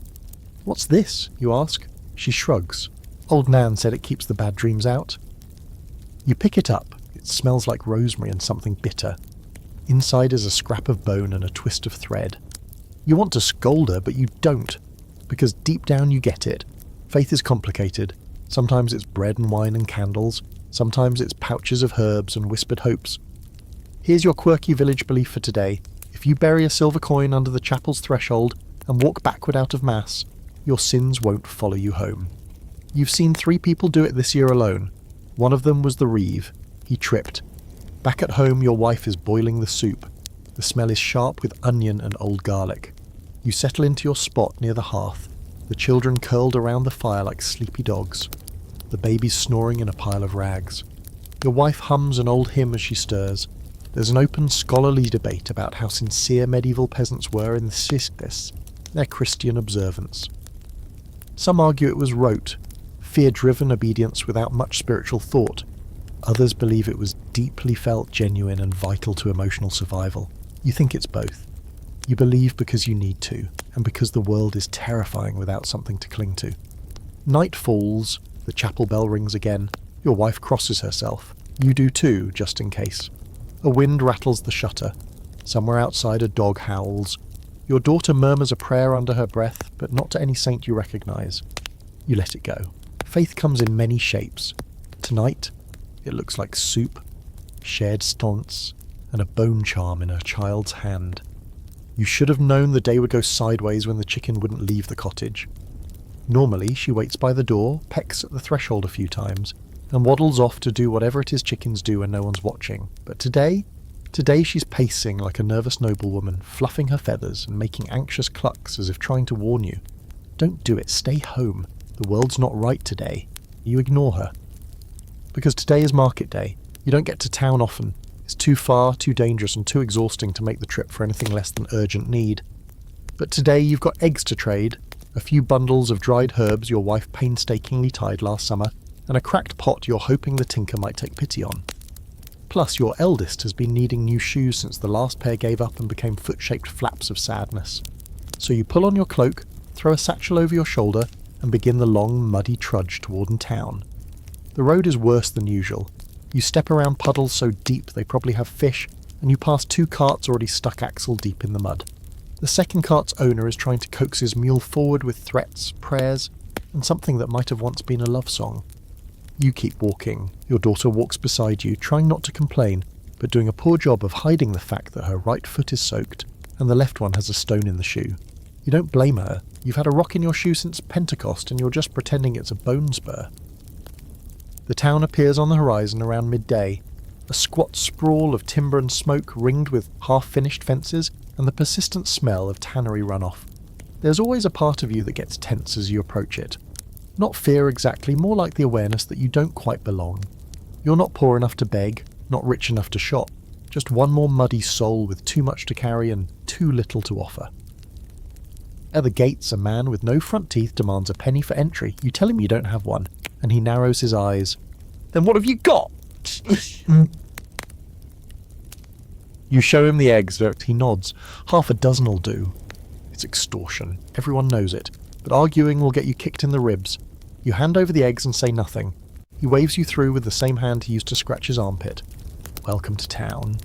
"What's this?" you ask. She shrugs. "Old Nan said it keeps the bad dreams out." You pick it up. It smells like rosemary and something bitter. Inside is a scrap of bone and a twist of thread. You want to scold her, but you don't, because deep down you get it. Faith is complicated. Sometimes it's bread and wine and candles. Sometimes it's pouches of herbs and whispered hopes. Here's your quirky village belief for today. If you bury a silver coin under the chapel's threshold and walk backward out of Mass, your sins won't follow you home. You've seen 3 people do it this year alone. One of them was the reeve. He tripped. Back at home, your wife is boiling the soup. The smell is sharp with onion and old garlic. You settle into your spot near the hearth, the children curled around the fire like sleepy dogs. The baby's snoring in a pile of rags. Your wife hums an old hymn as she stirs. There's an open scholarly debate about how sincere medieval peasants were in the sistis, their Christian observance. Some argue it was rote, fear-driven obedience without much spiritual thought. Others believe it was deeply felt, genuine, and vital to emotional survival. You think it's both. You believe because you need to, and because the world is terrifying without something to cling to. Night falls, the chapel bell rings again, your wife crosses herself. You do too, just in case. A wind rattles the shutter. Somewhere outside a dog howls. Your daughter murmurs a prayer under her breath, but not to any saint you recognise. You let it go. Faith comes in many shapes. Tonight, it looks like soup, shared stonts, and a bone charm in her child's hand. You should have known the day would go sideways when the chicken wouldn't leave the cottage. Normally, she waits by the door, pecks at the threshold a few times, and waddles off to do whatever it is chickens do when no one's watching. But today she's pacing like a nervous noblewoman, fluffing her feathers and making anxious clucks as if trying to warn you. Don't do it, stay home. The world's not right today. You ignore her. Because today is market day. You don't get to town often. It's too far, too dangerous, and too exhausting to make the trip for anything less than urgent need. But today you've got eggs to trade, a few bundles of dried herbs your wife painstakingly tied last summer, and a cracked pot you're hoping the tinker might take pity on. Plus, your eldest has been needing new shoes since the last pair gave up and became foot-shaped flaps of sadness. So you pull on your cloak, throw a satchel over your shoulder, and begin the long, muddy trudge toward town. The road is worse than usual. You step around puddles so deep they probably have fish, and you pass 2 carts already stuck axle deep in the mud. The second cart's owner is trying to coax his mule forward with threats, prayers, and something that might have once been a love song. You keep walking. Your daughter walks beside you, trying not to complain, but doing a poor job of hiding the fact that her right foot is soaked, and the left one has a stone in the shoe. You don't blame her. You've had a rock in your shoe since Pentecost, and you're just pretending it's a bone spur. The town appears on the horizon around midday, a squat sprawl of timber and smoke ringed with half-finished fences and the persistent smell of tannery runoff. There's always a part of you that gets tense as you approach it. Not fear exactly, more like the awareness that you don't quite belong. You're not poor enough to beg, not rich enough to shop, just one more muddy soul with too much to carry and too little to offer. At the gates, a man with no front teeth demands a penny for entry. You tell him you don't have one, and he narrows his eyes. "Then what have you got?" You show him the eggs, but he nods. "Half a dozen'll do." It's extortion. Everyone knows it, but arguing will get you kicked in the ribs. You hand over the eggs and say nothing. He waves you through with the same hand he used to scratch his armpit. Welcome to town.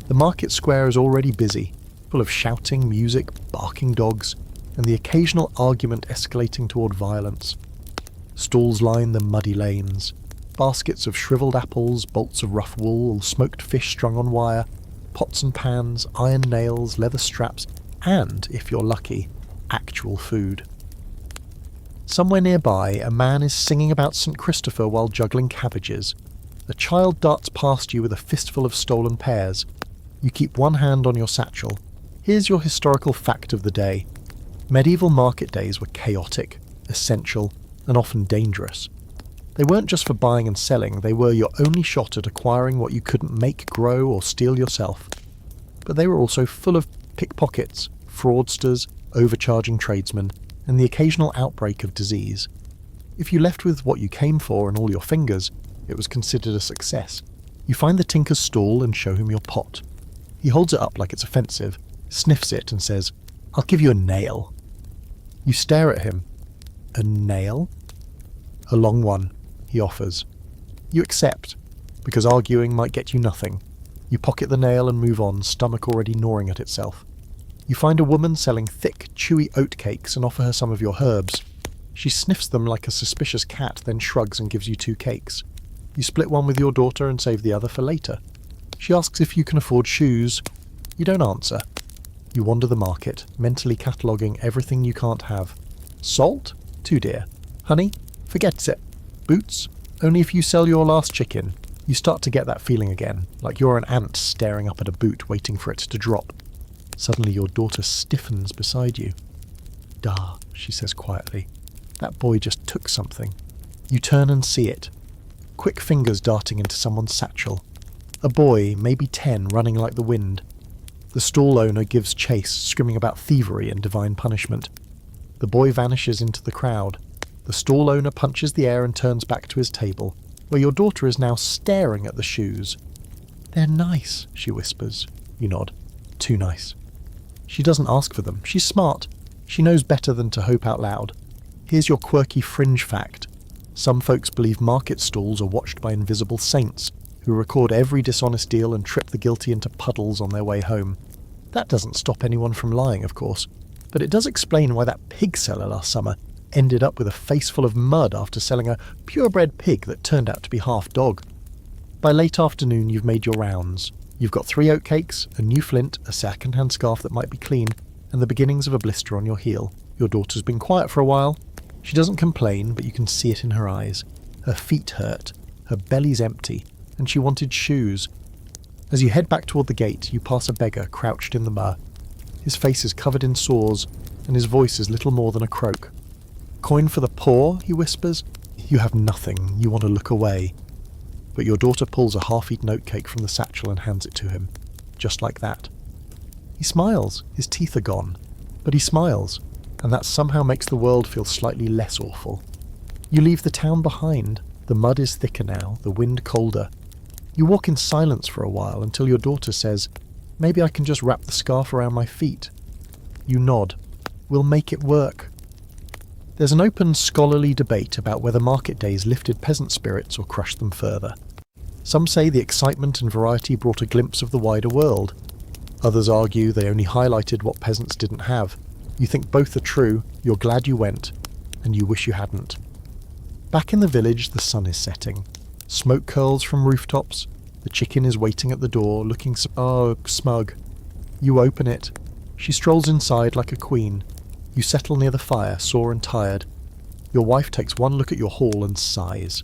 The market square is already busy, full of shouting, music, barking dogs, and the occasional argument escalating toward violence. Stalls line the muddy lanes. Baskets of shriveled apples, bolts of rough wool, smoked fish strung on wire, pots and pans, iron nails, leather straps, and, if you're lucky, actual food. Somewhere nearby, a man is singing about St. Christopher while juggling cabbages. A child darts past you with a fistful of stolen pears. You keep one hand on your satchel. Here's your historical fact of the day. Medieval market days were chaotic, essential, and often dangerous. They weren't just for buying and selling, they were your only shot at acquiring what you couldn't make, grow, or steal yourself. But they were also full of pickpockets, fraudsters, overcharging tradesmen, and the occasional outbreak of disease. If you left with what you came for and all your fingers, it was considered a success. You find the tinker's stall and show him your pot. He holds it up like it's offensive, sniffs it and says, "I'll give you a nail." You stare at him. "A nail?" "A long one," he offers. You accept, because arguing might get you nothing. You pocket the nail and move on, stomach already gnawing at itself. You find a woman selling thick, chewy oat cakes and offer her some of your herbs. She sniffs them like a suspicious cat, then shrugs and gives you 2 cakes. You split one with your daughter and save the other for later. She asks if you can afford shoes. You don't answer. You wander the market, mentally cataloguing everything you can't have. Salt? Too dear. Honey? Forget it. Boots? Only if you sell your last chicken. You start to get that feeling again, like you're an ant staring up at a boot waiting for it to drop. Suddenly your daughter stiffens beside you. "Da," she says quietly. "That boy just took something." You turn and see it. Quick fingers darting into someone's satchel. A boy, maybe 10, running like the wind. The stall owner gives chase, screaming about thievery and divine punishment. The boy vanishes into the crowd. The stall owner punches the air and turns back to his table, where your daughter is now staring at the shoes. "They're nice," she whispers. You nod. "Too nice." She doesn't ask for them. She's smart. She knows better than to hope out loud. Here's your quirky fringe fact. Some folks believe market stalls are watched by invisible saints, who record every dishonest deal and trip the guilty into puddles on their way home. That doesn't stop anyone from lying, of course, but it does explain why that pig seller last summer ended up with a face full of mud after selling a purebred pig that turned out to be half dog. By late afternoon you've made your rounds. You've got 3 oatcakes, a new flint, a second-hand scarf that might be clean, and the beginnings of a blister on your heel. Your daughter's been quiet for a while. She doesn't complain, but you can see it in her eyes. Her feet hurt, her belly's empty, and she wanted shoes. As you head back toward the gate, you pass a beggar crouched in the mud. His face is covered in sores, and his voice is little more than a croak. "Coin for the poor," he whispers. You have nothing. You want to look away. But your daughter pulls a half-eaten oatcake from the satchel and hands it to him. Just like that. He smiles. His teeth are gone. But he smiles, and that somehow makes the world feel slightly less awful. You leave the town behind. The mud is thicker now, the wind colder. You walk in silence for a while until your daughter says, "Maybe I can just wrap the scarf around my feet." You nod. "We'll make it work." There's an open scholarly debate about whether market days lifted peasant spirits or crushed them further. Some say the excitement and variety brought a glimpse of the wider world. Others argue they only highlighted what peasants didn't have. You think both are true, you're glad you went, and you wish you hadn't. Back in the village, the sun is setting. Smoke curls from rooftops. The chicken is waiting at the door, looking smug. You open it. She strolls inside like a queen. You settle near the fire, sore and tired. Your wife takes one look at your haul and sighs.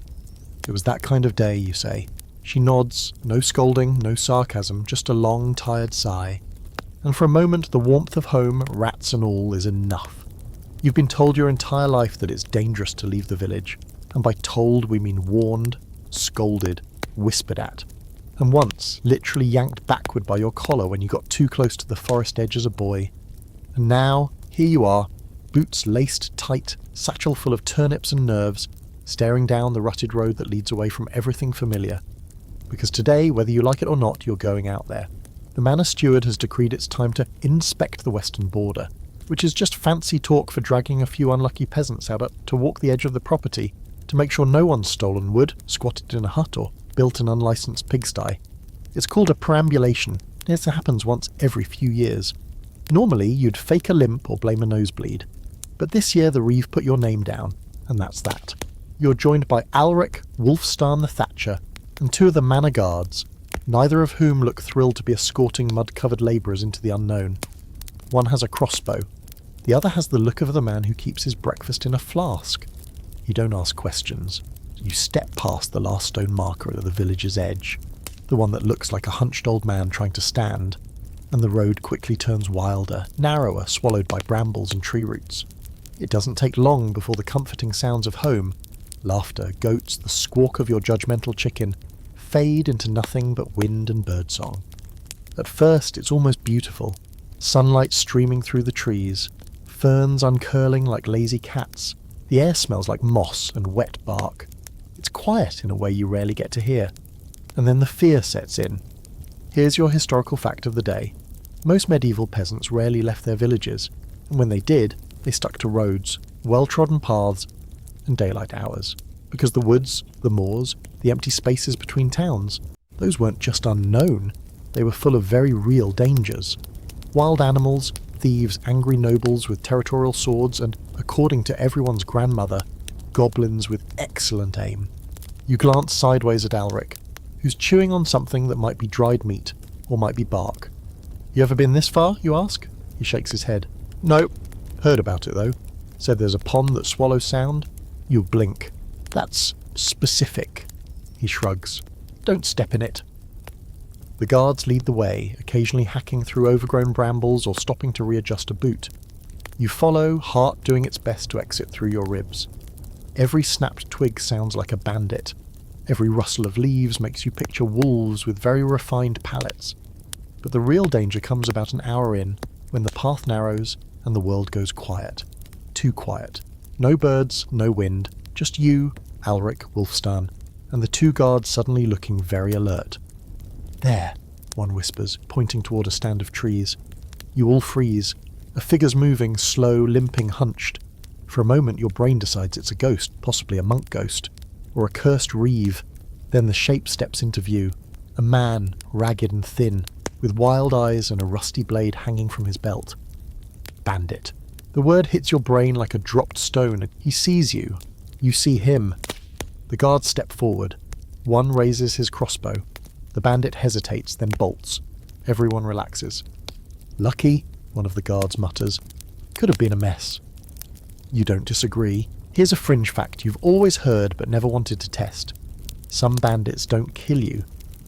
"It was that kind of day," you say. She nods, no scolding, no sarcasm, just a long, tired sigh. And for a moment the warmth of home, rats and all, is enough. You've been told your entire life that it's dangerous to leave the village, and by told we mean warned, scolded, whispered at, and once literally yanked backward by your collar when you got too close to the forest edge as a boy. And now, here you are, boots laced tight, satchel full of turnips and nerves, staring down the rutted road that leads away from everything familiar. Because today, whether you like it or not, you're going out there. The manor steward has decreed it's time to inspect the western border, which is just fancy talk for dragging a few unlucky peasants out to walk the edge of the property, to to make sure no one's stolen wood, squatted in a hut, or built an unlicensed pigsty. It's called a perambulation. It happens once every few years. Normally, you'd fake a limp or blame a nosebleed. But this year the reeve put your name down, and that's that. You're joined by Alric, Wulfstan the Thatcher, and 2 of the manor guards, neither of whom look thrilled to be escorting mud-covered labourers into the unknown. One has a crossbow. The other has the look of the man who keeps his breakfast in a flask. You don't ask questions. You step past the last stone marker at the village's edge, the one that looks like a hunched old man trying to stand, and the road quickly turns wilder, narrower, swallowed by brambles and tree roots. It doesn't take long before the comforting sounds of home, laughter, goats, the squawk of your judgmental chicken, fade into nothing but wind and birdsong. At first it's almost beautiful. Sunlight streaming through the trees, ferns uncurling like lazy cats. The air smells like moss and wet bark. It's quiet in a way you rarely get to hear. And then the fear sets in. Here's your historical fact of the day. Most medieval peasants rarely left their villages, and when they did, they stuck to roads, well-trodden paths, and daylight hours. Because the woods, the moors, the empty spaces between towns, those weren't just unknown, they were full of very real dangers. Wild animals, thieves, angry nobles with territorial swords, and, according to everyone's grandmother, goblins with excellent aim. You glance sideways at Alric, who's chewing on something that might be dried meat, or might be bark. You ever been this far, you ask? He shakes his head. No. Heard about it, though. Said there's a pond that swallows sound. You blink. That's specific. He shrugs. Don't step in it. The guards lead the way, occasionally hacking through overgrown brambles or stopping to readjust a boot. You follow, heart doing its best to exit through your ribs. Every snapped twig sounds like a bandit. Every rustle of leaves makes you picture wolves with very refined palates. But the real danger comes about an hour in, when the path narrows and the world goes quiet. Too quiet. No birds, no wind, just you, Alric, Wulfstan, and the 2 guards suddenly looking very alert. There, one whispers, pointing toward a stand of trees. You all freeze. A figure's moving, slow, limping, hunched. For a moment your brain decides it's a ghost, possibly a monk ghost, or a cursed reeve. Then the shape steps into view. A man, ragged and thin, with wild eyes and a rusty blade hanging from his belt. Bandit. The word hits your brain like a dropped stone. He sees you. You see him. The guards step forward. One raises his crossbow. The bandit hesitates, then bolts. Everyone relaxes. Lucky, one of the guards mutters. Could have been a mess. You don't disagree. Here's a fringe fact you've always heard but never wanted to test. Some bandits don't kill you.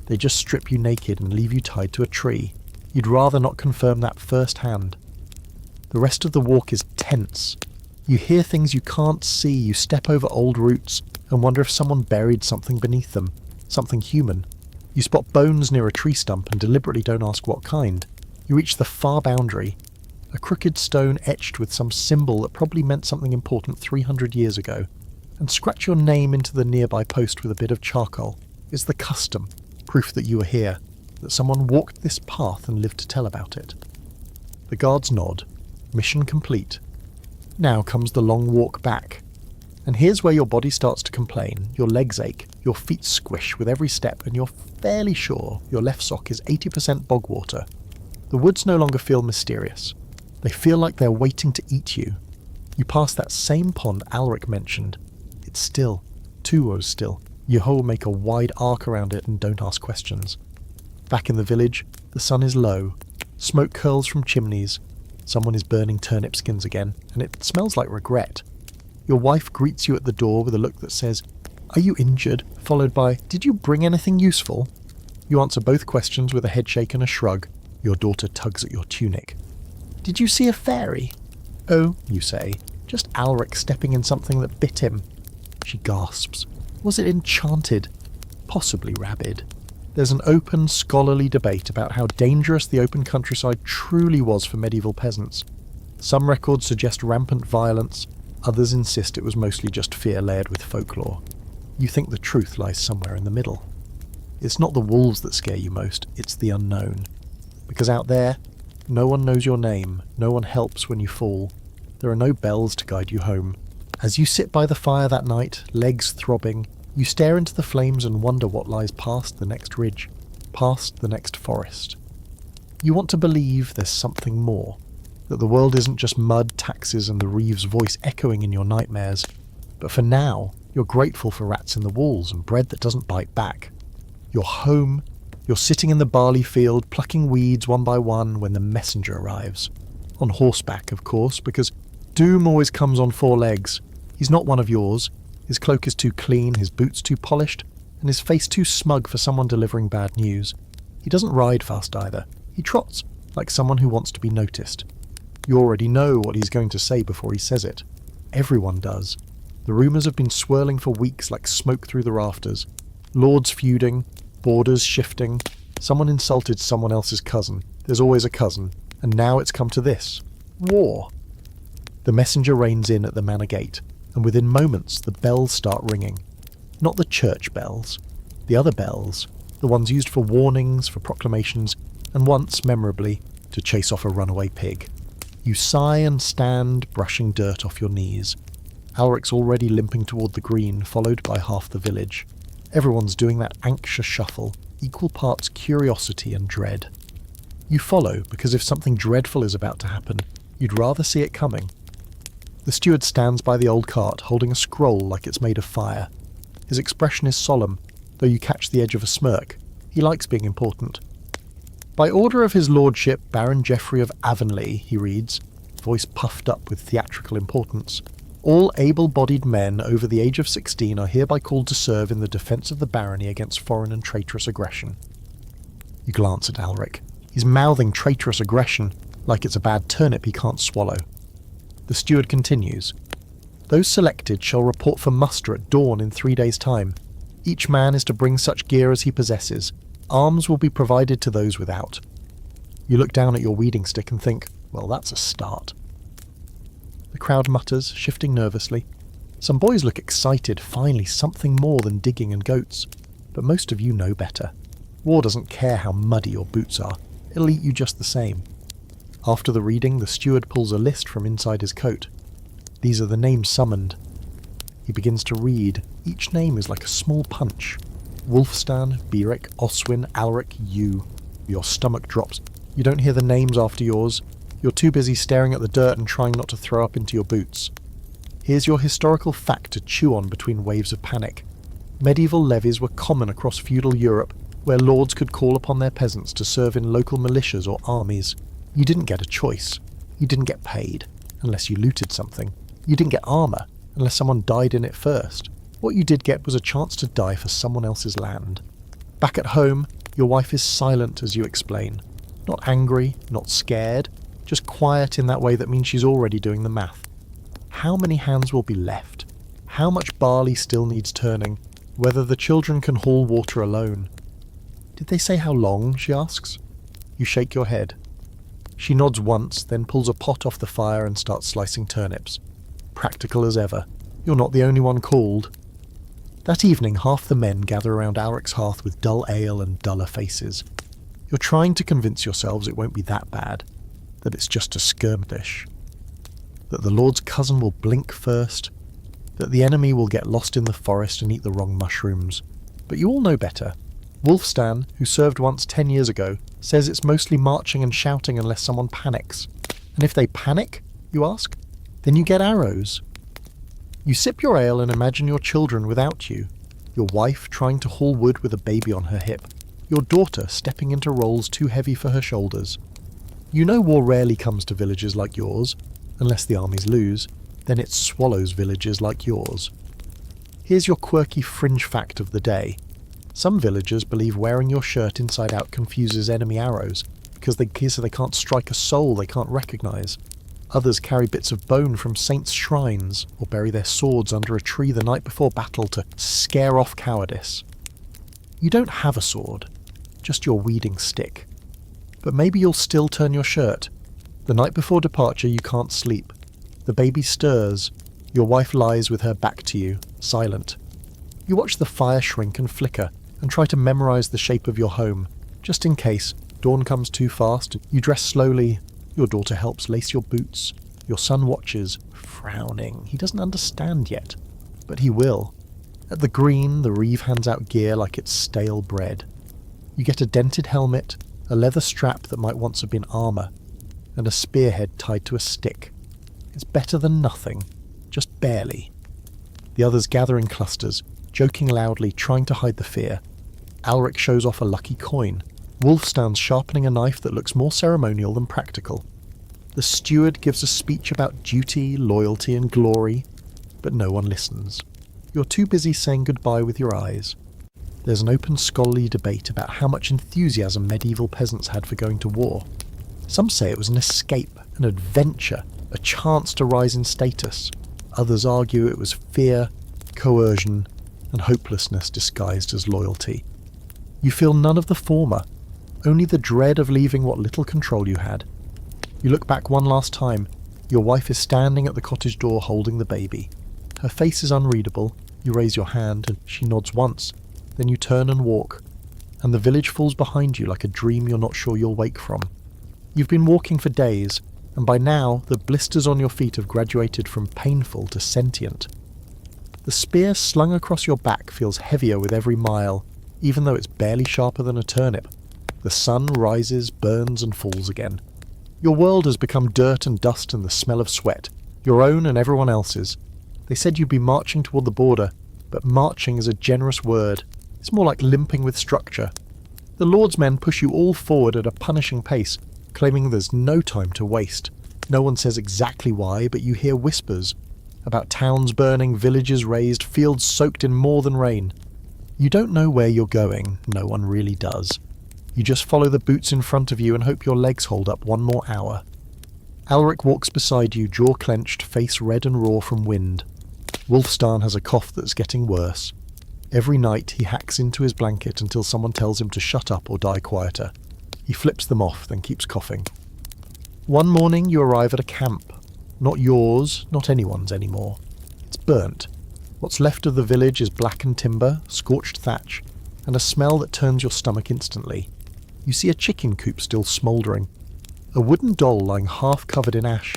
They just strip you naked and leave you tied to a tree. You'd rather not confirm that firsthand. The rest of the walk is tense. You hear things you can't see, you step over old roots and wonder if someone buried something beneath them, something human. You spot bones near a tree stump and deliberately don't ask what kind. You reach the far boundary, a crooked stone etched with some symbol that probably meant something important 300 years ago, and scratch your name into the nearby post with a bit of charcoal. It's the custom, proof that you were here, that someone walked this path and lived to tell about it. The guards nod. Mission complete. Now comes the long walk back. And here's where your body starts to complain, your legs ache, your feet squish with every step, and you're fairly sure your left sock is 80% bog water. The woods no longer feel mysterious. They feel like they're waiting to eat you. You pass that same pond Alric mentioned. It's still. 2 rows still. You whole make a wide arc around it and don't ask questions. Back in the village, the sun is low. Smoke curls from chimneys. Someone is burning turnip skins again, and it smells like regret. Your wife greets you at the door with a look that says, "Are you injured?" followed by, "Did you bring anything useful?" You answer both questions with a headshake and a shrug. Your daughter tugs at your tunic. "Did you see a fairy?" "Oh," you say, "just Alric stepping in something that bit him." She gasps. Was it enchanted? Possibly rabid. There's an open, scholarly debate about how dangerous the open countryside truly was for medieval peasants. Some records suggest rampant violence, others insist it was mostly just fear layered with folklore. You think the truth lies somewhere in the middle. It's not the wolves that scare you most, it's the unknown. Because out there, no one knows your name, no one helps when you fall. There are no bells to guide you home. As you sit by the fire that night, legs throbbing, you stare into the flames and wonder what lies past the next ridge, past the next forest. You want to believe there's something more, that the world isn't just mud, taxes and the reeves' voice echoing in your nightmares, but for now, you're grateful for rats in the walls and bread that doesn't bite back. You're home, you're sitting in the barley field, plucking weeds one by one when the messenger arrives. On horseback, of course, because doom always comes on 4 legs. He's not one of yours. His cloak is too clean, his boots too polished, and his face too smug for someone delivering bad news. He doesn't ride fast either. He trots, like someone who wants to be noticed. You already know what he's going to say before he says it. Everyone does. The rumours have been swirling for weeks like smoke through the rafters. Lords feuding, borders shifting. Someone insulted someone else's cousin. There's always a cousin. And now it's come to this. War. The messenger reins in at the manor gate, and within moments the bells start ringing. Not the church bells. The other bells. The ones used for warnings, for proclamations, and once, memorably, to chase off a runaway pig. You sigh and stand, brushing dirt off your knees. Alric's already limping toward the green, followed by half the village. Everyone's doing that anxious shuffle, equal parts curiosity and dread. You follow, because if something dreadful is about to happen, you'd rather see it coming. The steward stands by the old cart, holding a scroll like it's made of fire. His expression is solemn, though you catch the edge of a smirk. He likes being important. By order of his lordship, Baron Geoffrey of Avonlea, he reads, voice puffed up with theatrical importance, all able-bodied men over the age of 16 are hereby called to serve in the defence of the barony against foreign and traitorous aggression. You glance at Alric. He's mouthing traitorous aggression like it's a bad turnip he can't swallow. The steward continues. Those selected shall report for muster at dawn in 3 days' time. Each man is to bring such gear as he possesses. Arms will be provided to those without. You look down at your weeding stick and think, well, that's a start. The crowd mutters, shifting nervously. Some boys look excited, finally something more than digging and goats. But most of you know better. War doesn't care how muddy your boots are. It'll eat you just the same. After the reading, the steward pulls a list from inside his coat. These are the names summoned. He begins to read. Each name is like a small punch. Wulfstan, Beric, Oswin, Alric, you. Your stomach drops. You don't hear the names after yours. You're too busy staring at the dirt and trying not to throw up into your boots. Here's your historical fact to chew on between waves of panic. Medieval levies were common across feudal Europe, where lords could call upon their peasants to serve in local militias or armies. You didn't get a choice. You didn't get paid, unless you looted something. You didn't get armour, unless someone died in it first. What you did get was a chance to die for someone else's land. Back at home, your wife is silent as you explain. Not angry, not scared, just quiet in that way that means she's already doing the math. How many hands will be left? How much barley still needs turning? Whether the children can haul water alone? Did they say how long? She asks. You shake your head. She nods once, then pulls a pot off the fire and starts slicing turnips. Practical as ever. You're not the only one called. That evening, half the men gather around Alric's hearth with dull ale and duller faces. You're trying to convince yourselves it won't be that bad, that it's just a skirmish, that the Lord's cousin will blink first, that the enemy will get lost in the forest and eat the wrong mushrooms. But you all know better. Wulfstan, who served once 10 years ago, says it's mostly marching and shouting unless someone panics. And if they panic, you ask, then you get arrows. You sip your ale and imagine your children without you, your wife trying to haul wood with a baby on her hip, your daughter stepping into roles too heavy for her shoulders. You know war rarely comes to villages like yours, unless the armies lose, then it swallows villages like yours. Here's your quirky fringe fact of the day. Some villagers believe wearing your shirt inside out confuses enemy arrows, because they can't strike a soul they can't recognise. Others carry bits of bone from saints' shrines, or bury their swords under a tree the night before battle to scare off cowardice. You don't have a sword, just your weeding stick. But maybe you'll still turn your shirt. The night before departure you can't sleep. The baby stirs. Your wife lies with her back to you, silent. You watch the fire shrink and flicker, and try to memorise the shape of your home. Just in case dawn comes too fast, you dress slowly. Your daughter helps lace your boots. Your son watches, frowning. He doesn't understand yet, but he will. At the green, the reeve hands out gear like it's stale bread. You get a dented helmet, a leather strap that might once have been armour, and a spearhead tied to a stick. It's better than nothing, just barely. The others gather in clusters, joking loudly, trying to hide the fear. Alric shows off a lucky coin. Wolf stands sharpening a knife that looks more ceremonial than practical. The steward gives a speech about duty, loyalty and glory, but no one listens. You're too busy saying goodbye with your eyes. There's an open scholarly debate about how much enthusiasm medieval peasants had for going to war. Some say it was an escape, an adventure, a chance to rise in status. Others argue it was fear, coercion, and hopelessness disguised as loyalty. You feel none of the former, only the dread of leaving what little control you had. You look back one last time. Your wife is standing at the cottage door holding the baby. Her face is unreadable. You raise your hand and she nods once. Then you turn and walk, and the village falls behind you like a dream you're not sure you'll wake from. You've been walking for days, and by now the blisters on your feet have graduated from painful to sentient. The spear slung across your back feels heavier with every mile, even though it's barely sharper than a turnip. The sun rises, burns and falls again. Your world has become dirt and dust and the smell of sweat, your own and everyone else's. They said you'd be marching toward the border, but marching is a generous word. It's more like limping with structure. The Lord's men push you all forward at a punishing pace, claiming there's no time to waste. No one says exactly why, but you hear whispers about towns burning, villages razed, fields soaked in more than rain. You don't know where you're going, no one really does. You just follow the boots in front of you and hope your legs hold up one more hour. Alric walks beside you, jaw clenched, face red and raw from wind. Wulfstan has a cough that's getting worse. Every night he hacks into his blanket until someone tells him to shut up or die quieter. He flips them off, then keeps coughing. One morning you arrive at a camp. Not yours, not anyone's anymore. It's burnt. What's left of the village is blackened timber, scorched thatch, and a smell that turns your stomach instantly. You see a chicken coop still smouldering. A wooden doll lying half covered in ash.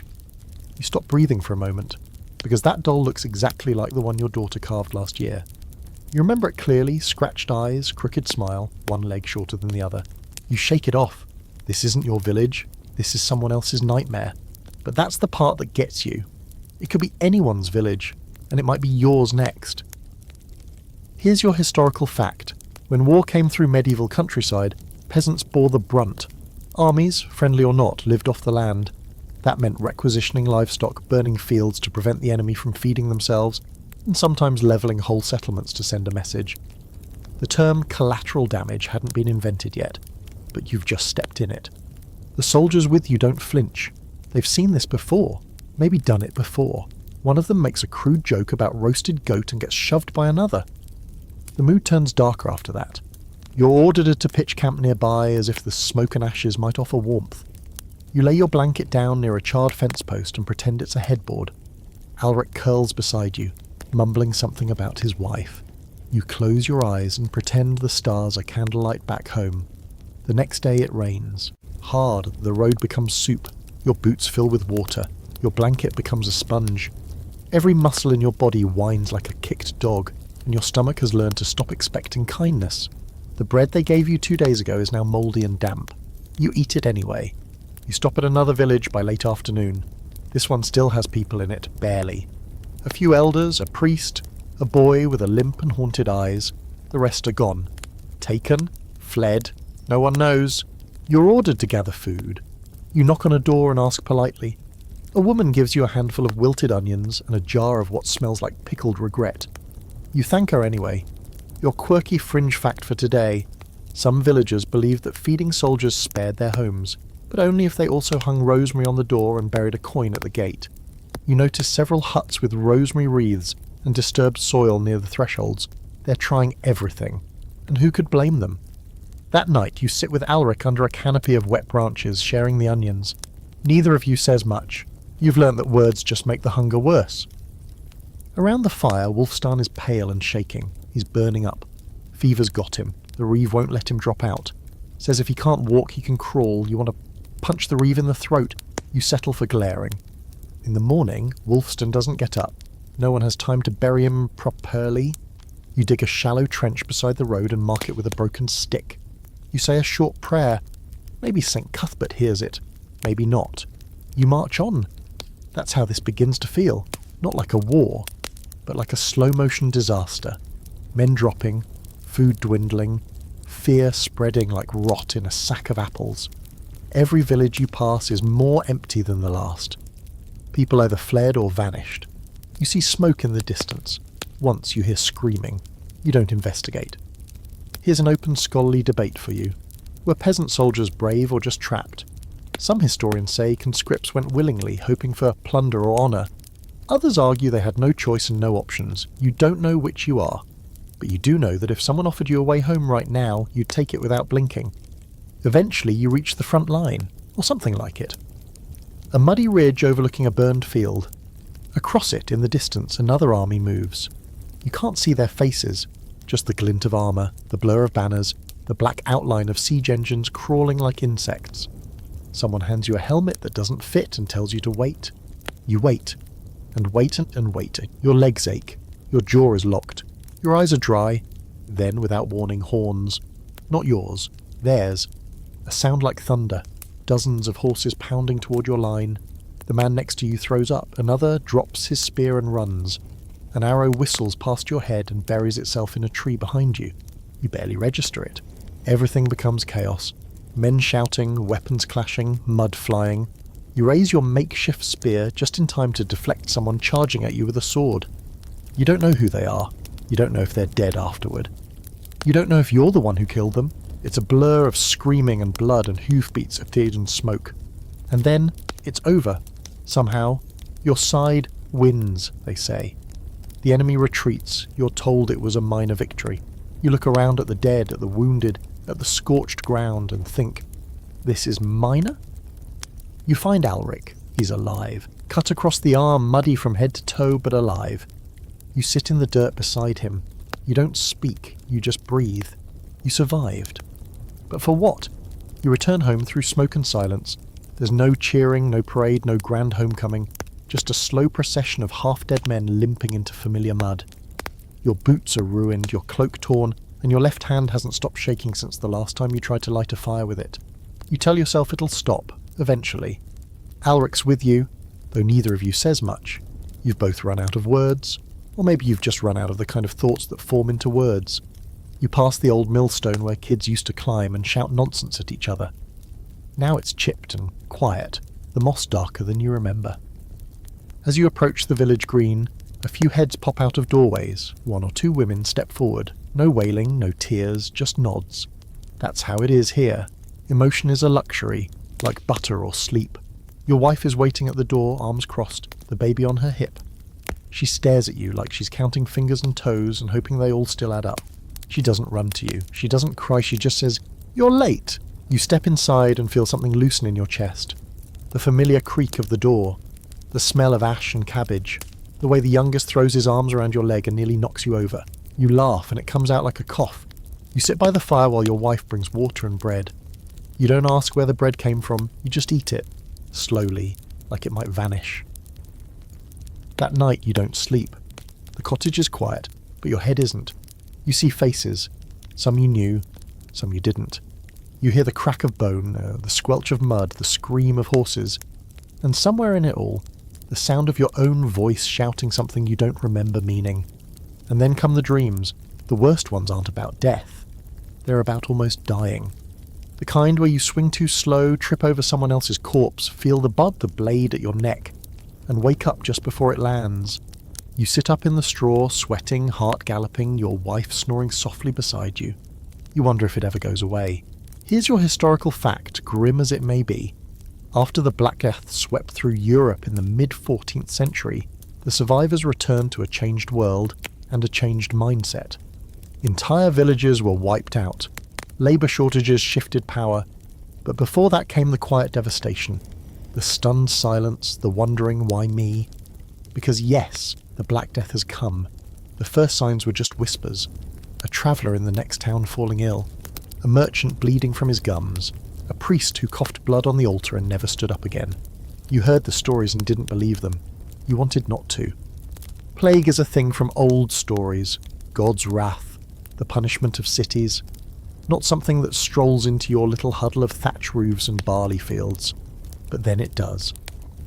You stop breathing for a moment, because that doll looks exactly like the one your daughter carved last year. You remember it clearly, scratched eyes, crooked smile, one leg shorter than the other. You shake it off. This isn't your village. This is someone else's nightmare. But that's the part that gets you. It could be anyone's village, and it might be yours next. Here's your historical fact. When war came through medieval countryside, peasants bore the brunt. Armies, friendly or not, lived off the land. That meant requisitioning livestock, burning fields to prevent the enemy from feeding themselves, and sometimes levelling whole settlements to send a message. The term collateral damage hadn't been invented yet, but you've just stepped in it. The soldiers with you don't flinch. They've seen this before, maybe done it before. One of them makes a crude joke about roasted goat and gets shoved by another. The mood turns darker after that. You're ordered to pitch camp nearby as if the smoke and ashes might offer warmth. You lay your blanket down near a charred fence post and pretend it's a headboard. Alric curls beside you, mumbling something about his wife. You close your eyes and pretend the stars are candlelight back home. The next day it rains. Hard, the road becomes soup. Your boots fill with water. Your blanket becomes a sponge. Every muscle in your body whines like a kicked dog, and your stomach has learned to stop expecting kindness. The bread they gave you 2 days ago is now mouldy and damp. You eat it anyway. You stop at another village by late afternoon. This one still has people in it, barely. A few elders, a priest, a boy with a limp and haunted eyes. The rest are gone. Taken, fled, no one knows. You're ordered to gather food. You knock on a door and ask politely. A woman gives you a handful of wilted onions and a jar of what smells like pickled regret. You thank her anyway. Your quirky fringe fact for today: some villagers believed that feeding soldiers spared their homes, but only if they also hung rosemary on the door and buried a coin at the gate. You notice several huts with rosemary wreaths and disturbed soil near the thresholds. They're trying everything. And who could blame them? That night you sit with Alric under a canopy of wet branches, sharing the onions. Neither of you says much. You've learnt that words just make the hunger worse. Around the fire, Wulfstan is pale and shaking. He's burning up. Fever's got him. The reeve won't let him drop out. Says if he can't walk, he can crawl. You want to punch the reeve in the throat. You settle for glaring. In the morning, Wolfston doesn't get up. No one has time to bury him properly. You dig a shallow trench beside the road and mark it with a broken stick. You say a short prayer. Maybe St. Cuthbert hears it. Maybe not. You march on. That's how this begins to feel. Not like a war, but like a slow-motion disaster. Men dropping, food dwindling, fear spreading like rot in a sack of apples. Every village you pass is more empty than the last. People either fled or vanished. You see smoke in the distance. Once you hear screaming. You don't investigate. Here's an open scholarly debate for you. Were peasant soldiers brave or just trapped? Some historians say conscripts went willingly, hoping for plunder or honour. Others argue they had no choice and no options. You don't know which you are. But you do know that if someone offered you a way home right now, you'd take it without blinking. Eventually you reach the front line, or something like it. A muddy ridge overlooking a burned field. Across it, in the distance, another army moves. You can't see their faces, just the glint of armour, the blur of banners, the black outline of siege engines crawling like insects. Someone hands you a helmet that doesn't fit and tells you to wait. You wait, and wait and wait. Your legs ache. Your jaw is locked. Your eyes are dry. Then, without warning, horns. Not yours, theirs. A sound like thunder. Dozens of horses pounding toward your line. The man next to you throws up. Another drops his spear and runs. An arrow whistles past your head and buries itself in a tree behind you. You barely register it. Everything becomes chaos. Men shouting, weapons clashing, mud flying. You raise your makeshift spear just in time to deflect someone charging at you with a sword. You don't know who they are. You don't know if they're dead afterward. You don't know if you're the one who killed them. It's a blur of screaming and blood and hoofbeats of tears and smoke. And then, it's over. Somehow, your side wins, they say. The enemy retreats. You're told it was a minor victory. You look around at the dead, at the wounded, at the scorched ground and think, this is minor? You find Alric. He's alive. Cut across the arm, muddy from head to toe, but alive. You sit in the dirt beside him. You don't speak, you just breathe. You survived. But for what? You return home through smoke and silence. There's no cheering, no parade, no grand homecoming. Just a slow procession of half-dead men limping into familiar mud. Your boots are ruined, your cloak torn, and your left hand hasn't stopped shaking since the last time you tried to light a fire with it. You tell yourself it'll stop, eventually. Alric's with you, though neither of you says much. You've both run out of words, or maybe you've just run out of the kind of thoughts that form into words. You pass the old millstone where kids used to climb and shout nonsense at each other. Now it's chipped and quiet, the moss darker than you remember. As you approach the village green, a few heads pop out of doorways. 1 or 2 women step forward. No wailing, no tears, just nods. That's how it is here. Emotion is a luxury, like butter or sleep. Your wife is waiting at the door, arms crossed, the baby on her hip. She stares at you like she's counting fingers and toes and hoping they all still add up. She doesn't run to you. She doesn't cry. She just says, "You're late." You step inside and feel something loosen in your chest. The familiar creak of the door. The smell of ash and cabbage. The way the youngest throws his arms around your leg and nearly knocks you over. You laugh and it comes out like a cough. You sit by the fire while your wife brings water and bread. You don't ask where the bread came from. You just eat it. Slowly, like it might vanish. That night you don't sleep. The cottage is quiet, but your head isn't. You see faces. Some you knew, some you didn't. You hear the crack of bone, the squelch of mud, the scream of horses. And somewhere in it all, the sound of your own voice shouting something you don't remember meaning. And then come the dreams. The worst ones aren't about death. They're about almost dying. The kind where you swing too slow, trip over someone else's corpse, feel the blade at your neck, and wake up just before it lands. You sit up in the straw, sweating, heart galloping, your wife snoring softly beside you. You wonder if it ever goes away. Here's your historical fact, grim as it may be. After the Black Death swept through Europe in the mid-14th century, the survivors returned to a changed world and a changed mindset. Entire villages were wiped out. Labour shortages shifted power. But before that came the quiet devastation. The stunned silence, the wondering why me. Because yes, the Black Death has come. The first signs were just whispers. A traveller in the next town falling ill. A merchant bleeding from his gums. A priest who coughed blood on the altar and never stood up again. You heard the stories and didn't believe them. You wanted not to. Plague is a thing from old stories, God's wrath, the punishment of cities, not something that strolls into your little huddle of thatch roofs and barley fields. But then it does.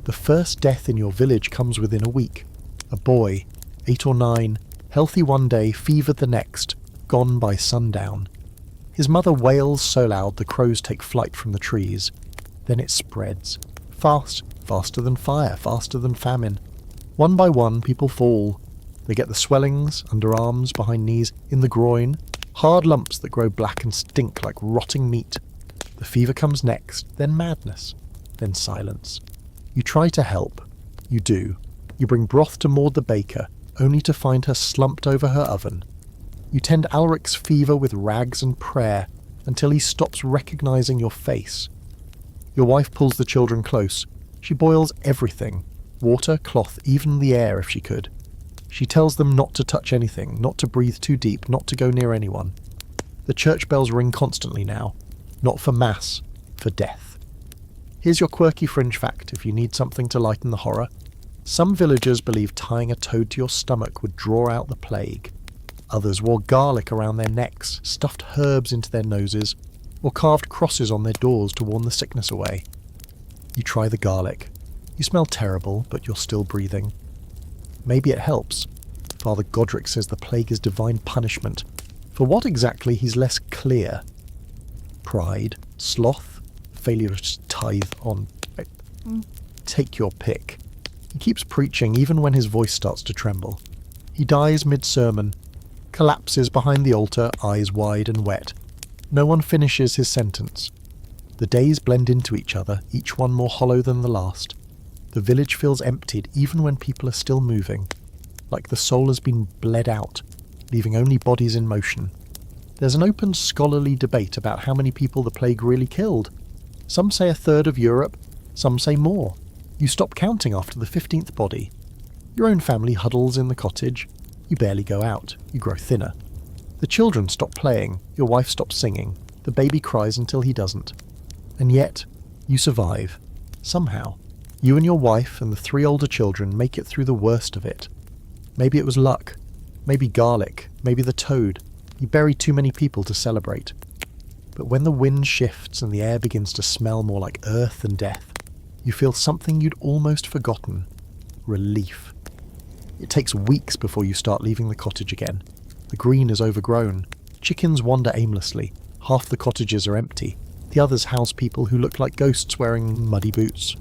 The first death in your village comes within a week. A boy, 8 or 9, healthy one day, fevered the next, gone by sundown. His mother wails so loud the crows take flight from the trees. Then it spreads. Fast, faster than fire, faster than famine. One by one, people fall. They get the swellings, underarms, behind knees, in the groin, hard lumps that grow black and stink like rotting meat. The fever comes next, then madness, then silence. You try to help. You do. You bring broth to Maud the baker, only to find her slumped over her oven. You tend Alric's fever with rags and prayer until he stops recognising your face. Your wife pulls the children close. She boils everything. Water, cloth, even the air if she could. She tells them not to touch anything, not to breathe too deep, not to go near anyone. The church bells ring constantly now. Not for mass, for death. Here's your quirky fringe fact if you need something to lighten the horror. Some villagers believe tying a toad to your stomach would draw out the plague. Others wore garlic around their necks, stuffed herbs into their noses, or carved crosses on their doors to warn the sickness away. You try the garlic. You smell terrible, but you're still breathing. Maybe it helps. Father Godric says the plague is divine punishment. For what exactly, he's less clear. Pride, sloth, failure to tithe on... Take your pick. He keeps preaching even when his voice starts to tremble. He dies mid-sermon, collapses behind the altar, eyes wide and wet. No one finishes his sentence. The days blend into each other, each one more hollow than the last. The village feels emptied even when people are still moving, like the soul has been bled out, leaving only bodies in motion. There's an open scholarly debate about how many people the plague really killed. Some say 1/3 of Europe, some say more. You stop counting after the 15th body. Your own family huddles in the cottage. You barely go out. You grow thinner. The children stop playing. Your wife stops singing. The baby cries until he doesn't. And yet, you survive. Somehow. You and your wife and the 3 older children make it through the worst of it. Maybe it was luck. Maybe garlic. Maybe the toad. You buried too many people to celebrate. But when the wind shifts and the air begins to smell more like earth than death, you feel something you'd almost forgotten. Relief. It takes weeks before you start leaving the cottage again. The green is overgrown. Chickens wander aimlessly. Half the cottages are empty. The others house people who look like ghosts wearing muddy boots.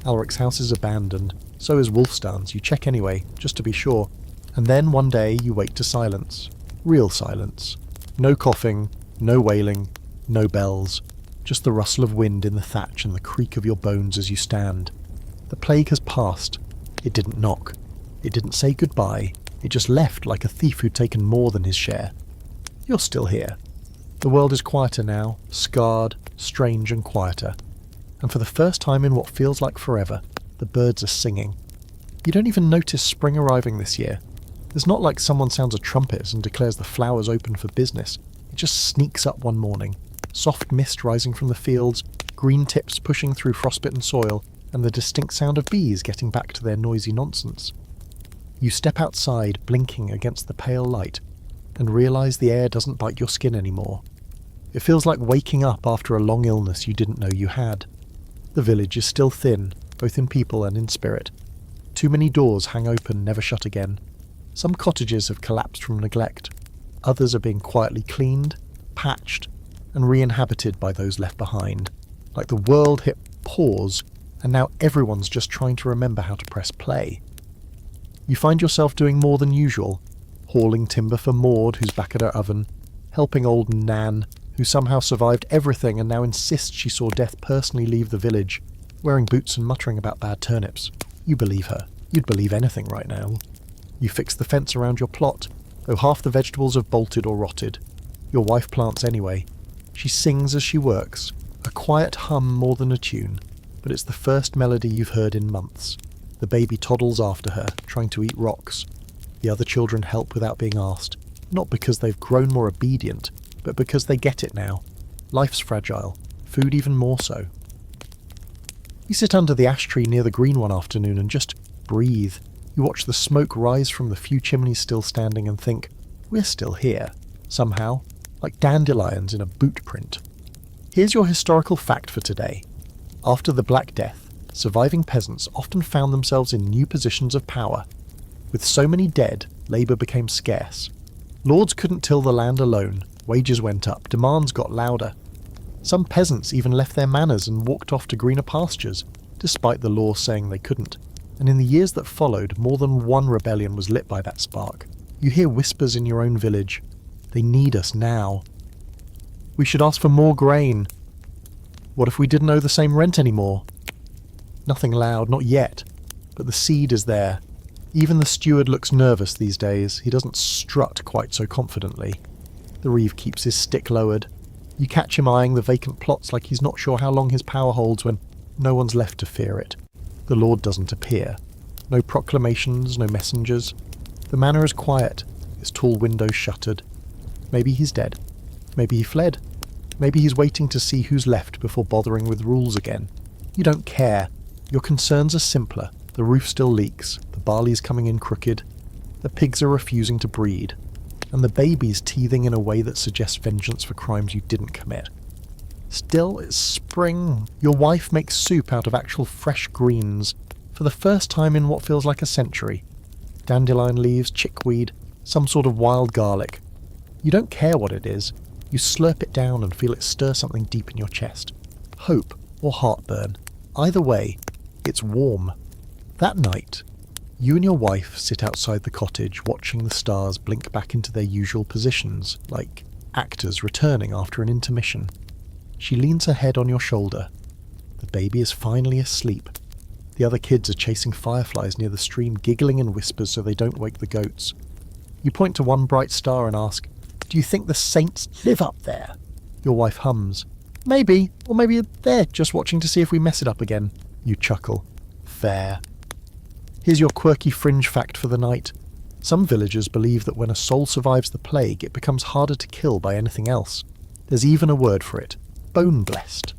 Alric's house is abandoned. So is Wulfstan's. You check anyway, just to be sure. And then one day you wake to silence. Real silence. No coughing, no wailing, no bells. Just the rustle of wind in the thatch and the creak of your bones as you stand. The plague has passed. It didn't knock. It didn't say goodbye. It just left like a thief who'd taken more than his share. You're still here. The world is quieter now, scarred, strange and quieter. And for the first time in what feels like forever, the birds are singing. You don't even notice spring arriving this year. It's not like someone sounds a trumpet and declares the flowers open for business. It just sneaks up one morning. Soft mist rising from the fields, green tips pushing through frostbitten soil, and the distinct sound of bees getting back to their noisy nonsense. You step outside, blinking against the pale light, and realise the air doesn't bite your skin anymore. It feels like waking up after a long illness you didn't know you had. The village is still thin, both in people and in spirit. Too many doors hang open, never shut again. Some cottages have collapsed from neglect. Others are being quietly cleaned, patched, and re-inhabited by those left behind. Like the world hit pause, and now everyone's just trying to remember how to press play. You find yourself doing more than usual, hauling timber for Maud, who's back at her oven, helping old Nan, who somehow survived everything and now insists she saw death personally leave the village, wearing boots and muttering about bad turnips. You believe her. You'd believe anything right now. You fix the fence around your plot, though half the vegetables have bolted or rotted. Your wife plants anyway. She sings as she works, a quiet hum more than a tune, but it's the first melody you've heard in months. The baby toddles after her, trying to eat rocks. The other children help without being asked, not because they've grown more obedient, but because they get it now. Life's fragile, food even more so. You sit under the ash tree near the green one afternoon and just breathe. You watch the smoke rise from the few chimneys still standing and think, we're still here, somehow, like dandelions in a boot print. Here's your historical fact for today. After the Black Death, surviving peasants often found themselves in new positions of power. With so many dead, labour became scarce. Lords couldn't till the land alone, wages went up, demands got louder. Some peasants even left their manors and walked off to greener pastures, despite the law saying they couldn't. And in the years that followed, more than one rebellion was lit by that spark. You hear whispers in your own village. They need us now. We should ask for more grain. What if we didn't owe the same rent anymore? Nothing loud, not yet. But the seed is there. Even the steward looks nervous these days. He doesn't strut quite so confidently. The reeve keeps his stick lowered. You catch him eyeing the vacant plots like he's not sure how long his power holds when no one's left to fear it. The Lord doesn't appear. No proclamations, no messengers. The manor is quiet, its tall windows shuttered. Maybe he's dead. Maybe he fled. Maybe he's waiting to see who's left before bothering with rules again. You don't care. Your concerns are simpler. The roof still leaks, the barley's coming in crooked, the pigs are refusing to breed, and the baby's teething in a way that suggests vengeance for crimes you didn't commit. Still, it's spring. Your wife makes soup out of actual fresh greens, for the first time in what feels like a century. Dandelion leaves, chickweed, some sort of wild garlic. You don't care what it is. You slurp it down and feel it stir something deep in your chest. Hope or heartburn. Either way, it's warm. That night, you and your wife sit outside the cottage watching the stars blink back into their usual positions, like actors returning after an intermission. She leans her head on your shoulder. The baby is finally asleep. The other kids are chasing fireflies near the stream, giggling in whispers so they don't wake the goats. You point to one bright star and ask, "Do you think the saints live up there?" Your wife hums. "Maybe, or maybe they're just watching to see if we mess it up again." You chuckle. Fair. Here's your quirky fringe fact for the night. Some villagers believe that when a soul survives the plague, it becomes harder to kill by anything else. There's even a word for it. Bone-blessed.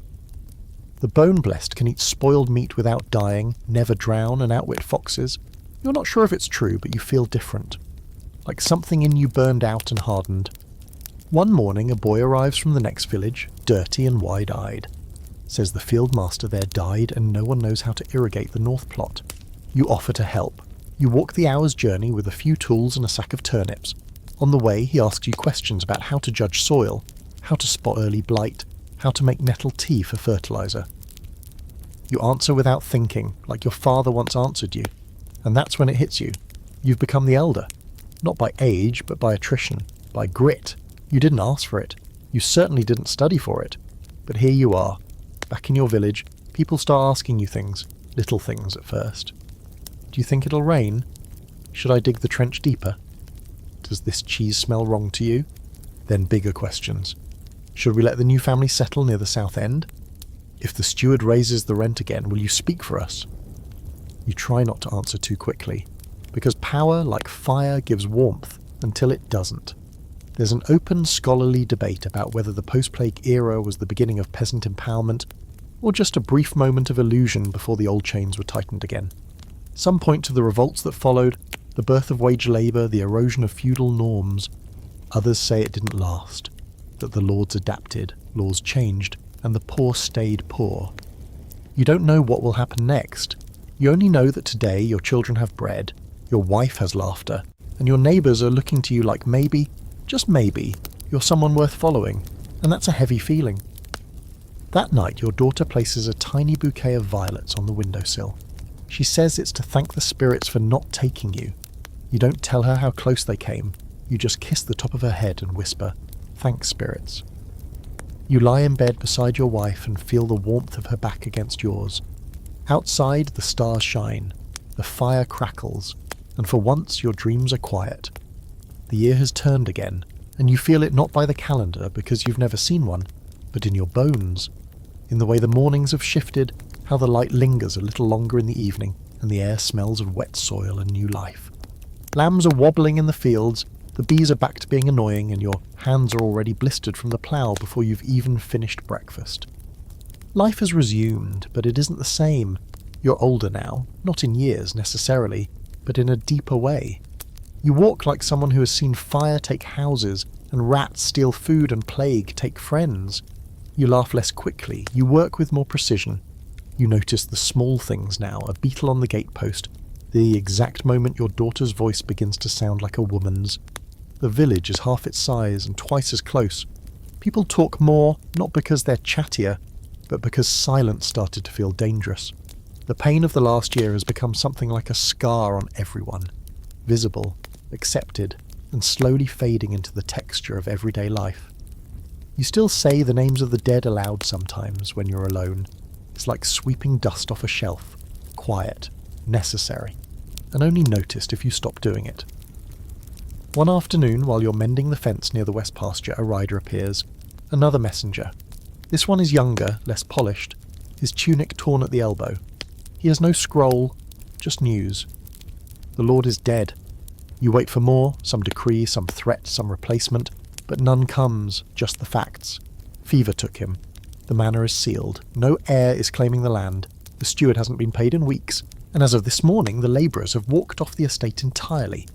The bone-blessed can eat spoiled meat without dying, never drown, and outwit foxes. You're not sure if it's true, but you feel different. Like something in you burned out and hardened. One morning, a boy arrives from the next village, dirty and wide-eyed. Says the field master there died and no one knows how to irrigate the north plot. You offer to help. You walk the hour's journey with a few tools and a sack of turnips. On the way, he asks you questions about how to judge soil, how to spot early blight, how to make nettle tea for fertilizer. You answer without thinking, like your father once answered you. And that's when it hits you. You've become the elder. Not by age, but by attrition, by grit. You didn't ask for it. You certainly didn't study for it. But here you are. Back in your village, people start asking you things, little things at first. Do you think it'll rain? Should I dig the trench deeper? Does this cheese smell wrong to you? Then bigger questions. Should we let the new family settle near the south end? If the steward raises the rent again, will you speak for us? You try not to answer too quickly, because power, like fire, gives warmth until it doesn't. There's an open scholarly debate about whether the post-plague era was the beginning of peasant empowerment, or just a brief moment of illusion before the old chains were tightened again. Some point to the revolts that followed, the birth of wage labour, the erosion of feudal norms. Others say it didn't last, that the lords adapted, laws changed, and the poor stayed poor. You don't know what will happen next. You only know that today your children have bread, your wife has laughter, and your neighbours are looking to you like maybe, just maybe, you're someone worth following, and that's a heavy feeling. That night your daughter places a tiny bouquet of violets on the windowsill. She says it's to thank the spirits for not taking you. You don't tell her how close they came. You just kiss the top of her head and whisper, "Thanks, spirits." You lie in bed beside your wife and feel the warmth of her back against yours. Outside, the stars shine, the fire crackles, and for once your dreams are quiet. The year has turned again, and you feel it not by the calendar because you've never seen one, but in your bones, in the way the mornings have shifted, how the light lingers a little longer in the evening, and the air smells of wet soil and new life. Lambs are wobbling in the fields, the bees are back to being annoying, and your hands are already blistered from the plough before you've even finished breakfast. Life has resumed, but it isn't the same. You're older now, not in years necessarily, but in a deeper way. You walk like someone who has seen fire take houses, and rats steal food and plague take friends. You laugh less quickly, you work with more precision. You notice the small things now, a beetle on the gatepost, the exact moment your daughter's voice begins to sound like a woman's. The village is half its size and twice as close. People talk more, not because they're chattier, but because silence started to feel dangerous. The pain of the last year has become something like a scar on everyone, visible, accepted, and slowly fading into the texture of everyday life. You still say the names of the dead aloud sometimes when you're alone. It's like sweeping dust off a shelf, quiet, necessary, and only noticed if you stop doing it. One afternoon, while you're mending the fence near the west pasture, a rider appears. Another messenger. This one is younger, less polished, his tunic torn at the elbow. He has no scroll, just news. The Lord is dead. You wait for more, some decree, some threat, some replacement, but none comes, just the facts. Fever took him. The manor is sealed. No heir is claiming the land. The steward hasn't been paid in weeks, and as of this morning the labourers have walked off the estate entirely.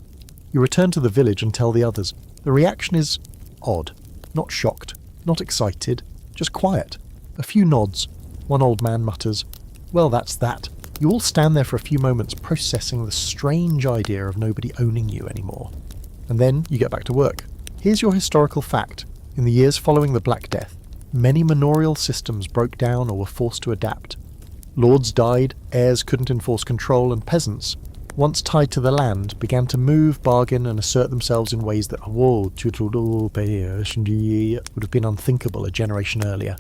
You return to the village and tell the others. The reaction is odd. Not shocked, not excited, just quiet. A few nods. One old man mutters, "Well, that's that." You all stand there for a few moments processing the strange idea of nobody owning you anymore. And then you get back to work. Here's your historical fact. In the years following the Black Death, many manorial systems broke down or were forced to adapt. Lords died, heirs couldn't enforce control, and peasants, once tied to the land, began to move, bargain, and assert themselves in ways that would have been unthinkable a generation earlier.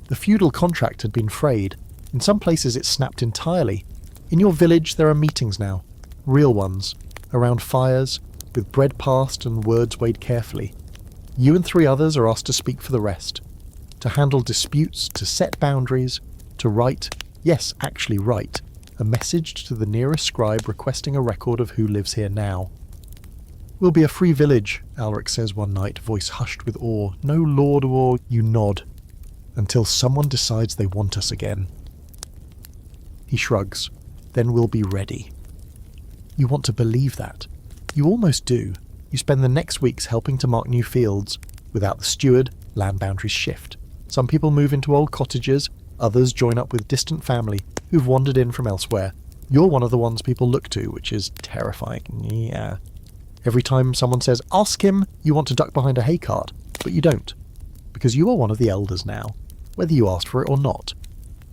The feudal contract had been frayed. In some places it snapped entirely. In your village there are meetings now, real ones, around fires, with bread passed and words weighed carefully. You and 3 others are asked to speak for the rest, to handle disputes, to set boundaries, to write, yes, actually write, a message to the nearest scribe requesting a record of who lives here now. "We'll be a free village," Alric says one night, voice hushed with awe. "No lord or..." You nod, until someone decides they want us again. He shrugs. "Then we'll be ready." You want to believe that. You almost do. You spend the next weeks helping to mark new fields. Without the steward, land boundaries shift. Some people move into old cottages, others join up with distant family who've wandered in from elsewhere. You're one of the ones people look to, which is terrifying. Yeah. Every time someone says, "Ask him," you want to duck behind a hay cart, but you don't. Because you are one of the elders now, whether you asked for it or not.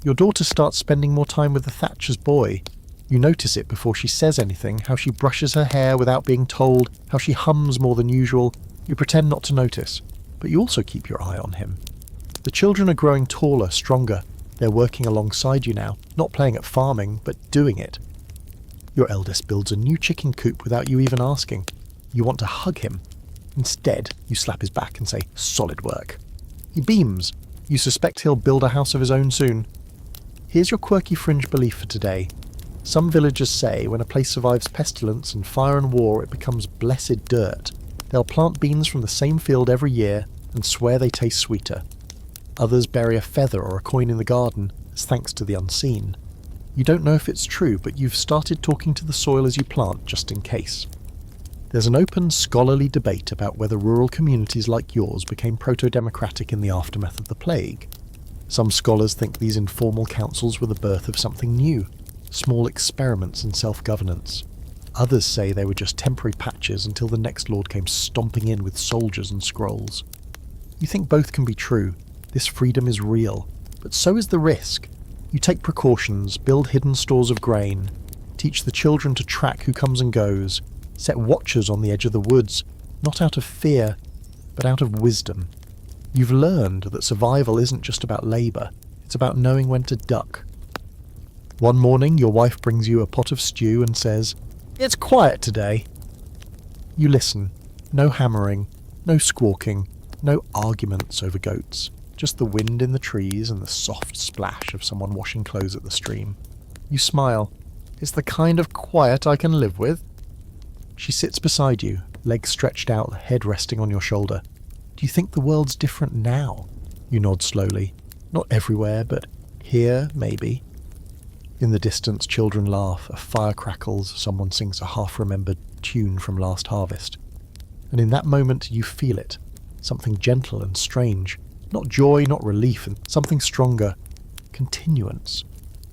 Your daughter starts spending more time with the Thatcher's boy. You notice it before she says anything, how she brushes her hair without being told, how she hums more than usual. You pretend not to notice, but you also keep your eye on him. The children are growing taller, stronger. They're working alongside you now, not playing at farming, but doing it. Your eldest builds a new chicken coop without you even asking. You want to hug him. Instead, you slap his back and say, "Solid work." He beams. You suspect he'll build a house of his own soon. Here's your quirky fringe belief for today. Some villagers say when a place survives pestilence and fire and war, it becomes blessed dirt. They'll plant beans from the same field every year and swear they taste sweeter. Others bury a feather or a coin in the garden as thanks to the unseen. You don't know if it's true, but you've started talking to the soil as you plant, just in case. There's an open, scholarly debate about whether rural communities like yours became proto-democratic in the aftermath of the plague. Some scholars think these informal councils were the birth of something new, small experiments in self-governance. Others say they were just temporary patches until the next lord came stomping in with soldiers and scrolls. You think both can be true. This freedom is real, but so is the risk. You take precautions, build hidden stores of grain, teach the children to track who comes and goes, set watchers on the edge of the woods, not out of fear, but out of wisdom. You've learned that survival isn't just about labour, it's about knowing when to duck. One morning your wife brings you a pot of stew and says, "It's quiet today." You listen. No hammering, no squawking, no arguments over goats. Just the wind in the trees and the soft splash of someone washing clothes at the stream. You smile. "It's the kind of quiet I can live with." She sits beside you, legs stretched out, head resting on your shoulder. "Do you think the world's different now?" You nod slowly. "Not everywhere, but Here, maybe. In the distance, children laugh, a fire crackles, someone sings a half-remembered tune from last harvest. And in that moment you feel it, something gentle and strange. Not joy, not relief, and something stronger. Continuance.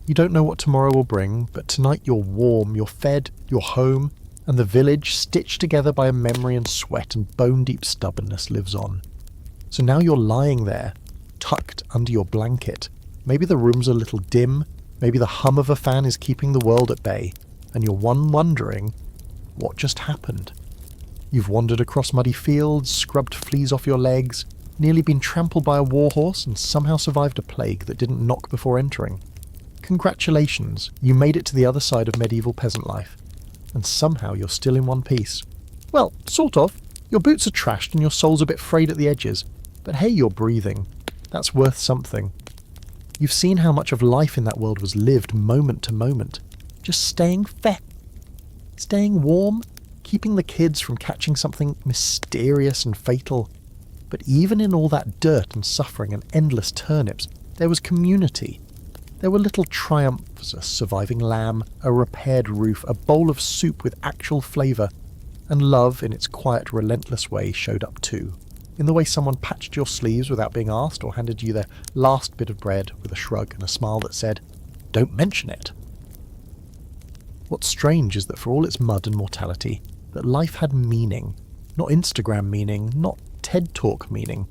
You don't know what tomorrow will bring, but tonight you're warm, you're fed, you're home, and the village, stitched together by a memory and sweat and bone-deep stubbornness, lives on. So now you're lying there, tucked under your blanket. Maybe the room's a little dim, maybe the hum of a fan is keeping the world at bay, and you're wondering, what just happened? You've wandered across muddy fields, scrubbed fleas off your legs, nearly been trampled by a warhorse, and somehow survived a plague that didn't knock before entering. Congratulations, you made it to the other side of medieval peasant life. And somehow you're still in one piece. Well, sort of. Your boots are trashed and your sole's a bit frayed at the edges. But hey, you're breathing. That's worth something. You've seen how much of life in that world was lived moment to moment. Just staying staying warm, keeping the kids from catching something mysterious and fatal. But even in all that dirt and suffering and endless turnips, there was community. There were little triumphs, a surviving lamb, a repaired roof, a bowl of soup with actual flavour, and love in its quiet, relentless way showed up too, in the way someone patched your sleeves without being asked or handed you their last bit of bread with a shrug and a smile that said, "Don't mention it." What's strange is that for all its mud and mortality, that life had meaning. Not Instagram meaning, not TED Talk meaning,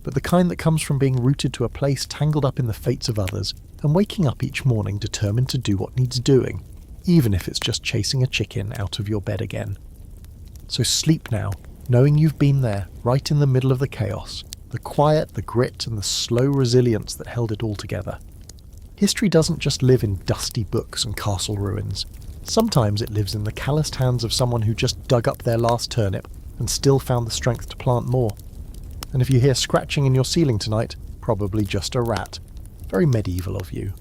but the kind that comes from being rooted to a place tangled up in the fates of others and waking up each morning determined to do what needs doing, even if it's just chasing a chicken out of your bed again. So sleep now, knowing you've been there, right in the middle of the chaos, the quiet, the grit, and the slow resilience that held it all together. History doesn't just live in dusty books and castle ruins. Sometimes it lives in the calloused hands of someone who just dug up their last turnip and still found the strength to plant more. And if you hear scratching in your ceiling tonight, probably just a rat. Very medieval of you.